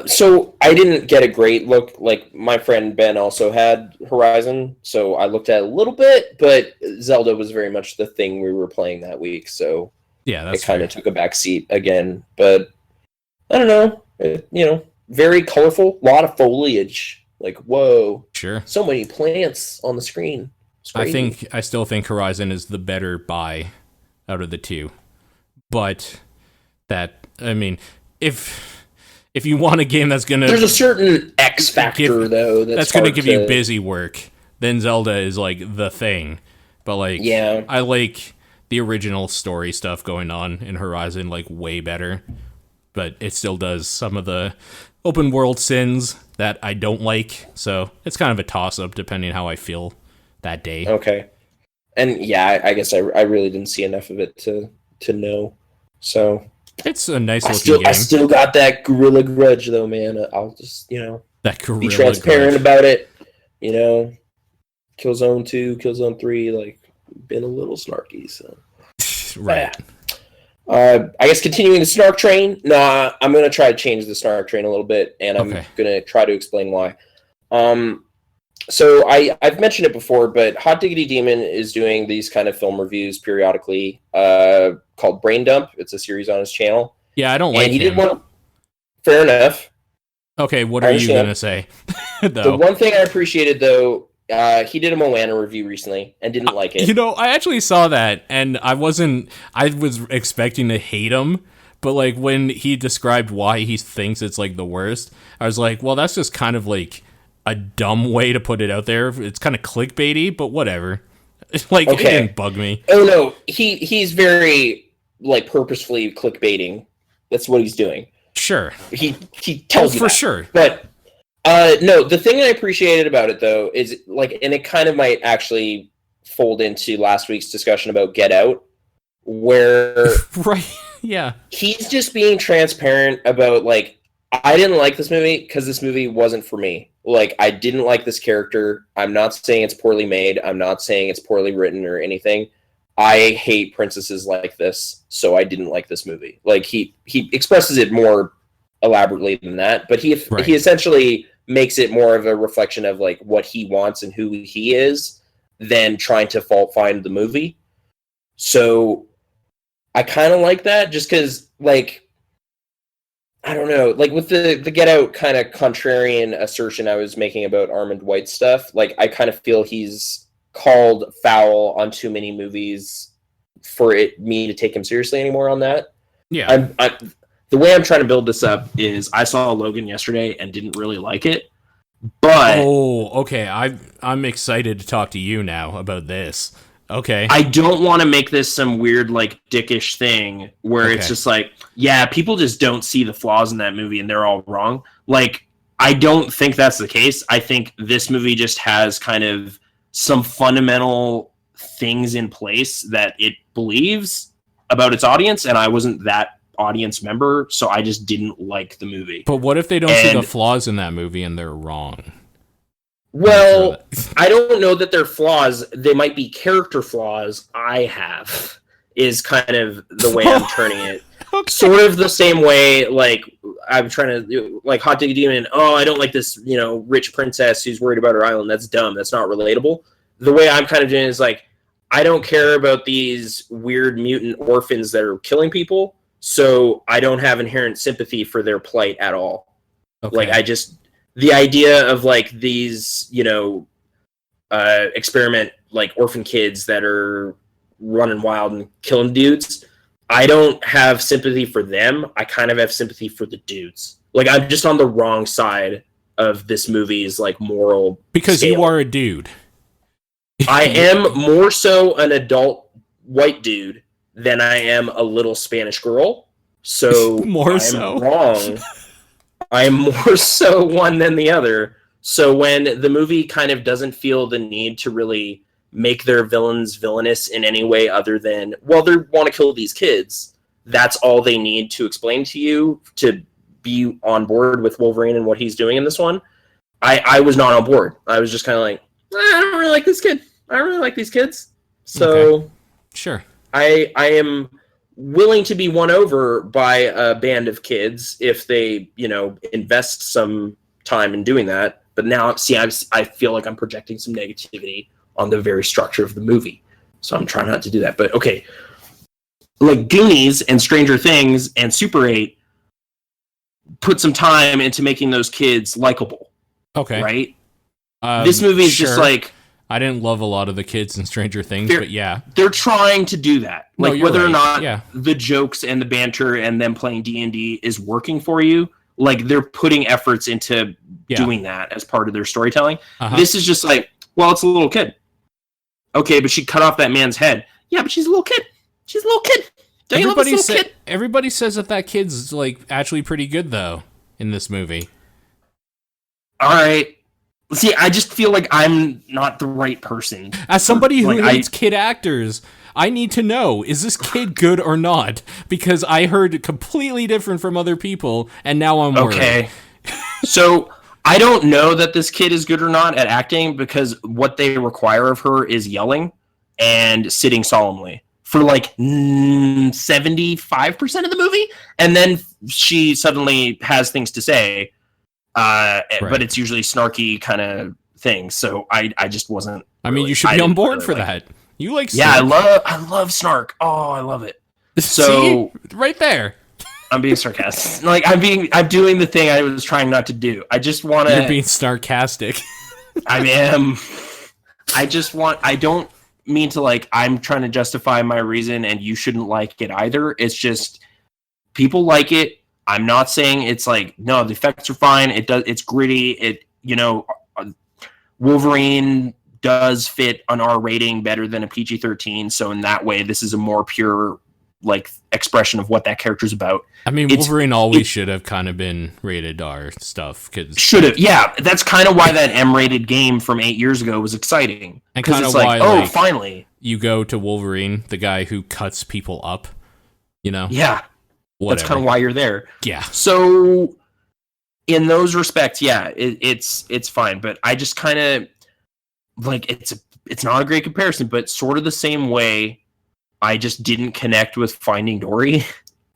so I didn't get a great look. Like my friend Ben also had Horizon, so I looked at it a little bit, but Zelda was very much the thing we were playing that week. So yeah, that's it kind of took a back seat again. But I don't know, very colorful, a lot of foliage. Like, whoa. Sure. So many plants on the screen. I still think Horizon is the better buy out of the two. But if you want a game that's going to... There's a certain X factor, though, that's going to give you busy work. Then Zelda is, like, the thing. But, like, yeah. I like the original story stuff going on in Horizon, like, way better. But it still does some of the open world sins that I don't like, so it's kind of a toss-up depending how I feel that day. Okay. And yeah, I guess I really didn't see enough of it to know. So it's a nice looking game. I still got that Gorilla Grudge though, man. I'll just, that be transparent about it. Killzone 2, Killzone 3, like been a little snarky, so right. I guess continuing the snark train. No, I'm going to try to change the snark train a little bit, and I'm going to try to explain why. So I've mentioned it before, but Hot Diggity Demon is doing these kind of film reviews periodically called Brain Dump. It's a series on his channel. Yeah, I don't like him. Did one. Fair enough. Okay, what are you going to say? The one thing I appreciated, though, he did a Moana review recently and didn't like it. I actually saw that, and I was expecting to hate him, but like when he described why he thinks it's like the worst, I was like, well, that's just kind of like a dumb way to put it out there. It's kind of clickbaity, but whatever. Like, It didn't bug me. Oh no, he's very like purposefully clickbaiting. That's what he's doing. Sure. He tells you for that. Sure. But no, the thing I appreciated about it though is like, and it kind of might actually fold into last week's discussion about Get Out, where right, yeah, he's just being transparent about like, I didn't like this movie because this movie wasn't for me. Like, I didn't like this character. I'm not saying it's poorly made. I'm not saying it's poorly written or anything. I hate princesses like this, so I didn't like this movie. Like, he expresses it more elaborately than that, but he essentially makes it more of a reflection of like what he wants and who he is than trying to fault find the movie. So I kind of like that, just because like, I don't know, like with the Get Out kind of contrarian assertion I was making about Armand White stuff, like I kind of feel he's called foul on too many movies for me to take him seriously anymore on that. Yeah. The way I'm trying to build this up is I saw Logan yesterday and didn't really like it, but... Oh, okay. I'm excited to talk to you now about this. Okay. I don't want to make this some weird, like, dickish thing where it's just like, yeah, people just don't see the flaws in that movie and they're all wrong. Like, I don't think that's the case. I think this movie just has kind of some fundamental things in place that it believes about its audience, and I wasn't that audience member, so I just didn't like the movie. But what if they don't see the flaws in that movie and they're wrong? Well, I don't know that they're flaws. They might be character flaws I have, is kind of the way I'm turning it. Okay. Sort of the same way, like, I'm trying to, like, Hot Diggity Demon, I don't like this, rich princess who's worried about her island. That's dumb. That's not relatable. The way I'm kind of doing it is, like, I don't care about these weird mutant orphans that are killing people, so I don't have inherent sympathy for their plight at all. Okay. Like, the idea of, like, these, experiment, like, orphan kids that are running wild and killing dudes, I don't have sympathy for them. I kind of have sympathy for the dudes. Like, I'm just on the wrong side of this movie's, like, moral because scale. You are a dude. I am more so an adult white dude than I am a little Spanish girl. So I'm wrong. I am more so one than the other. So when the movie kind of doesn't feel the need to really make their villains villainous in any way other than, well, they want to kill these kids, that's all they need to explain to you to be on board with Wolverine and what he's doing in this one, I was not on board. I was just kind of like, I don't really like this kid. I don't really like these kids. So okay. Sure. I am willing to be won over by a band of kids if they, invest some time in doing that. But now, see, I feel like I'm projecting some negativity on the very structure of the movie. So I'm trying not to do that. But okay, like Goonies and Stranger Things and Super 8 put some time into making those kids likable. Okay. Right? This movie is just like... I didn't love a lot of the kids in Stranger Things, but yeah. They're trying to do that. Like, whether or not the jokes and the banter and them playing D&D is working for you, like, they're putting efforts into doing that as part of their storytelling. Uh-huh. This is just like, well, it's a little kid. Okay, but she cut off that man's head. Yeah, but she's a little kid. She's a little kid. Don't you love this little kid? Everybody says that kid's, like, actually pretty good, though, in this movie. All right. See, I just feel like I'm not the right person. As somebody who hates kid actors, I need to know, is this kid good or not? Because I heard completely different from other people, and now I'm worried. Okay. So, I don't know that this kid is good or not at acting, because what they require of her is yelling and sitting solemnly for, like, 75% of the movie, and then she suddenly has things to say. Right. But it's usually snarky kind of things, so I just wasn't. I mean, you should be on board for that. You like snark. Yeah, I love snark. Oh, I love it. So see? Right there. I'm being sarcastic. Like, I'm doing the thing I was trying not to do. I just want to. You're being sarcastic. I am. I don't mean to, like, I'm trying to justify my reason and you shouldn't like it either. It's just people like it. I'm not saying it's like, no, the effects are fine. It's gritty. Wolverine does fit an R rating better than a PG-13. So in that way, this is a more pure, like, expression of what that character's about. I mean, Wolverine always should have kind of been rated R stuff. Should have, yeah. That's kind of why that M-rated game from 8 years ago was exciting. And kind of why, like, finally. You go to Wolverine, the guy who cuts people up, Yeah. Whatever. That's kind of why you're there. Yeah. So, in those respects, yeah, it's fine. But I just kind of, like, it's not a great comparison, but sort of the same way I just didn't connect with Finding Dory.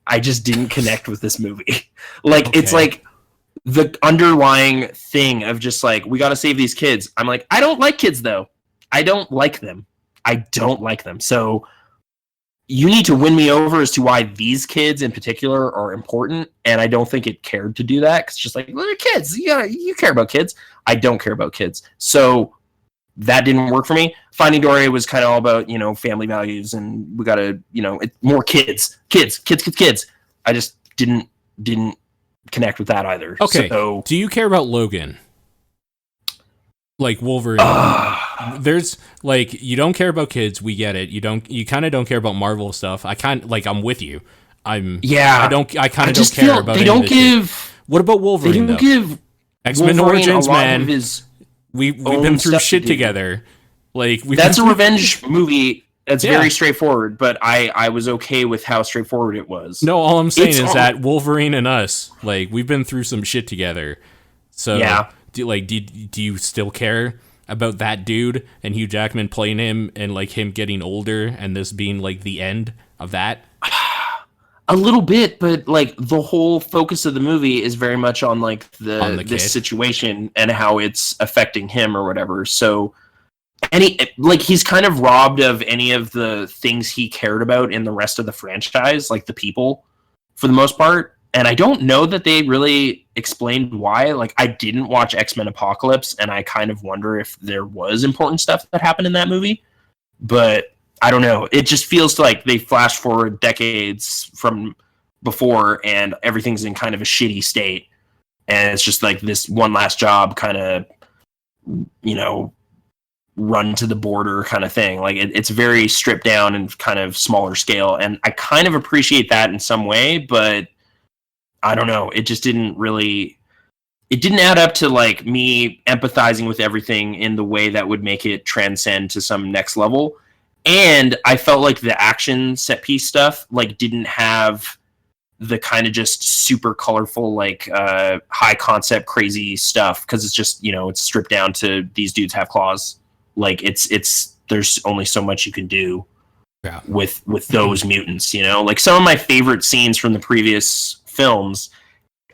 I just didn't connect with this movie. Like, okay. It's like the underlying thing of just like, we got to save these kids. I'm like, I don't like kids, though. I don't like them. So you need to win me over as to why these kids in particular are important, and I don't think it cared to do that, because it's just like, well, they're kids. You care about kids. I don't care about kids. So that didn't work for me. Finding Dory was kind of all about, family values, and we got to, more kids. I just didn't connect with that either. Okay, so, do you care about Logan? Like Wolverine? There's, like, you don't care about kids, we get it. You kind of don't care about Marvel stuff. I'm with you. I kind of don't care about. They don't give. What about Wolverine? They don't give X-Men Origins, man. We've been through shit together. Like, that's a revenge movie. It's very straightforward, but I was okay with how straightforward it was. No, all I'm saying is that Wolverine and us, like, we've been through some shit together. So, do you still care about that dude and Hugh Jackman playing him and, like, him getting older and this being, like, the end of that? A little bit, but, like, the whole focus of the movie is very much on, like, this situation and how it's affecting him or whatever. So, he's kind of robbed of any of the things he cared about in the rest of the franchise, like the people, for the most part. And I don't know that they really explained why. Like, I didn't watch X-Men Apocalypse, and I kind of wonder if there was important stuff that happened in that movie. But I don't know. It just feels like they flash forward decades from before, and everything's in kind of a shitty state. And it's just like this one last job kind of, run to the border kind of thing. Like, it's very stripped down and kind of smaller scale. And I kind of appreciate that in some way, but I don't know. It just didn't add up to, like, me empathizing with everything in the way that would make it transcend to some next level. And I felt like the action set piece stuff, like, didn't have the kind of just super colorful, like, high concept, crazy stuff. Cause it's just, it's stripped down to these dudes have claws. Like, there's only so much you can do with those mutants, like some of my favorite scenes from the previous films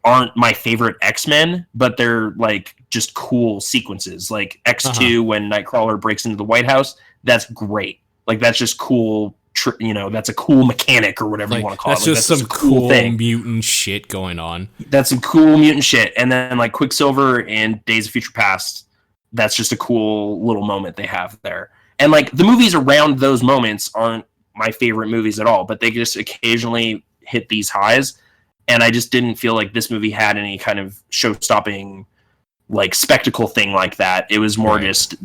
aren't my favorite X-Men, but they're, like, just cool sequences. Like X2 when Nightcrawler breaks into the White House, that's great. Like, that's just cool. That's a cool mechanic or whatever you want to call it. That's just some cool mutant shit going on. That's some cool mutant shit. And then, like, Quicksilver and Days of Future Past, that's just a cool little moment they have there. And, like, the movies around those moments aren't my favorite movies at all, but they just occasionally hit these highs. And I just didn't feel like this movie had any kind of show-stopping, like, spectacle thing like that. It was more just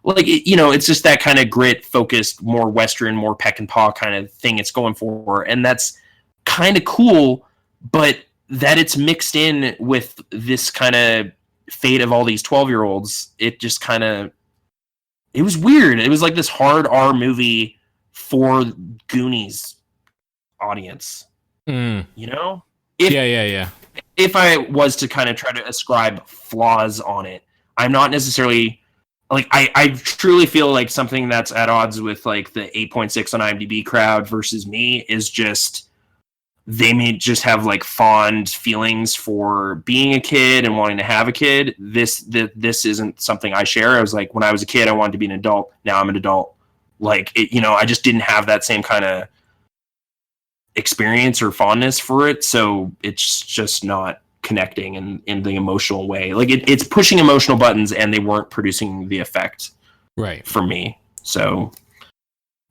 it's just that kind of grit-focused, more Western, more peck and paw kind of thing it's going for. And that's kind of cool, but that it's mixed in with this kind of fate of all these 12-year-olds, it just kind of... It was weird. It was like this hard R movie for Goonies audience. Yeah. If I was to kind of try to ascribe flaws on it, I'm not necessarily... Like, I truly feel like something that's at odds with, like, the 8.6 on IMDb crowd versus me is just... They may just have, like, fond feelings for being a kid and wanting to have a kid. This isn't something I share. I was like, when I was a kid, I wanted to be an adult. Now I'm an adult. Like, I just didn't have that same kind of experience or fondness for it. So it's just not connecting in the emotional way. Like, it's pushing emotional buttons, and they weren't producing the effect for me. So...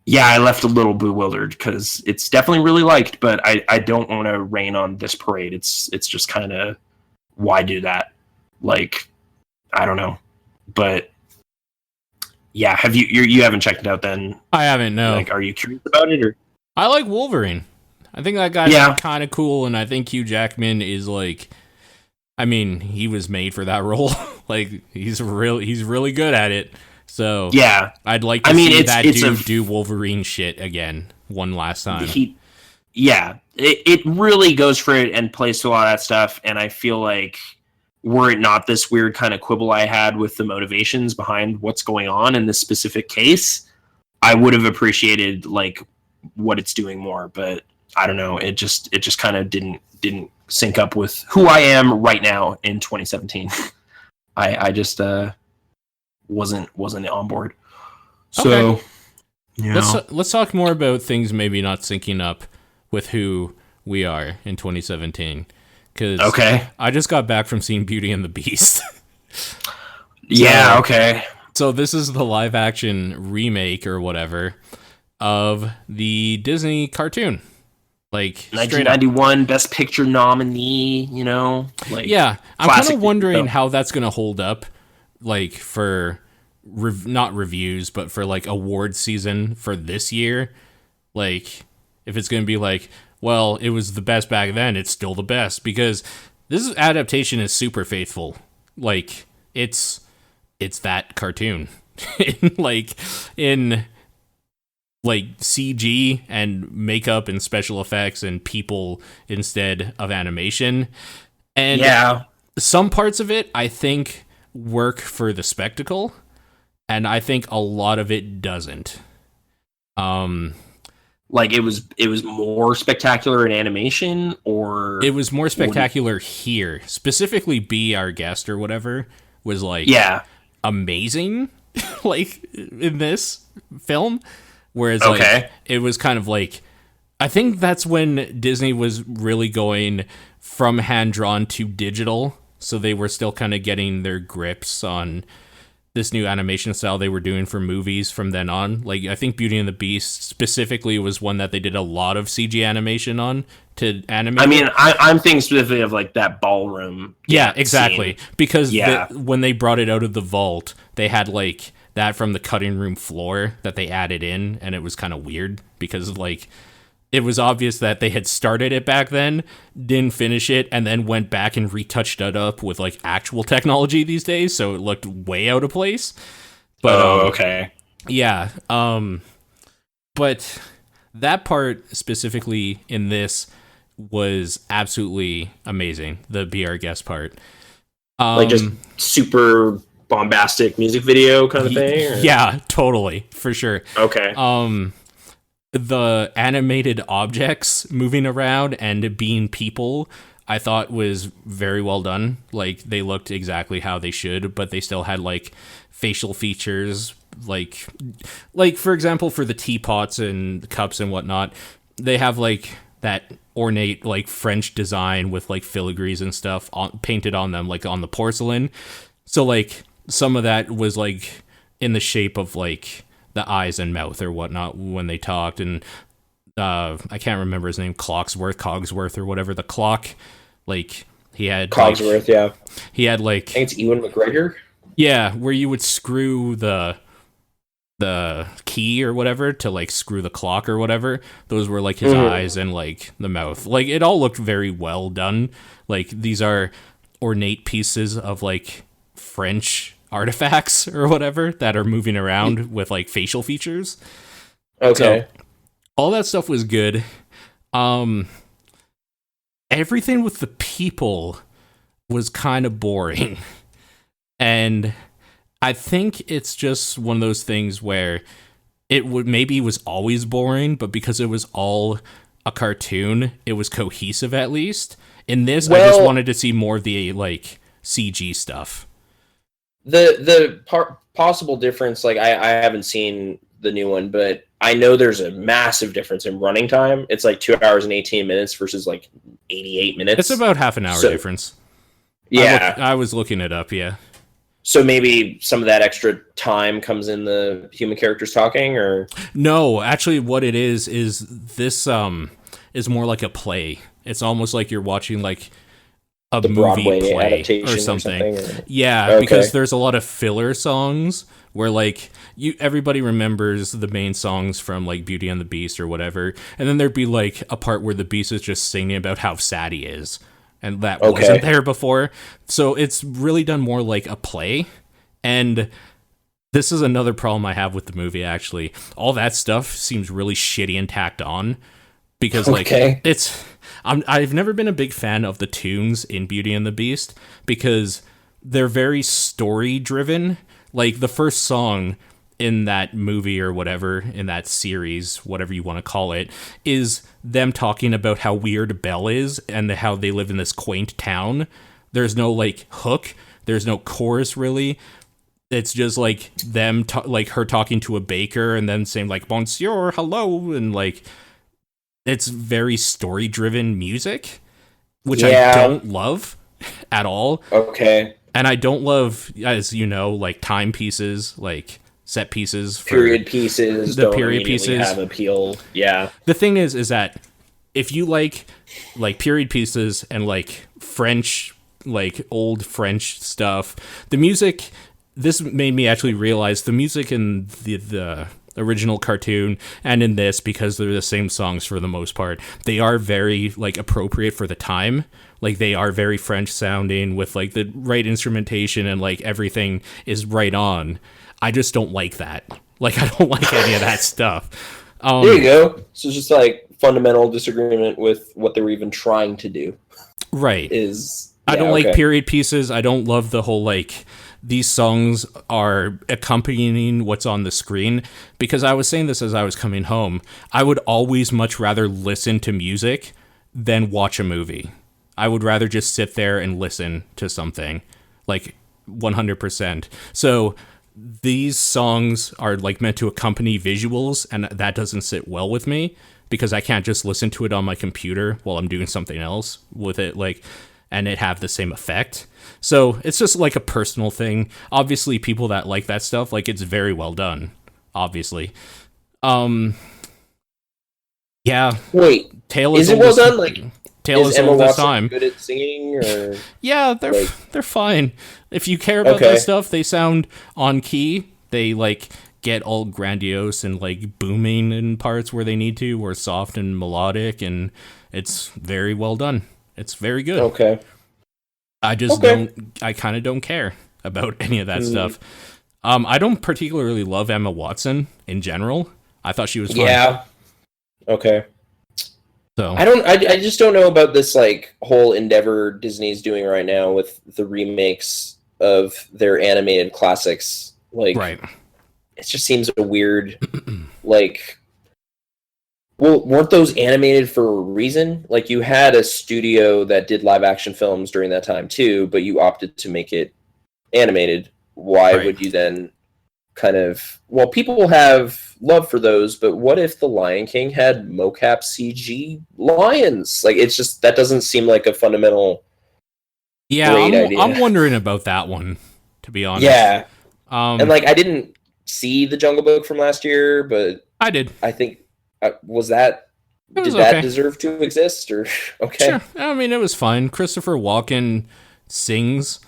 Yeah, I left a little bewildered because it's definitely really liked, but I don't want to rain on this parade. It's just kind of, why do that? Like, I don't know, but yeah, have you haven't checked it out then? I haven't. No. Like, are you curious about it or? I like Wolverine. I think that guy's kind of cool, and I think Hugh Jackman is like, I mean, he was made for that role. Like, he's really good at it. So yeah, I'd like to see that dude do Wolverine shit again one last time. It really goes for it and plays to a lot of that stuff. And I feel like, were it not this weird kind of quibble I had with the motivations behind what's going on in this specific case, I would have appreciated, like, what it's doing more. But I don't know. It just kind of didn't sync up with who I am right now in 2017. I just wasn't on board. So okay. Let's talk more about things maybe not syncing up with who we are in 2017. Because I just got back from seeing Beauty and the Beast. So this is the live action remake or whatever of the Disney cartoon. Like 1991 Best Picture nominee, like, yeah, I'm kind of wondering how that's going to hold up, like, for not reviews, but for, like, award season for this year. Like, if it's going to be like, well, it was the best back then, it's still the best, because this adaptation is super faithful. Like, it's that cartoon. Like, in like CG and makeup and special effects and people instead of animation. And some parts of it I think work for the spectacle, and I think a lot of it doesn't. Like it was more spectacular in animation, or it was more spectacular here. Specifically Be Our Guest or whatever was like amazing like in this film. Whereas like it was kind of like, I think that's when Disney was really going from hand-drawn to digital. So they were still kind of getting their grips on this new animation style they were doing for movies from then on. Like, I think Beauty and the Beast specifically was one that they did a lot of CG animation on to animate. I mean, I'm thinking specifically of like that ballroom. Yeah, exactly. Scene. Because when they brought it out of the vault, they had like that from the cutting room floor that they added in, and it was kind of weird because like it was obvious that they had started it back then, didn't finish it, and then went back and retouched it up with like actual technology these days, so it looked way out of place. But yeah, but that part specifically in this was absolutely amazing, the Be Our Guest part. Like just super bombastic music video kind of thing? Or? Yeah, totally, for sure. Okay. The animated objects moving around and being people, I thought was very well done. Like, they looked exactly how they should, but they still had like facial features. Like for example, for the teapots and cups and whatnot, they have like that ornate like French design with like filigrees and stuff painted on them, like on the porcelain. So like some of that was like in the shape of like the eyes and mouth or whatnot when they talked. And I can't remember his name, Cogsworth or whatever. The clock, like he had Cogsworth, like, he had like, I think it's Ewan McGregor. Yeah, where you would screw the key or whatever to like screw the clock or whatever. Those were like his eyes and like the mouth. Like it all looked very well done. Like these are ornate pieces of like French artifacts or whatever that are moving around with like facial features. Okay. So, all that stuff was good. Everything with the people was kind of boring. And I think it's just one of those things where it was always boring, but because it was all a cartoon, it was cohesive at least. In this, I just wanted to see more of the like CG stuff. The possible difference, like I haven't seen the new one, but I know there's a massive difference in running time. It's like 2 hours and 18 minutes versus like 88 minutes. It's about half an hour difference. Yeah. I was looking it up, yeah. So maybe some of that extra time comes in the human characters talking, or? No, actually what it is this is more like a play. It's almost like you're watching like a movie Broadway play adaptation or something. or? Yeah, okay. Because there's a lot of filler songs where like everybody remembers the main songs from like Beauty and the Beast or whatever, and then there'd be like a part where the Beast is just singing about how sad he is, and that wasn't there before. So it's really done more like a play. And this is another problem I have with the movie, actually. All that stuff seems really shitty and tacked on because like I've never been a big fan of the tunes in Beauty and the Beast because they're very story driven. Like the first song in that movie or whatever, in that series, whatever you want to call it, is them talking about how weird Belle is and how they live in this quaint town. There's no like hook. There's no chorus really. It's just like them, like her talking to a baker and then saying like, "Bonjour, hello," and like, it's very story-driven music, which I don't love at all. Okay. And I don't love, as you know, like timepieces, like set pieces. Period pieces. The period pieces have appeal. Yeah. The thing is that if you like period pieces and like French, like old French stuff, the music, this made me actually realize the music in the original cartoon and in this, because they're the same songs for the most part, they are very like appropriate for the time. Like they are very French sounding with like the right instrumentation and like everything is right on. I just don't like that. Like I don't like any of that stuff. There you go. So it's just like fundamental disagreement with what they were even trying to do. Right. Is I don't like period pieces. I don't love the whole like these songs are accompanying what's on the screen, because I was saying this as I was coming home. I would always much rather listen to music than watch a movie. I would rather just sit there and listen to something, like 100%. So these songs are like meant to accompany visuals, and that doesn't sit well with me because I can't just listen to it on my computer while I'm doing something else with it, like, and it have the same effect. So it's just like a personal thing. Obviously, people that like that stuff, like, it's very well done. Obviously, yeah. Wait, Tale is it well done? Like, Tale is Emma all the Watson time. Good at singing, or yeah, they're fine. If you care about that stuff, they sound on key. They like get all grandiose and like booming in parts where they need to, or soft and melodic, and it's very well done. It's very good. Okay. I just I kind of don't care about any of that stuff. I don't particularly love Emma Watson in general. I thought she was fun. Yeah. Okay. So I just don't know about this like whole endeavor Disney's doing right now with the remakes of their animated classics. Like, right. It just seems a weird, like, well, weren't those animated for a reason? Like, you had a studio that did live action films during that time too, but you opted to make it animated. Why would you then kind of, well, people have love for those, but what if The Lion King had mocap CG lions? Like, it's just, that doesn't seem like a fundamental great idea. I'm wondering about that one, to be honest. Yeah. And like, I didn't see The Jungle Book from last year, but I did. I think did that deserve to exist, or okay? Sure. I mean, it was fine. Christopher Walken sings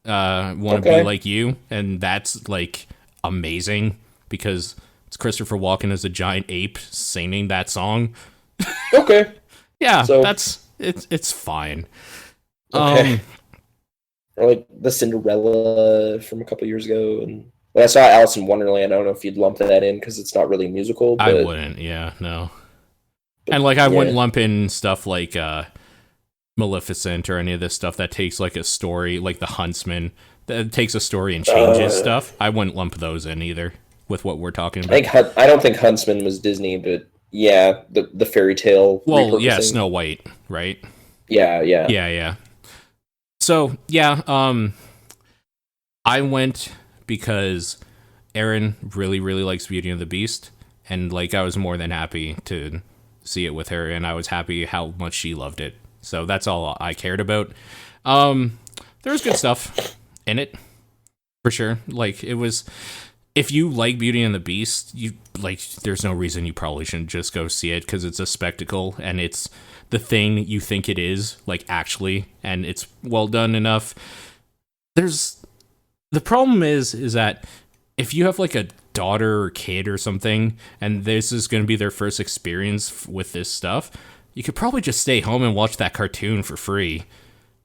"Want to Be Like You," and that's like amazing because it's Christopher Walken as a giant ape singing that song. Okay. Yeah, so it's fine. Okay. Or like the Cinderella from a couple years ago, and when I saw Alice in Wonderland, I don't know if you'd lump that in because it's not really musical. But, I wouldn't. Yeah, no. And like I wouldn't lump in stuff like Maleficent or any of this stuff that takes like a story, like The Huntsman, that takes a story and changes stuff. I wouldn't lump those in either with what we're talking about. I don't think Huntsman was Disney, but yeah, the fairy tale. Well, yeah, Snow White, right? Yeah. So yeah, I went because Erin really, really likes Beauty and the Beast, and like I was more than happy to see it with her, and I was happy how much she loved it. So that's all I cared about. There was good stuff in it, for sure. Like, it was, if you like Beauty and the Beast, you like, there's no reason you probably shouldn't just go see it, because it's a spectacle, and it's the thing you think it is, like, actually, and it's well done enough. The problem is that if you have like a daughter or kid or something, and this is going to be their first experience with this stuff, you could probably just stay home and watch that cartoon for free,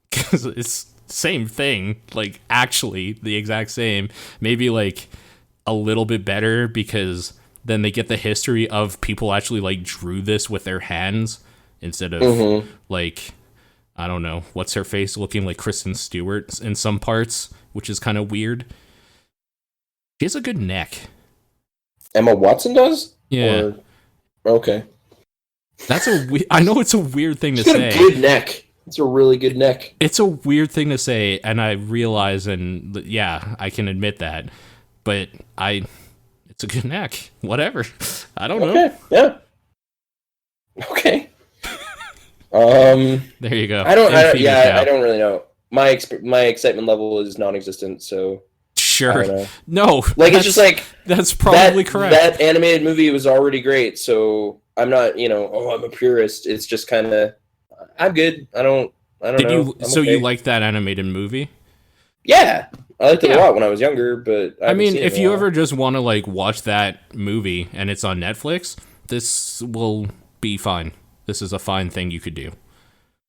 because it's same thing, like actually the exact same, maybe like a little bit better, because then they get the history of people actually like drew this with their hands instead of like, I don't know, what's her face looking like Kristen Stewart in some parts, which is kind of weird. She has a good neck. Emma Watson does? Yeah. Okay. That's I know it's a weird thing to say. She's got a good neck. It's a really good neck. It's a weird thing to say, and I realize, and yeah, I can admit that, but it's a good neck. Whatever. I don't know. Yeah. Okay. There you go. I don't really know. My excitement level is non-existent, so sure. No, like it's just like that's probably correct. That animated movie was already great, so I'm not, I'm a purist. It's just kind of, I'm good. I don't know. You liked that animated movie? Yeah, I liked it a lot when I was younger, but I mean, if you ever just want to like watch that movie and it's on Netflix, this will be fine. This is a fine thing you could do.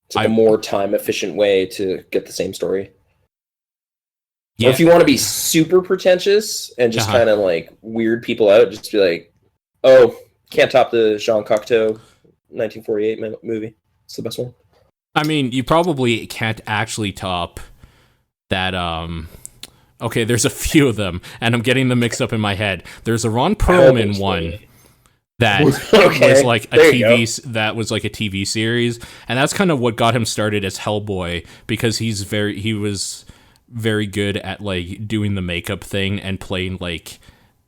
It's like a more time efficient way to get the same story. Yeah. Or if you want to be super pretentious and just kind of like weird people out, just be like, oh, Can't top the Jean Cocteau 1948 movie. It's the best one. I mean, you probably can't actually top that. Okay, there's a few of them, and I'm getting them mixed up in my head. There's a Ron Perlman one that was like a TV series, and that's kind of what got him started as Hellboy, because he was very good at like doing the makeup thing and playing like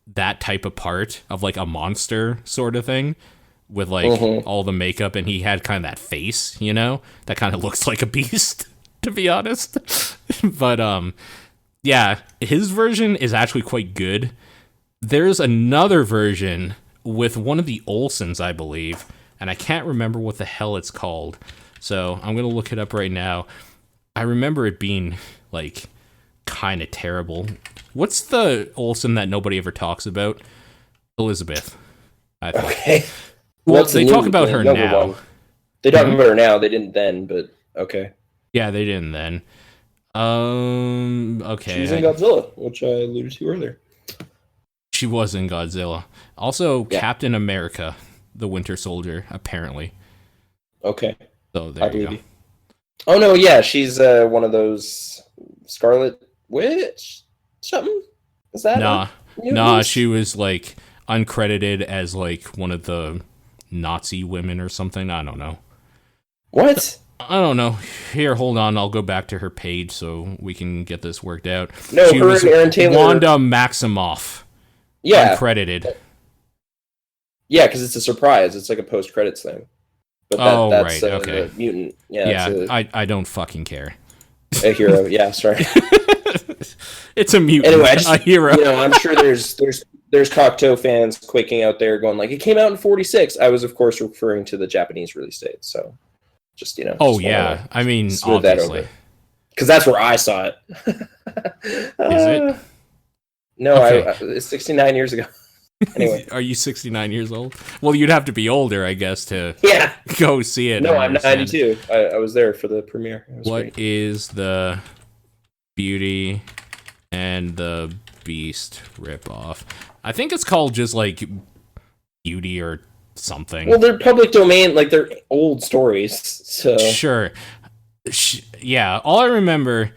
that type of part of like a monster sort of thing with like all the makeup, and he had kind of that face, that kind of looks like a beast, to be honest. But yeah, his version is actually quite good. There's another version with one of the Olsens, I believe, and I can't remember what the hell it's called. So I'm going to look it up right now. I remember it being like kind of terrible. What's the Olsen that nobody ever talks about? Elizabeth, I think. Okay. Well, they talk about her now. One. They talk about her now. They didn't then, but okay. Yeah, they didn't then. Okay. She's in Godzilla, which I alluded to earlier. She was in Godzilla. Also, yeah. Captain America, the Winter Soldier, apparently. Okay. So there you go. Oh no, yeah, she's one of those Scarlet Witch something. Is that? Nah. She was like uncredited as like one of the Nazi women or something. I don't know. What? I don't know. Here, hold on. I'll go back to her page so we can get this worked out. No, her and Aaron Taylor. Wanda Maximoff. Yeah. Uncredited. Yeah, because it's a surprise. It's like a post-credits thing. But that's right. Okay. A mutant. Yeah, I don't fucking care. A hero. Yeah, sorry. It's a mutant. Anyway, a hero. I'm sure there's Cocteau fans quaking out there going like, it came out in 1946. I was, of course, referring to the Japanese release date. So, just Oh yeah, I mean, obviously, because that's where I saw it. Is it? No, okay. It's 69 years ago. Anyway, are you 69 years old? Well, you'd have to be older, I guess, to go see it. No, I'm 92. I was there for the premiere. What is the Beauty and the Beast ripoff? I think it's called just like Beauty or something. Well, they're public domain, like they're old stories. So sure, yeah. All I remember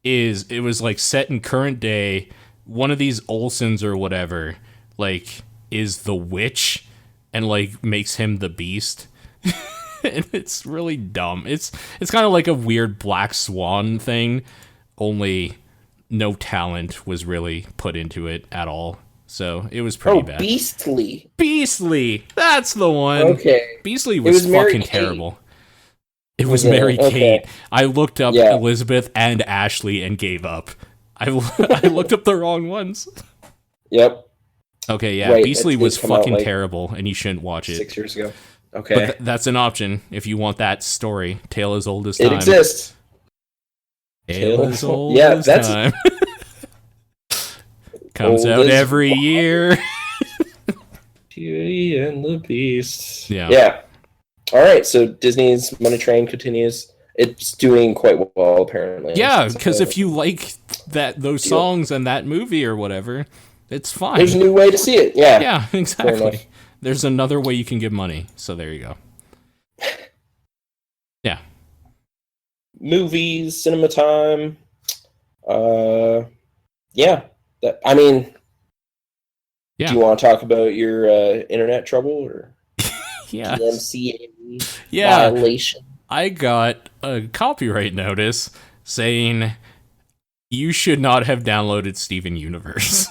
is it was like set in current day. One of these Olsens or whatever, like, is the witch and like makes him the Beast. And it's really dumb. It's kind of like a weird Black Swan thing, only no talent was really put into it at all. So it was pretty bad. Beastly. That's the one. Okay. Beastly was fucking terrible. It was Mary Kate. I looked up Elizabeth and Ashley and gave up. I looked up the wrong ones. Yep. Okay, yeah. Wait, Beastly was fucking terrible, and you shouldn't watch it. 6 years ago. Okay. But that's an option if you want that story. Tale as old as time. It exists. Tale as old as time. Comes out every year. Beauty and the Beast. Yeah. All right, so Disney's Money Train continues. It's doing quite well, apparently. Yeah, because if you like those songs and that movie or whatever, it's fine. There's a new way to see it. Yeah. Yeah, exactly. There's another way you can give money. So there you go. Yeah. Movies, cinema time. Yeah. Do you want to talk about your internet trouble or DMCA violation? I got a copyright notice saying you should not have downloaded Steven Universe.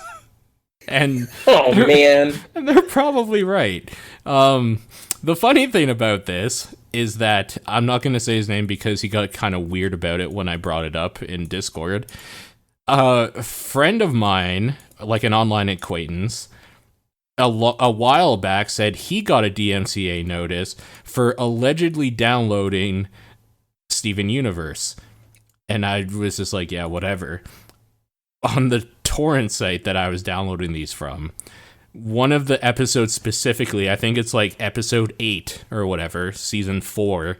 And man, and they're probably right. The funny thing about this is that I'm not going to say his name because he got kind of weird about it when I brought it up in Discord. A friend of mine, like an online acquaintance, a while back said he got a DMCA notice for allegedly downloading Steven Universe. And I was just like, yeah, whatever. On the torrent site that I was downloading these from, one of the episodes specifically, I think it's like episode 8 or whatever, season 4,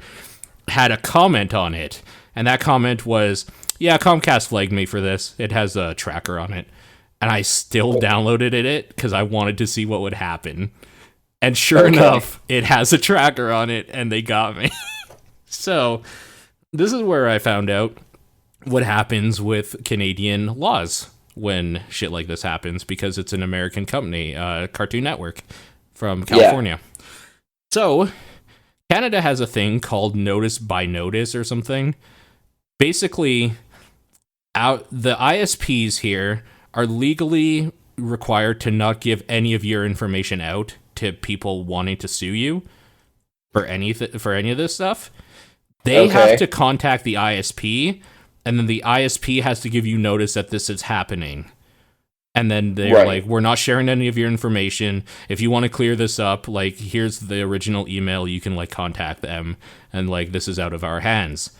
had a comment on it. And that comment was, yeah, Comcast flagged me for this. It has a tracker on it. And I still downloaded it because I wanted to see what would happen. And sure enough, it has a tracker on it, and they got me. So this is where I found out what happens with Canadian laws when shit like this happens, because it's an American company, Cartoon Network from California. Yeah. So Canada has a thing called notice by notice or something. Basically, the ISPs here are legally required to not give any of your information out to people wanting to sue you for any of this stuff. They have to contact the ISP, and then the ISP has to give you notice that this is happening. And then they're like, we're not sharing any of your information. If you want to clear this up, like, here's the original email. You can, like, contact them. And, like, this is out of our hands.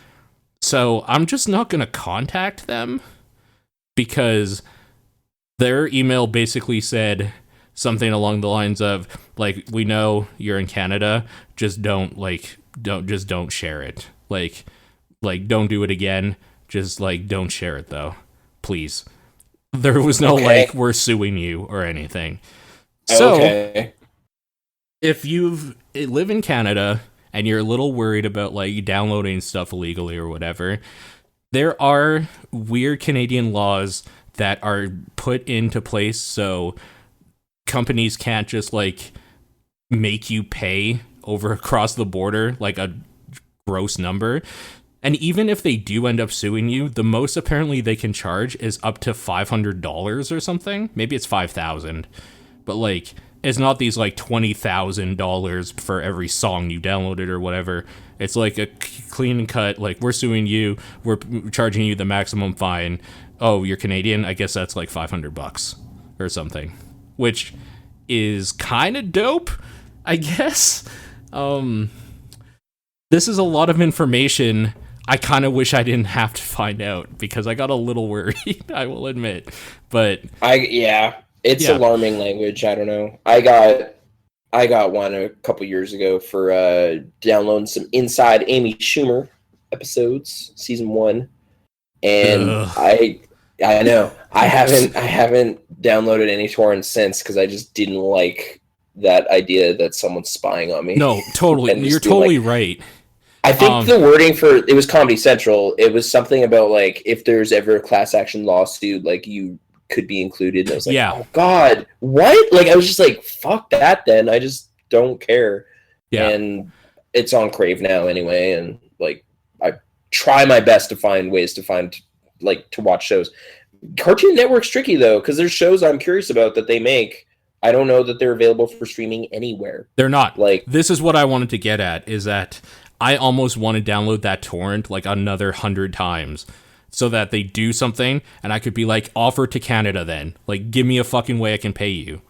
So I'm just not going to contact them because their email basically said something along the lines of, like, we know you're in Canada. Just don't share it. Like, don't do it again. Just, like, don't share it, though. Please. There was no, like, we're suing you or anything. So, if you live in Canada and you're a little worried about, like, downloading stuff illegally or whatever, there are weird Canadian laws that are put into place so companies can't just, like, make you pay across the border, like, a gross number. And even if they do end up suing you, the most apparently they can charge is up to $500 or something. Maybe it's $5,000. But, like, it's not these, like, $20,000 for every song you downloaded or whatever. It's like a clean and cut, like, we're suing you, we're charging you the maximum fine. Oh, you're Canadian? I guess that's like $500 or something. Which is kind of dope, I guess. This is a lot of information I kind of wish I didn't have to find out because I got a little worried, I will admit. But it's alarming language. I don't know. I got one a couple years ago for downloading some Inside Amy Schumer episodes, season 1. And I know I haven't downloaded any torrents since because I just didn't like that idea that someone's spying on me. No, totally. You're totally right. I think the wording for it was Comedy Central. It was something about, like, if there's ever a class action lawsuit, like, you could be included. And I was like, oh God, what? Like, I was just like, fuck that then. I just don't care. Yeah. And it's on Crave now anyway. And, like, I try my best to find ways to watch shows. Cartoon Network's tricky though, because there's shows I'm curious about that they make. I don't know that they're available for streaming anywhere. They're not. Like, this is what I wanted to get at, is that I almost want to download that torrent like another 100 times so that they do something and I could be like, offer to Canada then. Like, give me a fucking way I can pay you.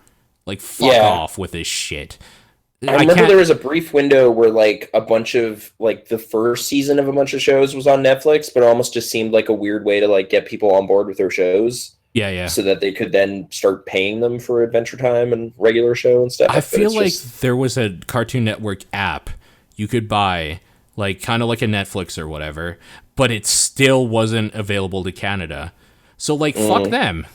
Like, fuck off with this shit. I remember there was a brief window where, like, a bunch of, like, the first season of a bunch of shows was on Netflix, but it almost just seemed like a weird way to, like, get people on board with their shows. Yeah. So that they could then start paying them for Adventure Time and regular show and stuff. I feel like there was a Cartoon Network app you could buy, like, kind of like a Netflix or whatever, but it still wasn't available to Canada. So, like, fuck them.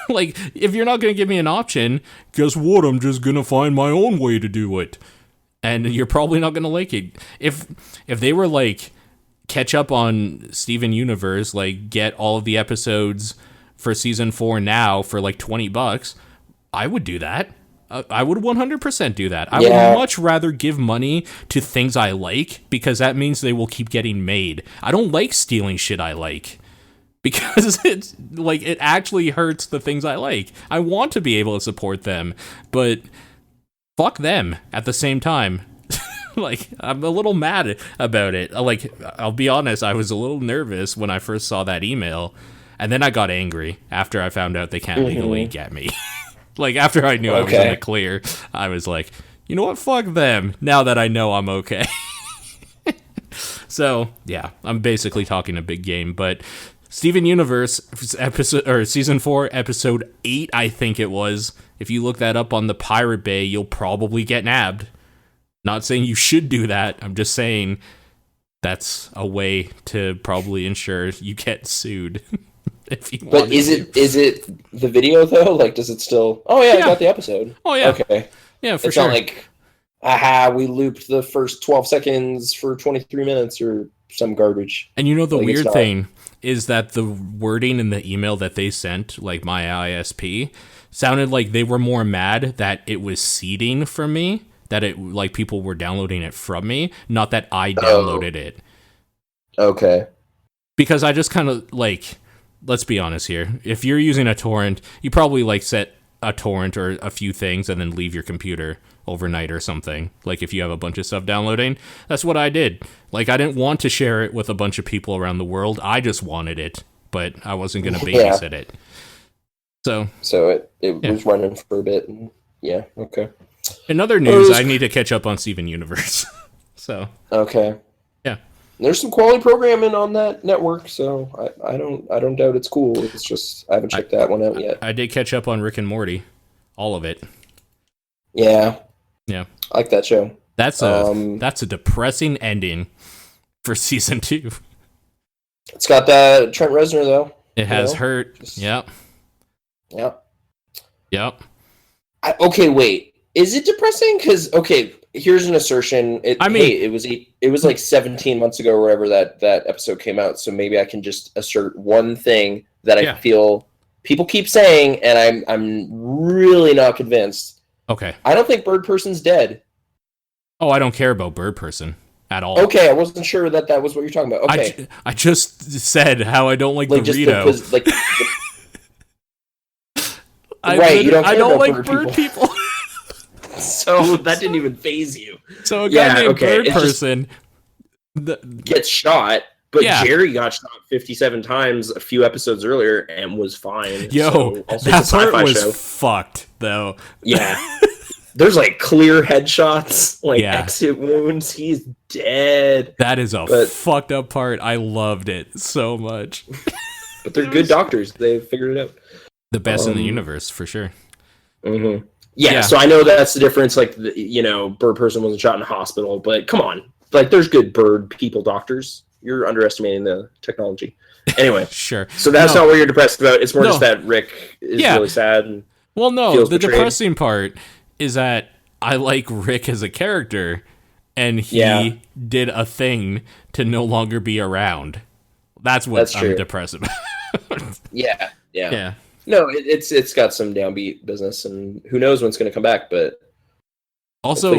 Like, if you're not going to give me an option, guess what? I'm just going to find my own way to do it. And you're probably not going to like it. If they were, like, catch up on Steven Universe, like, get all of the episodes for season 4 now for, like, $20, I would do that. I would 100% do that. I would much rather give money to things I like because that means they will keep getting made. I don't like stealing shit I like because it's like, it actually hurts the things I like. I want to be able to support them, but fuck them at the same time. Like, I'm a little mad about it. Like, I'll be honest, I was a little nervous when I first saw that email, and then I got angry after I found out they can't legally get me. Like, after I knew I was in the clear, I was like, you know what? Fuck them. Now that I know I'm okay. So, yeah, I'm basically talking a big game. But Steven Universe season 4, episode 8, I think it was. If you look that up on the Pirate Bay, you'll probably get nabbed. Not saying you should do that. I'm just saying that's a way to probably ensure you get sued. If you is it the video though? Like, does it still? Oh yeah, I got the episode. Oh yeah. Okay. Yeah, for it's sure. Not like, aha, we looped the first 12 seconds for 23 minutes or some garbage. And you know the like, weird thing is that the wording in the email that they sent, like my ISP, sounded like they were more mad that it was seeding from me, that it like people were downloading it from me, not that I downloaded it. Okay. Because I just kind of like, let's be honest here. If you're using a torrent, you probably like set a torrent or a few things and then leave your computer overnight or something. Like if you have a bunch of stuff downloading, that's what I did. Like I didn't want to share it with a bunch of people around the world. I just wanted it, but I wasn't going to babysit it. So it was running for a bit. And, yeah. Okay. In other news, I need to catch up on Steven Universe. So. Okay. Yeah. There's some quality programming on that network, so I don't doubt it's cool. It's just I haven't checked that one out yet. I did catch up on Rick and Morty, all of it. Yeah. Yeah. I like that show. That's a depressing ending for season 2. It's got that Trent Reznor though. It has hurt. Yep. Okay, wait. Is it depressing? Because here's an assertion. It was like 17 months ago or whatever that episode came out. So maybe I can just assert one thing that I feel people keep saying, and I'm really not convinced. Okay. I don't think Bird Person's dead. Oh, I don't care about Bird Person at all. Okay, I wasn't sure that was what you're talking about. Okay. I just said how I don't like Dorito. You don't care about like bird people. So that didn't even phase you. So a guy named Bird Person gets shot, but Jerry got shot 57 times a few episodes earlier and was fine. Yo, also that part was fucked, though. Yeah. There's like clear headshots, like exit wounds. He's dead. That is a fucked up part. I loved it so much. But they're good doctors. They figured it out. The best in the universe, for sure. Mm-hmm. Yeah, so I know that's the difference. Like, Bird Person wasn't shot in a hospital, but come on. Like, there's good bird people doctors. You're underestimating the technology. Anyway. Sure. So that's not what you're depressed about. It's more just that Rick is really sad. And the depressing part is that I like Rick as a character, and he did a thing to no longer be around. That's what I'm depressed about. Yeah. No, it's got some downbeat business, and who knows when it's going to come back, but also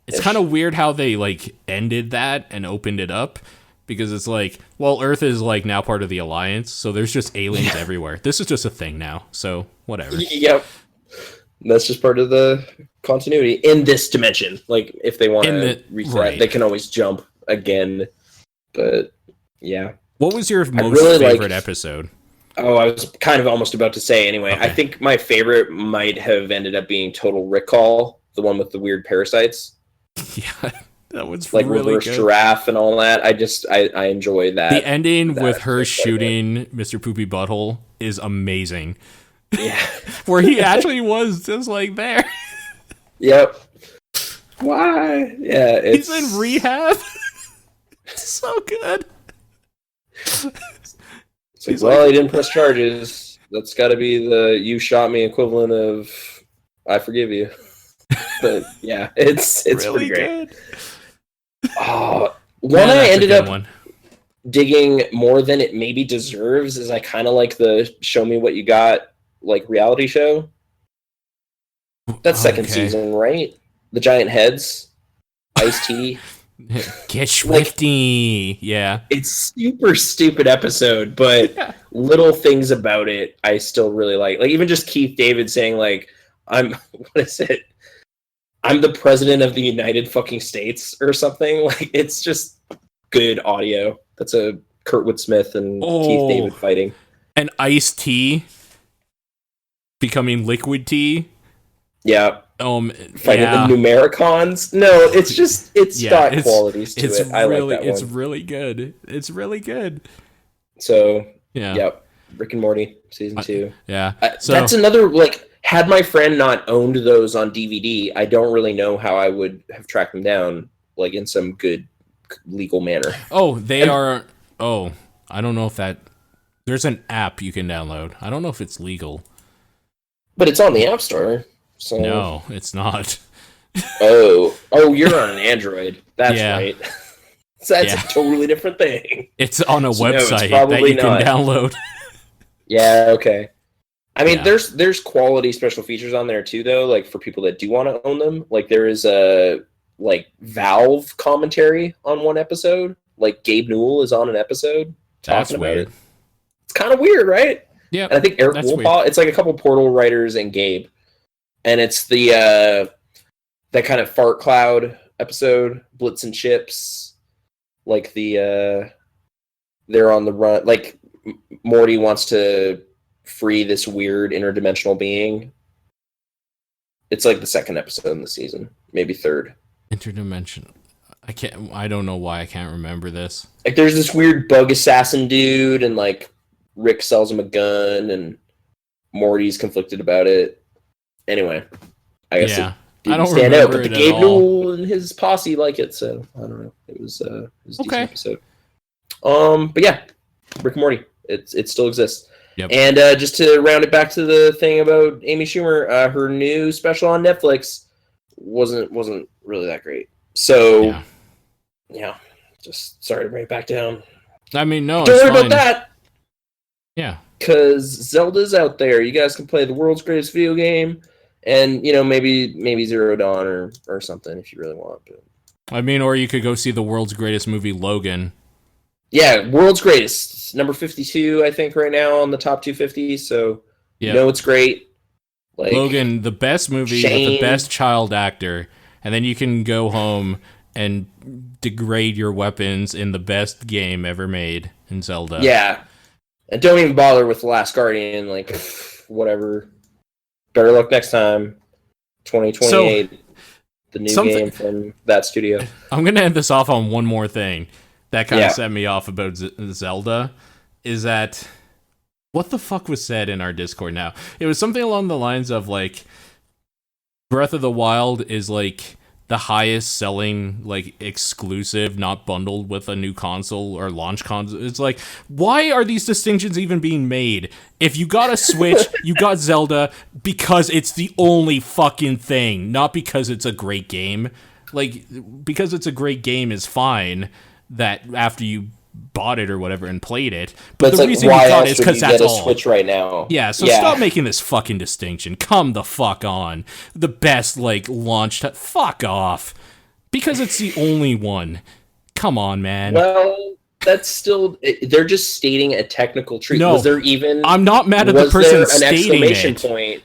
it's kind of weird how they like ended that and opened it up, because it's like, well, Earth is like now part of the Alliance, so there's just aliens everywhere. This is just a thing now, so whatever. Yep. That's just part of the continuity in this dimension. Like, if they want to reset, they can always jump again. But yeah. What was your most favorite episode? Oh, I was kind of almost about to say anyway. Okay. I think my favorite might have ended up being Total Recall, the one with the weird parasites. Yeah, that was like really reverse good. Giraffe and all that. I enjoy that. The ending with her shooting Mr. Poopy Butthole is amazing. Yeah. Where he actually was just like there. Yep. Why? Yeah, he's in rehab. It's so good. It's like, he didn't press charges. That's got to be the "you shot me" equivalent of "I forgive you." But yeah, it's really pretty great. Good. One I ended up digging more than it maybe deserves is I kind of like the "Show Me What You Got" like reality show. That's second season, right? The giant heads, Ice-T. Get Swifty. Yeah. It's super stupid episode, but little things about it I still really like. Like, even just Keith David saying, like, I'm the president of the United fucking States or something. Like, it's just good audio. That's a Kurtwood Smith and Keith David fighting. And Ice-T becoming Liquid Tea. Yeah. Fighting the Numericons. No, it's got qualities to it. I like that one. It's really good. It's really good. So yep. Rick and Morty season 2. Yeah. So that's another, like, had my friend not owned those on DVD, I don't really know how I would have tracked them down, like, in some good legal manner. Oh, I don't know if that. There's an app you can download. I don't know if it's legal. But it's on the App Store. So. No, it's not. Oh, you're on an Android. That's right. So that's a totally different thing. It's on a website that you can download. Yeah, okay. I mean, there's quality special features on there too, though. Like for people that do want to own them, like there is a Valve commentary on one episode. Like Gabe Newell is on an episode talking about it. It's kind of weird, right? Yeah. And I think Eric Wolpaw. It's like a couple Portal writers and Gabe, and it's the that kind of fart cloud episode, Blitz and Chips. Like they're on the run. Like Morty wants to free this weird interdimensional being. It's like the second episode in the season, maybe third. Interdimensional. I don't know why I can't remember this. Like there's this weird bug assassin dude, and like Rick sells him a gun, and Morty's conflicted about it. Anyway, I guess it didn't stand out, but the Gabe Newell and his posse like it, so I don't know. It was a decent episode. But yeah, Rick and Morty. It still exists. Yep. And just to round it back to the thing about Amy Schumer, her new special on Netflix wasn't really that great. So yeah, just sorry to bring it back down. I mean, no, don't worry about that. Yeah, because Zelda's out there. You guys can play the world's greatest video game, and maybe Zero Dawn or something if you really want. But I mean, or you could go see the world's greatest movie, Logan. Yeah, world's greatest. Number 52, I think, right now on the top 250. So it's great. Like Logan, the best movie with the best child actor, and then you can go home and degrade your weapons in the best game ever made in Zelda. Yeah. And don't even bother with The Last Guardian. Like, whatever. Better luck next time. 2028. The new game from that studio. I'm going to end this off on one more thing that kind of set me off about Zelda. Is that... What the fuck was said in our Discord now? It was something along the lines of, like... Breath of the Wild is, like... the highest selling, like, exclusive, not bundled with a new console or launch console. It's like, why are these distinctions even being made? If you got a Switch, you got Zelda because it's the only fucking thing, not because it's a great game. Like, because it's a great game is fine, that after you bought it or whatever and played it, but the reason you got it is because that's all. Switch right now. Yeah, so stop making this fucking distinction. Come the fuck on. The best launch. Fuck off, because it's the only one. Come on, man. Well, that's still. They're just stating a technical truth. No, was there even? I'm not mad at the person stating it. Point?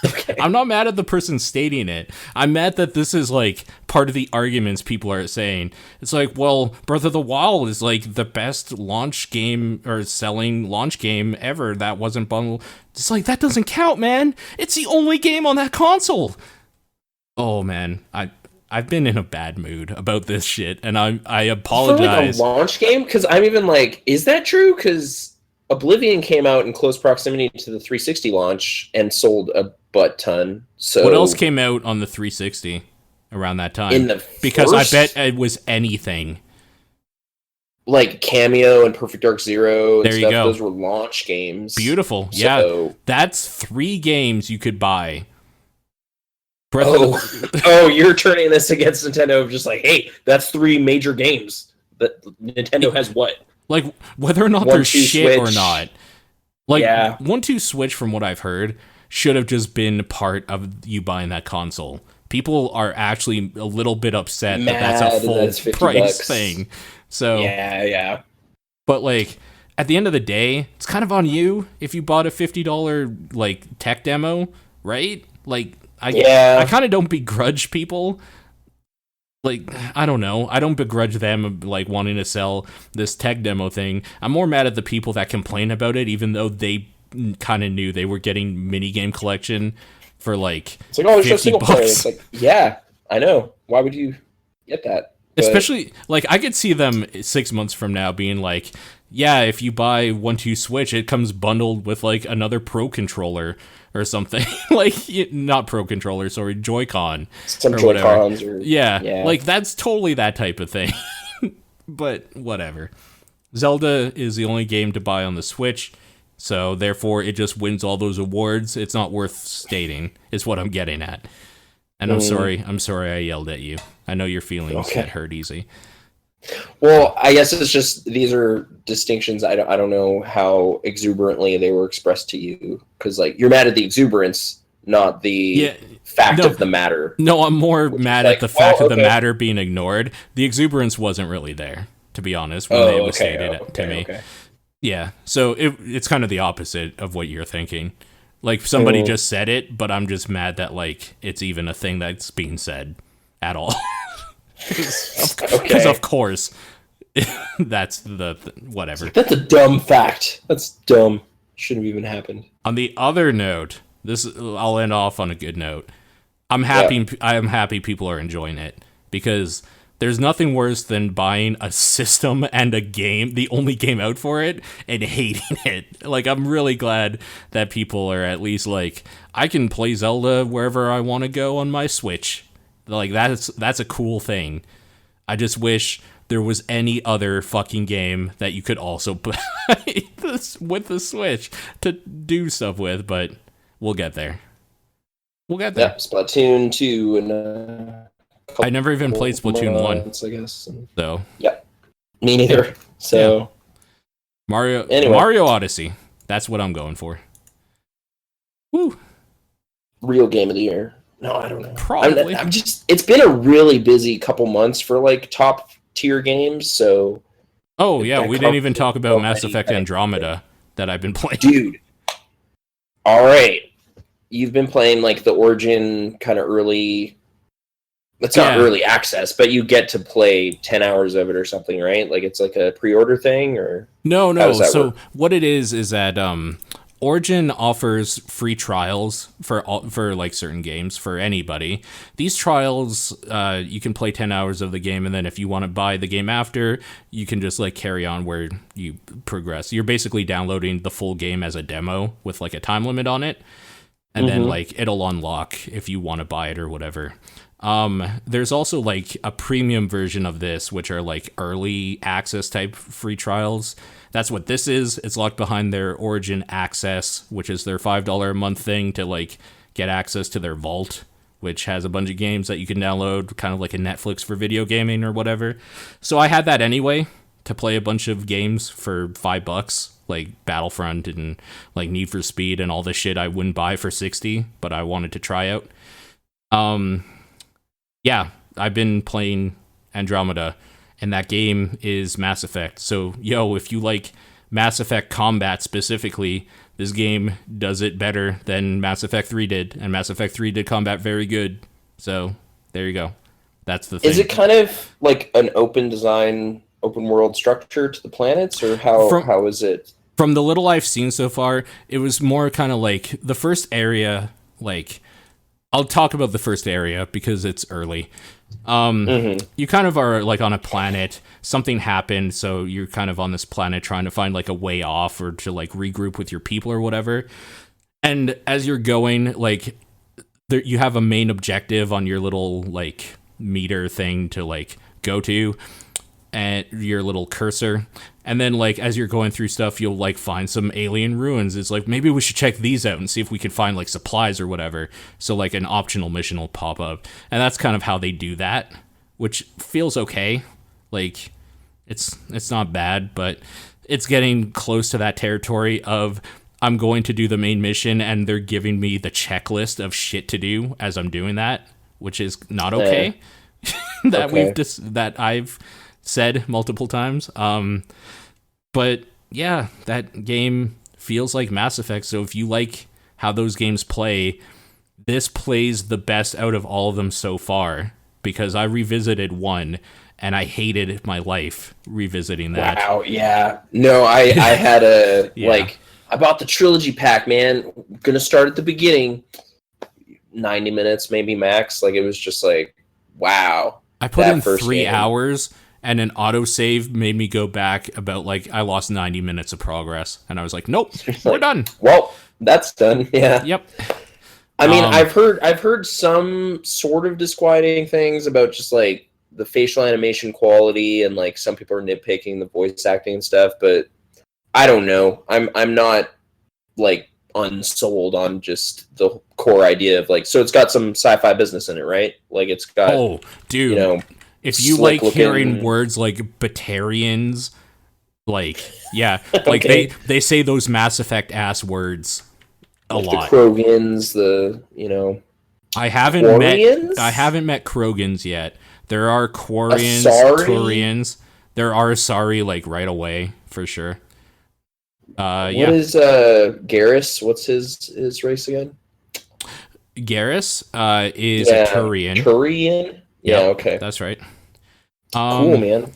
Okay. I'm not mad at the person stating it. I'm mad that this is like part of the arguments people are saying. It's like, well, Breath of the Wild is like the best launch game or selling launch game ever that wasn't bundled. It's like, that doesn't count, man. It's the only game on that console. Oh man, I've been in a bad mood about this shit, and I apologize. For like a launch game, because I'm even like, is that true? Because Oblivion came out in close proximity to the 360 launch and sold a butt ton. So what else came out on the 360 around that time? Because I bet it was anything. Like Cameo and Perfect Dark Zero and there you go. Those were launch games. Beautiful. Yeah. That's 3 games you could buy. You're turning this against Nintendo, just like, hey, that's 3 major games that Nintendo has. What? Like, whether or not they're shit Switch. Or not. Like, 1-2 Switch, from what I've heard, should have just been part of you buying that console. People are actually a little bit upset that that's a full price thing. So yeah. But like, at the end of the day, it's kind of on you if you bought a $50 like tech demo, right? Like, I kind of don't begrudge people. Like, I don't know. I don't begrudge them like wanting to sell this tech demo thing. I'm more mad at the people that complain about it, even though they kind of knew they were getting minigame collection for like it's like, oh, it's just single player. It's like, yeah, I know. Why would you get that? But especially like, I could see them 6 months from now being like, yeah, if you buy 1-2 Switch, it comes bundled with like another Pro controller or something. Like, not Pro controller, sorry, Joy-Con. Some Joy-Cons or yeah, like that's totally that type of thing. But whatever. Zelda is the only game to buy on the Switch. So, therefore, it just wins all those awards. It's not worth stating, is what I'm getting at. And I'm sorry I yelled at you. I know your feelings get hurt easy. Well, I guess it's just these are distinctions. I don't know how exuberantly they were expressed to you, because like you're mad at the exuberance, not the fact of the matter. No, I'm more mad at the fact of the matter being ignored. The exuberance wasn't really there, to be honest, when it was stated to me. Okay. Yeah, so it's kind of the opposite of what you're thinking. Like, somebody just said it, but I'm just mad that, like, it's even a thing that's being said at all. Because of course, that's the whatever. That's a dumb fact. That's dumb. Shouldn't have even happened. On the other note, I'll end off on a good note. I'm happy. Yeah. I am happy people are enjoying it, because there's nothing worse than buying a system and a game, the only game out for it, and hating it. Like, I'm really glad that people are at least like, I can play Zelda wherever I want to go on my Switch. Like, that's a cool thing. I just wish there was any other fucking game that you could also play with the Switch to do stuff with, but we'll get there. Yeah, Splatoon 2 and I never even played Splatoon 1. I guess. So. Yeah. Me neither. So. Yeah. Mario Odyssey. That's what I'm going for. Woo. Real game of the year. No, I don't know. Probably. I'm just. It's been a really busy couple months for like top tier games. So. Oh yeah, we didn't even talk about Mass Effect Andromeda that I've been playing. Dude. All right. You've been playing like the Origin kind of early. It's not early access, but you get to play 10 hours of it or something, right? Like it's like a pre-order thing, or no. So what it is that Origin offers free trials for like certain games for anybody. These trials, you can play 10 hours of the game, and then if you want to buy the game after, you can just like carry on where you progress. You're basically downloading the full game as a demo with like a time limit on it, and then like it'll unlock if you want to buy it or whatever. There's also like a premium version of this, which are like early access type free trials. That's what this is. It's locked behind their Origin Access, which is their $5 a month thing to like get access to their vault, which has a bunch of games that you can download, kind of like a Netflix for video gaming or whatever. So I had that anyway to play a bunch of games for $5, like Battlefront and like Need for Speed and all the shit I wouldn't buy for $60, but I wanted to try out. Yeah, I've been playing Andromeda, and that game is Mass Effect. So, if you like Mass Effect combat specifically, this game does it better than Mass Effect 3 did, and Mass Effect 3 did combat very good. So, there you go. That's the thing. Is it kind of like an open design, open world structure to the planets, or how is it? From the little I've seen so far, it was more kind of like the first area, like... I'll talk about the first area because it's early. You kind of are like on a planet. Something happened, so you're kind of on this planet trying to find like a way off or to like regroup with your people or whatever. And as you're going, like you have a main objective on your little like meter thing to like go to, and your little cursor. And then, like, as you're going through stuff, you'll, like, find some alien ruins. It's like, maybe we should check these out and see if we can find, like, supplies or whatever. So, like, an optional mission will pop up. And that's kind of how they do that, which feels okay. Like, it's not bad, but it's getting close to that territory of I'm going to do the main mission, and they're giving me the checklist of shit to do as I'm doing that, which is not okay. That I've said multiple times. But yeah, that game feels like Mass Effect. So if you like how those games play, this plays the best out of all of them so far, because I revisited 1 and I hated my life revisiting that. Wow, yeah. No, I had a like I bought the trilogy pack, man. Gonna start at the beginning. 90 minutes maybe max. Like it was just like, wow. I put in 3 hours. And an autosave made me go back about, like, I lost 90 minutes of progress. And I was like, nope, we're done. Well, that's done, yeah. Yep. I mean, I've heard some sort of disquieting things about just, like, the facial animation quality, and, like, some people are nitpicking the voice acting and stuff, but I don't know. I'm not, like, unsold on just the core idea of like, so it's got some sci-fi business in it, right? Like it's got, oh, dude, you know, if you like hearing words like Batarians, like, yeah, like okay. they say those Mass Effect ass words a lot. The Krogans, the, you know, I haven't met Krogans yet. There are Quarians, Turians. There are Asari like right away for sure. What is Garrus? What's his race again? Garrus is a Turian. Turian? Yeah, okay. That's right. Cool, man.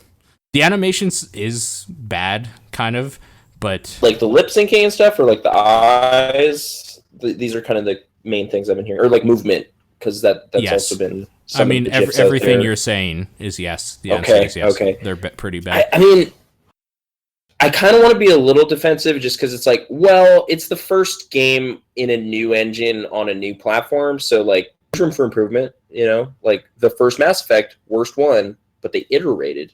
The animations is bad, kind of, but like the lip syncing and stuff, or like the eyes. These are kind of the main things I've been hearing, or like movement, because that's also been. I mean, everything you're saying is yes. The answer is yes. Okay. They're pretty bad. I mean, I kind of want to be a little defensive just because it's like, well, it's the first game in a new engine on a new platform, so like room for improvement. You know, like the first Mass Effect, worst one, but they iterated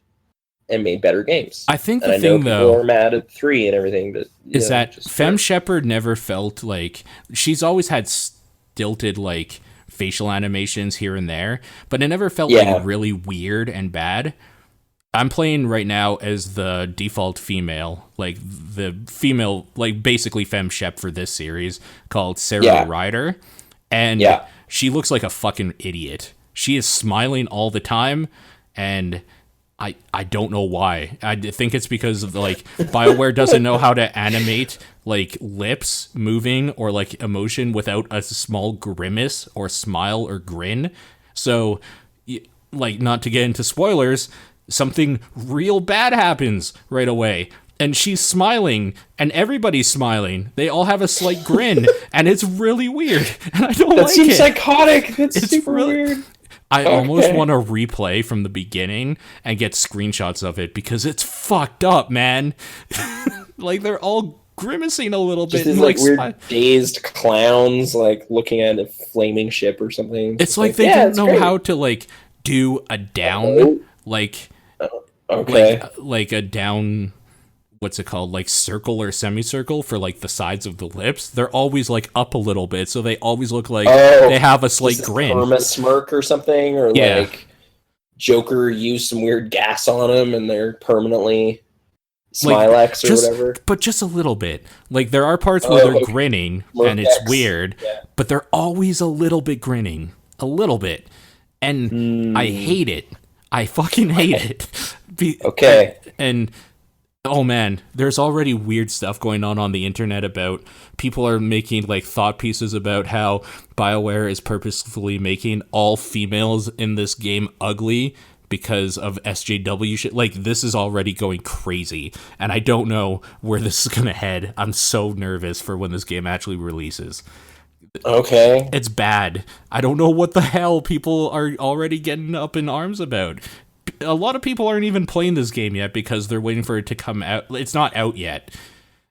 and made better games. I think the thing, though, people are mad at 3 and everything, but is that Femme Shepard never felt like she's always had stilted like facial animations here and there, but it never felt like really weird and bad. I'm playing right now as the default female, like the female, like basically Femme Shep for this series called Sarah Ryder, and she looks like a fucking idiot. She is smiling all the time, and I don't know why. I think it's because of like BioWare doesn't know how to animate like lips moving or like emotion without a small grimace or smile or grin. So, like, not to get into spoilers, something real bad happens right away. And she's smiling, and everybody's smiling. They all have a slight grin, and it's really weird. And I don't like it. That seems psychotic. It's super weird. I almost want to replay from the beginning and get screenshots of it because it's fucked up, man. Like, they're all grimacing a little bit. These, like weird dazed clowns, like, looking at a flaming ship or something. It's like they don't know how to, like, do a down, like a down... what's it called, like circle or semicircle for like the sides of the lips. They're always like up a little bit, so they always look like they have a slight grin. Perma smirk or something, or like Joker used some weird gas on them and they're permanently Smilex or whatever. But just a little bit. Like there are parts where they're grinning and it's weird, but they're always a little bit grinning. A little bit. And I hate it. I fucking hate it. And oh man, there's already weird stuff going on the internet about people are making like thought pieces about how BioWare is purposefully making all females in this game ugly because of SJW shit. Like this is already going crazy, and I don't know where this is gonna head. I'm so nervous for when this game actually releases. Okay. It's bad. I don't know what the hell people are already getting up in arms about. A lot of people aren't even playing this game yet because they're waiting for it to come out. It's not out yet.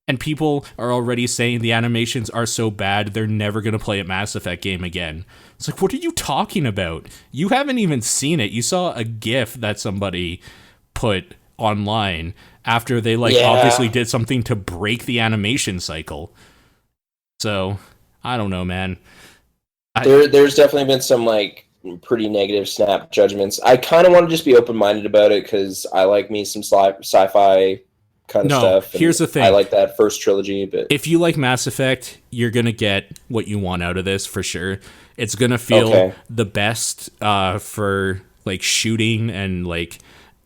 And people are already saying the animations are so bad, they're never going to play a Mass Effect game again. It's like, what are you talking about? You haven't even seen it. You saw a GIF that somebody put online after they obviously did something to break the animation cycle. So, I don't know, man. There's definitely been some, like, pretty negative snap judgments. I kind of want to just be open-minded about it because I like me some sci-fi kind of stuff. Here's the thing. I like that first trilogy, but if you like Mass Effect, you're gonna get what you want out of this for sure. It's gonna feel the best for like shooting and like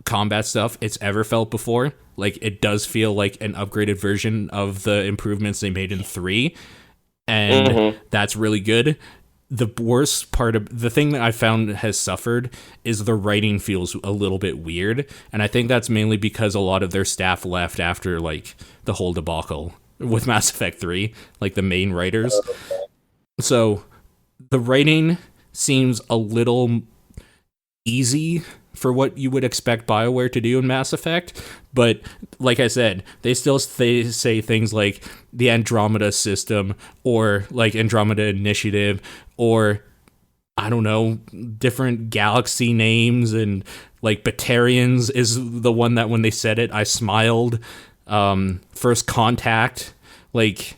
combat stuff it's ever felt before. Like it does feel like an upgraded version of the improvements they made in 3, and that's really good. The worst part of the thing that I found has suffered is the writing feels a little bit weird. And I think that's mainly because a lot of their staff left after like the whole debacle with Mass Effect 3, like the main writers. So the writing seems a little easy for what you would expect BioWare to do in Mass Effect. But like I said, they say things like the Andromeda system or like Andromeda Initiative or I don't know, different galaxy names, and like Batarians is the one that when they said it, I smiled. First Contact, like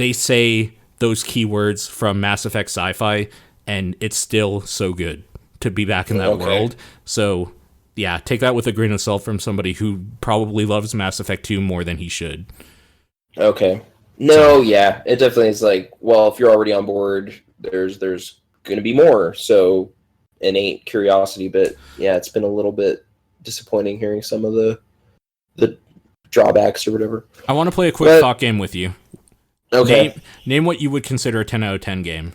they say those keywords from Mass Effect Sci-Fi, and it's still so good to be back in that world. So, yeah, take that with a grain of salt from somebody who probably loves Mass Effect 2 more than he should. Okay. No, yeah, it definitely is like, well, if you're already on board, there's going to be more. So, innate curiosity, but yeah, it's been a little bit disappointing hearing some of the drawbacks or whatever. I want to play a quick thought game with you. Okay. Name what you would consider a 10 out of 10 game.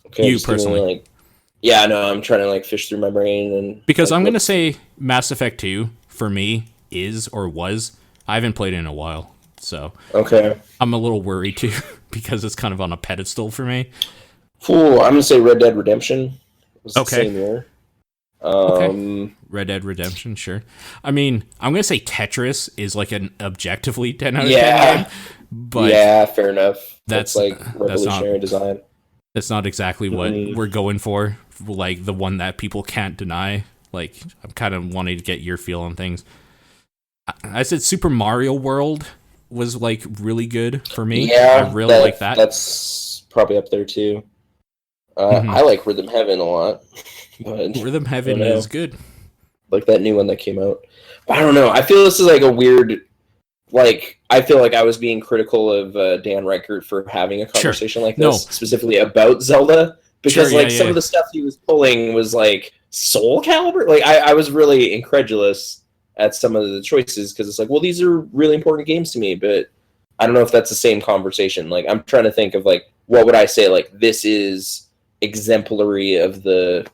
Okay, you personally. Yeah, no, I'm trying to like fish through my brain and because I'm going to say Mass Effect 2 for me is or was. I haven't played it in a while, so okay. I'm a little worried too because it's kind of on a pedestal for me. Cool. I'm going to say Red Dead Redemption. It was the same year. Okay. Red Dead Redemption, sure. I mean, I'm going to say Tetris is like an objectively 10 out of 10 game. But yeah, fair enough. That's like revolutionary design. That's not exactly what we're going for. Like the one that people can't deny. Like, I'm kind of wanting to get your feel on things. I said Super Mario World was like really good for me. Yeah, I really like that. That's probably up there too. I like Rhythm Heaven a lot. But Rhythm Heaven is good. Like that new one that came out. But I don't know. I feel this is like a weird... Like, I feel like I was being critical of Dan Reichert for having a conversation like this, specifically about Zelda, because some of the stuff he was pulling was like Soul Calibur. Like, I was really incredulous at some of the choices because it's like, well, these are really important games to me, but I don't know if that's the same conversation. Like, I'm trying to think of like, what would I say? Like, this is exemplary of the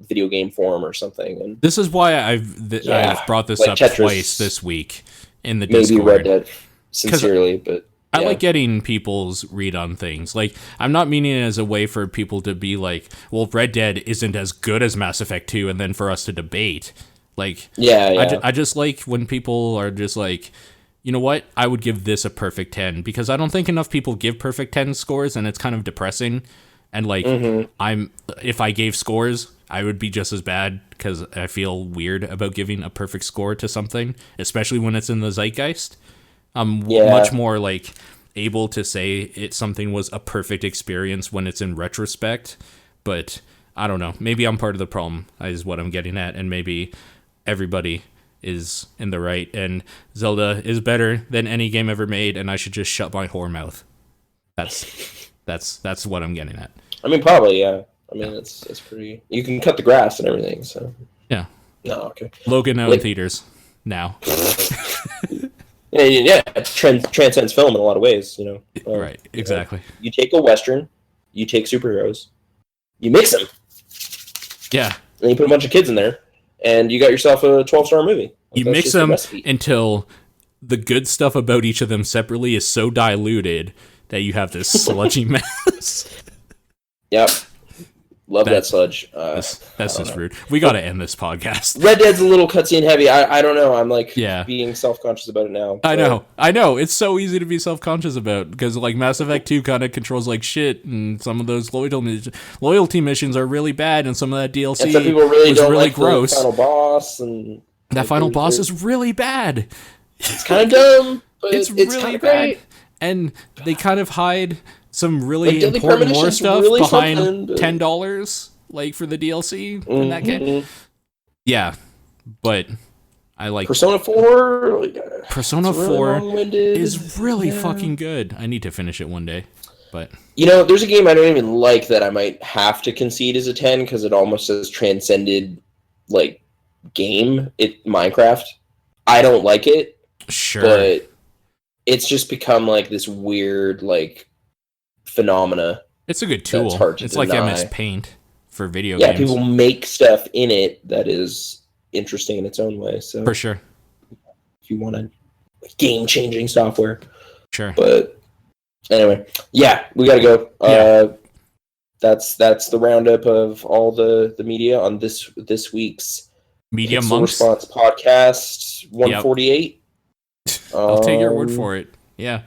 video game form or something. And this is why I've brought this up Tetris, twice this week. In the Discord. Maybe Red Dead, sincerely, but I like getting people's read on things. Like, I'm not meaning it as a way for people to be like, well, Red Dead isn't as good as Mass Effect 2, and then for us to debate. Like, I just like when people are just like, you know what, I would give this a perfect 10, because I don't think enough people give perfect 10 scores, and it's kind of depressing. And like, if I gave scores, I would be just as bad because I feel weird about giving a perfect score to something, especially when it's in the zeitgeist. I'm much more like able to say something was a perfect experience when it's in retrospect. But I don't know. Maybe I'm part of the problem is what I'm getting at. And maybe everybody is in the right. And Zelda is better than any game ever made. And I should just shut my whore mouth. That's what I'm getting at. I mean, probably, yeah. I mean, it's pretty... You can cut the grass and everything, so... Yeah. No, okay. Logan out in theaters now. yeah, it transcends film in a lot of ways, you know. Right, exactly. You take a Western, you take superheroes, you mix them. Yeah. And you put a bunch of kids in there, and you got yourself a 12-star movie. You mix them until the good stuff about each of them separately is so diluted that you have this sludgy mess. Yep. Love that sludge. That's just rude. We got to end this podcast. Red Dead's a little cutscene heavy. I don't know. I'm like being self-conscious about it now. So. I know. It's so easy to be self-conscious about because like Mass Effect 2 kind of controls like shit, and some of those loyalty missions are really bad, and some of that DLC and some people really was don't really like gross. The final boss, and that final boss is really bad. It's kind of dumb, but it's really bad. Great. And they kind of hide some really important lore stuff really behind $10, like for the DLC in that game. Yeah, but I like Persona 4. Persona 4 is really fucking good. I need to finish it one day, but there's a game I don't even like that I might have to concede as a 10 because it almost has transcended like game. Minecraft. I don't like it. Sure, but it's just become like this weird like phenomena. It's a good tool. It's like MS Paint for video games. Yeah, games. people make stuff in it that is interesting in its own way. So for sure, if you want a game-changing software, sure. But anyway, yeah, we gotta go. That's the roundup of all the media on this week's Media Monks Response podcast 148. I'll take your word for it. Yeah.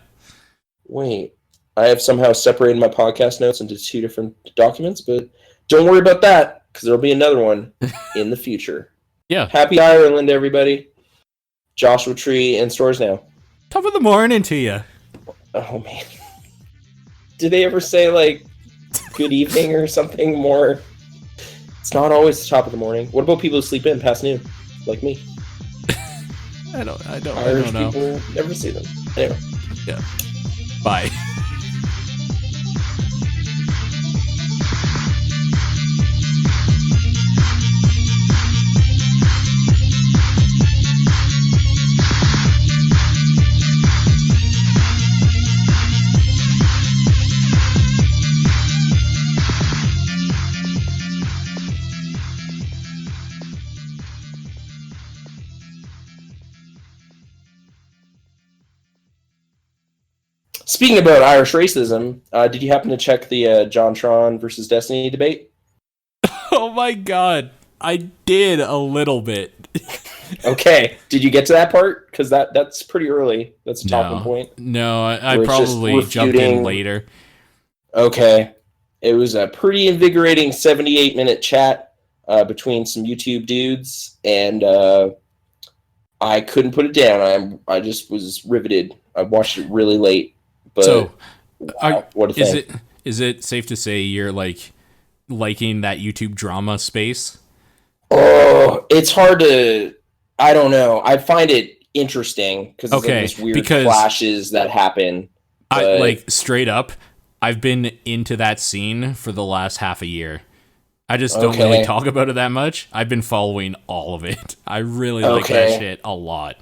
Wait, I have somehow separated my podcast notes into two different documents, but don't worry about that because there'll be another one in the future. Yeah. Happy Ireland, everybody. Joshua Tree in stores now. Top of the morning to you. Oh man. Did they ever say like good evening or something more? It's not always the top of the morning. What about people who sleep in past noon, like me? I don't Irish know. People never see them. Anyway. Yeah. Bye. Speaking about Irish racism, did you happen to check the JonTron versus Destiny debate? Oh my god, I did a little bit. Okay, did you get to that part? Because that's pretty early. That's a talking point. No, I probably jumped in later. Okay, it was a pretty invigorating 78-minute chat between some YouTube dudes, and I couldn't put it down. I just was riveted. I watched it really late. But so, what do you think? Is it safe to say you're like liking that YouTube drama space? Oh, it's hard to. I don't know. I find it interesting because there's like weird flashes that happen. I like straight up. I've been into that scene for the last half a year. I just don't really talk about it that much. I've been following all of it. I really like that shit a lot.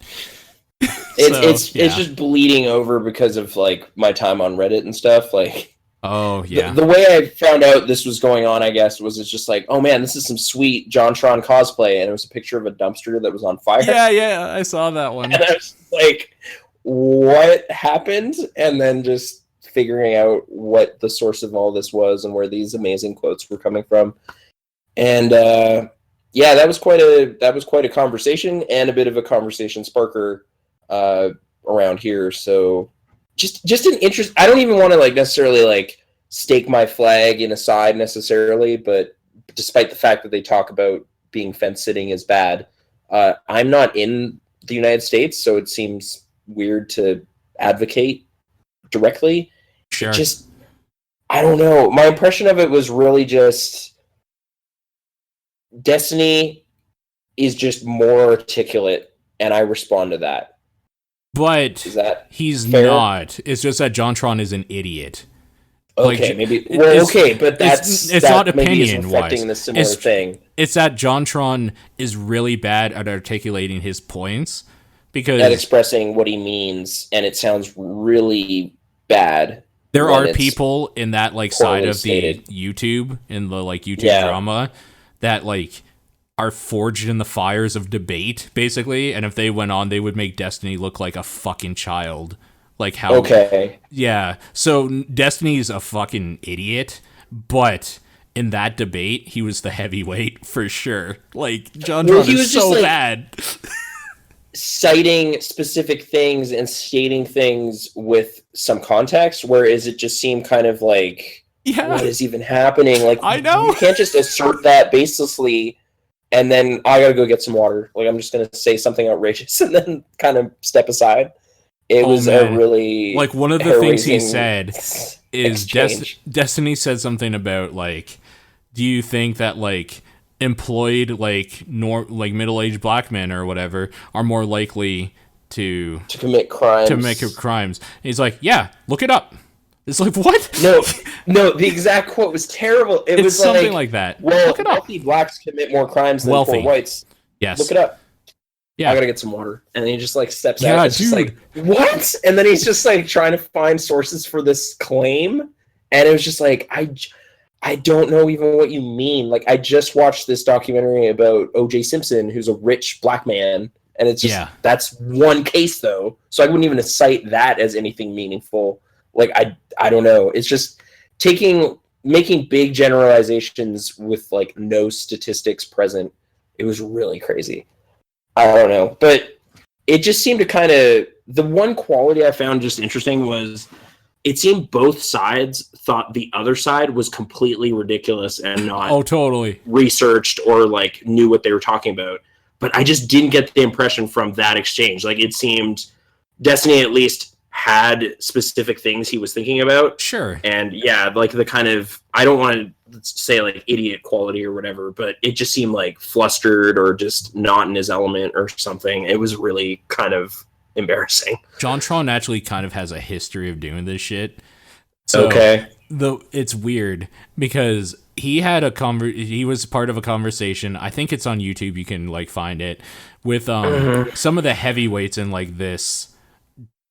It's just bleeding over because of like my time on Reddit and stuff. Like, oh yeah, the way I found out this was going on, I guess, was it's just like, oh man, this is some sweet JonTron cosplay, and it was a picture of a dumpster that was on fire. Yeah, I saw that one. And I was like, what happened? And then just figuring out what the source of all this was and where these amazing quotes were coming from. And yeah, that was quite a conversation and a bit of a conversation sparker around here. So just an interest. I don't even want to like necessarily like stake my flag in a side necessarily, but despite the fact that they talk about being fence sitting is bad, I'm not in the United States, so it seems weird to advocate directly. Sure. I don't know. My impression of it was really just Destiny is just more articulate, and I respond to that. But he's fair? Not. It's just that JonTron is an idiot. Okay, maybe. Well, okay, but it's not opinion wise. The similar thing. It's that JonTron is really bad at articulating his points because at expressing what he means, and it sounds really bad. There are people in that like side of the YouTube in the like YouTube drama that like are forged in the fires of debate, basically, and if they went on, they would make Destiny look like a fucking child. Like how... Okay. Yeah, so Destiny's a fucking idiot, but in that debate, he was the heavyweight, for sure. Like, JonTron is so like, bad. Citing specific things and stating things with some context, whereas it just seemed kind of like, what is even happening? Like, I know. You can't just assert that baselessly and then I gotta go get some water. Like, I'm just gonna say something outrageous and then kind of step aside. It was a really like one of the things he said is Destiny said something about like, do you think that like employed like middle-aged black men or whatever are more likely to commit crimes? And he's like, yeah, look it up. It's like, what? No, the exact quote was terrible. It was something like that. Well, wealthy blacks commit more crimes than poor whites. Yes. Look it up. Yeah. I gotta get some water. And then he just like steps out. It's just like, what? And then he's just like trying to find sources for this claim. And it was just like, I don't know even what you mean. Like, I just watched this documentary about O.J. Simpson, who's a rich black man. And it's just, that's one case though. So I wouldn't even cite that as anything meaningful. Like, I don't know. It's just making big generalizations with like no statistics present. It was really crazy. I don't know. But it just seemed to kind of, the one quality I found just interesting was it seemed both sides thought the other side was completely ridiculous and not totally researched or like knew what they were talking about. But I just didn't get the impression from that exchange. Like, it seemed Destiny at least had specific things he was thinking about. Sure. And yeah, like the kind of, I don't want to say like idiot quality or whatever, but it just seemed like flustered or just not in his element or something. It was really kind of embarrassing. JonTron actually kind of has a history of doing this shit. So okay. It's weird because he had he was part of a conversation. I think it's on YouTube. You can like find it with some of the heavyweights in like this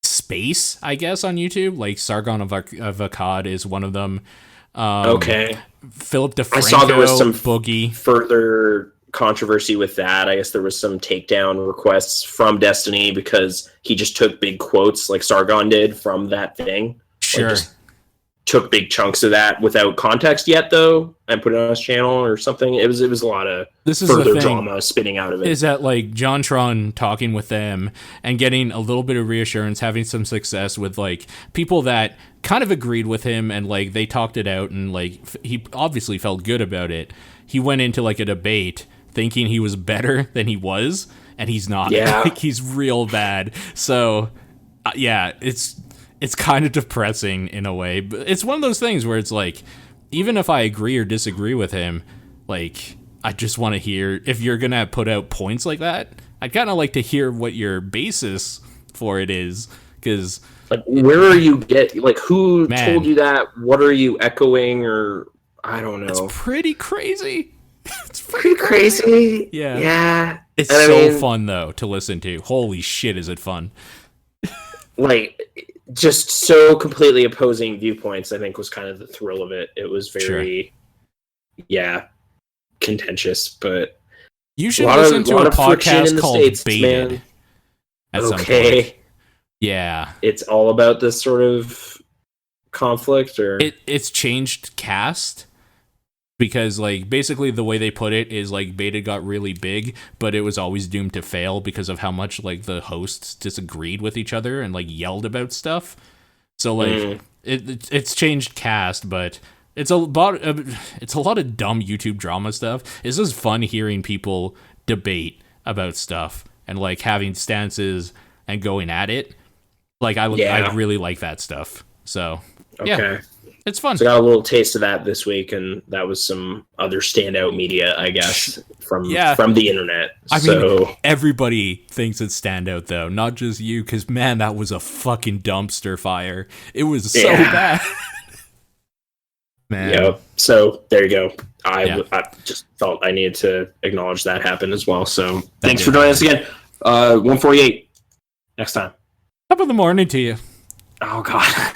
space, I guess, on YouTube. Like Sargon of Akkad is one of them. Okay. Philip DeFranco, I saw there was some Boogie. Further controversy with that. I guess there was some takedown requests from Destiny because he just took big quotes like Sargon did from that thing. Sure. Like, took big chunks of that without context yet, though, and put it on his channel or something. It was a lot of further drama spinning out of it. Is that like JonTron talking with them and getting a little bit of reassurance, having some success with like people that kind of agreed with him and like they talked it out and like he obviously felt good about it. He went into like a debate thinking he was better than he was, and he's not. Yeah. Like, he's real bad. So yeah, it's kind of depressing in a way, but it's one of those things where it's like, even if I agree or disagree with him, like, I just want to hear, if you're going to put out points like that, I'd kind of like to hear what your basis for it is, because... Like, where are you who told you that? What are you echoing, or, I don't know. It's pretty crazy. It's pretty crazy. Yeah. Yeah. It's so fun, though, to listen to. Holy shit, is it fun. Like... just so completely opposing viewpoints, I think, was kind of the thrill of it. It was very, contentious, but you should listen to a podcast called States, Baited. Man. Okay. Yeah. It's all about this sort of conflict, or it's changed cast. Because, like, basically the way they put it is, like, Beta got really big, but it was always doomed to fail because of how much, like, the hosts disagreed with each other and, like, yelled about stuff. So, like, it's changed cast, but it's a lot of dumb YouTube drama stuff. It's just fun hearing people debate about stuff and, like, having stances and going at it. Like, I really like that stuff. So, yeah. It's fun. So I got a little taste of that this week, and that was some other standout media, I guess, from the internet. I mean, everybody thinks it's standout, though, not just you, because, man, that was a fucking dumpster fire. It was so bad. Man. Yeah, so there you go. I just felt I needed to acknowledge that happened as well. So thanks for joining us again. 148 next time. Top of the morning to you. Oh, God.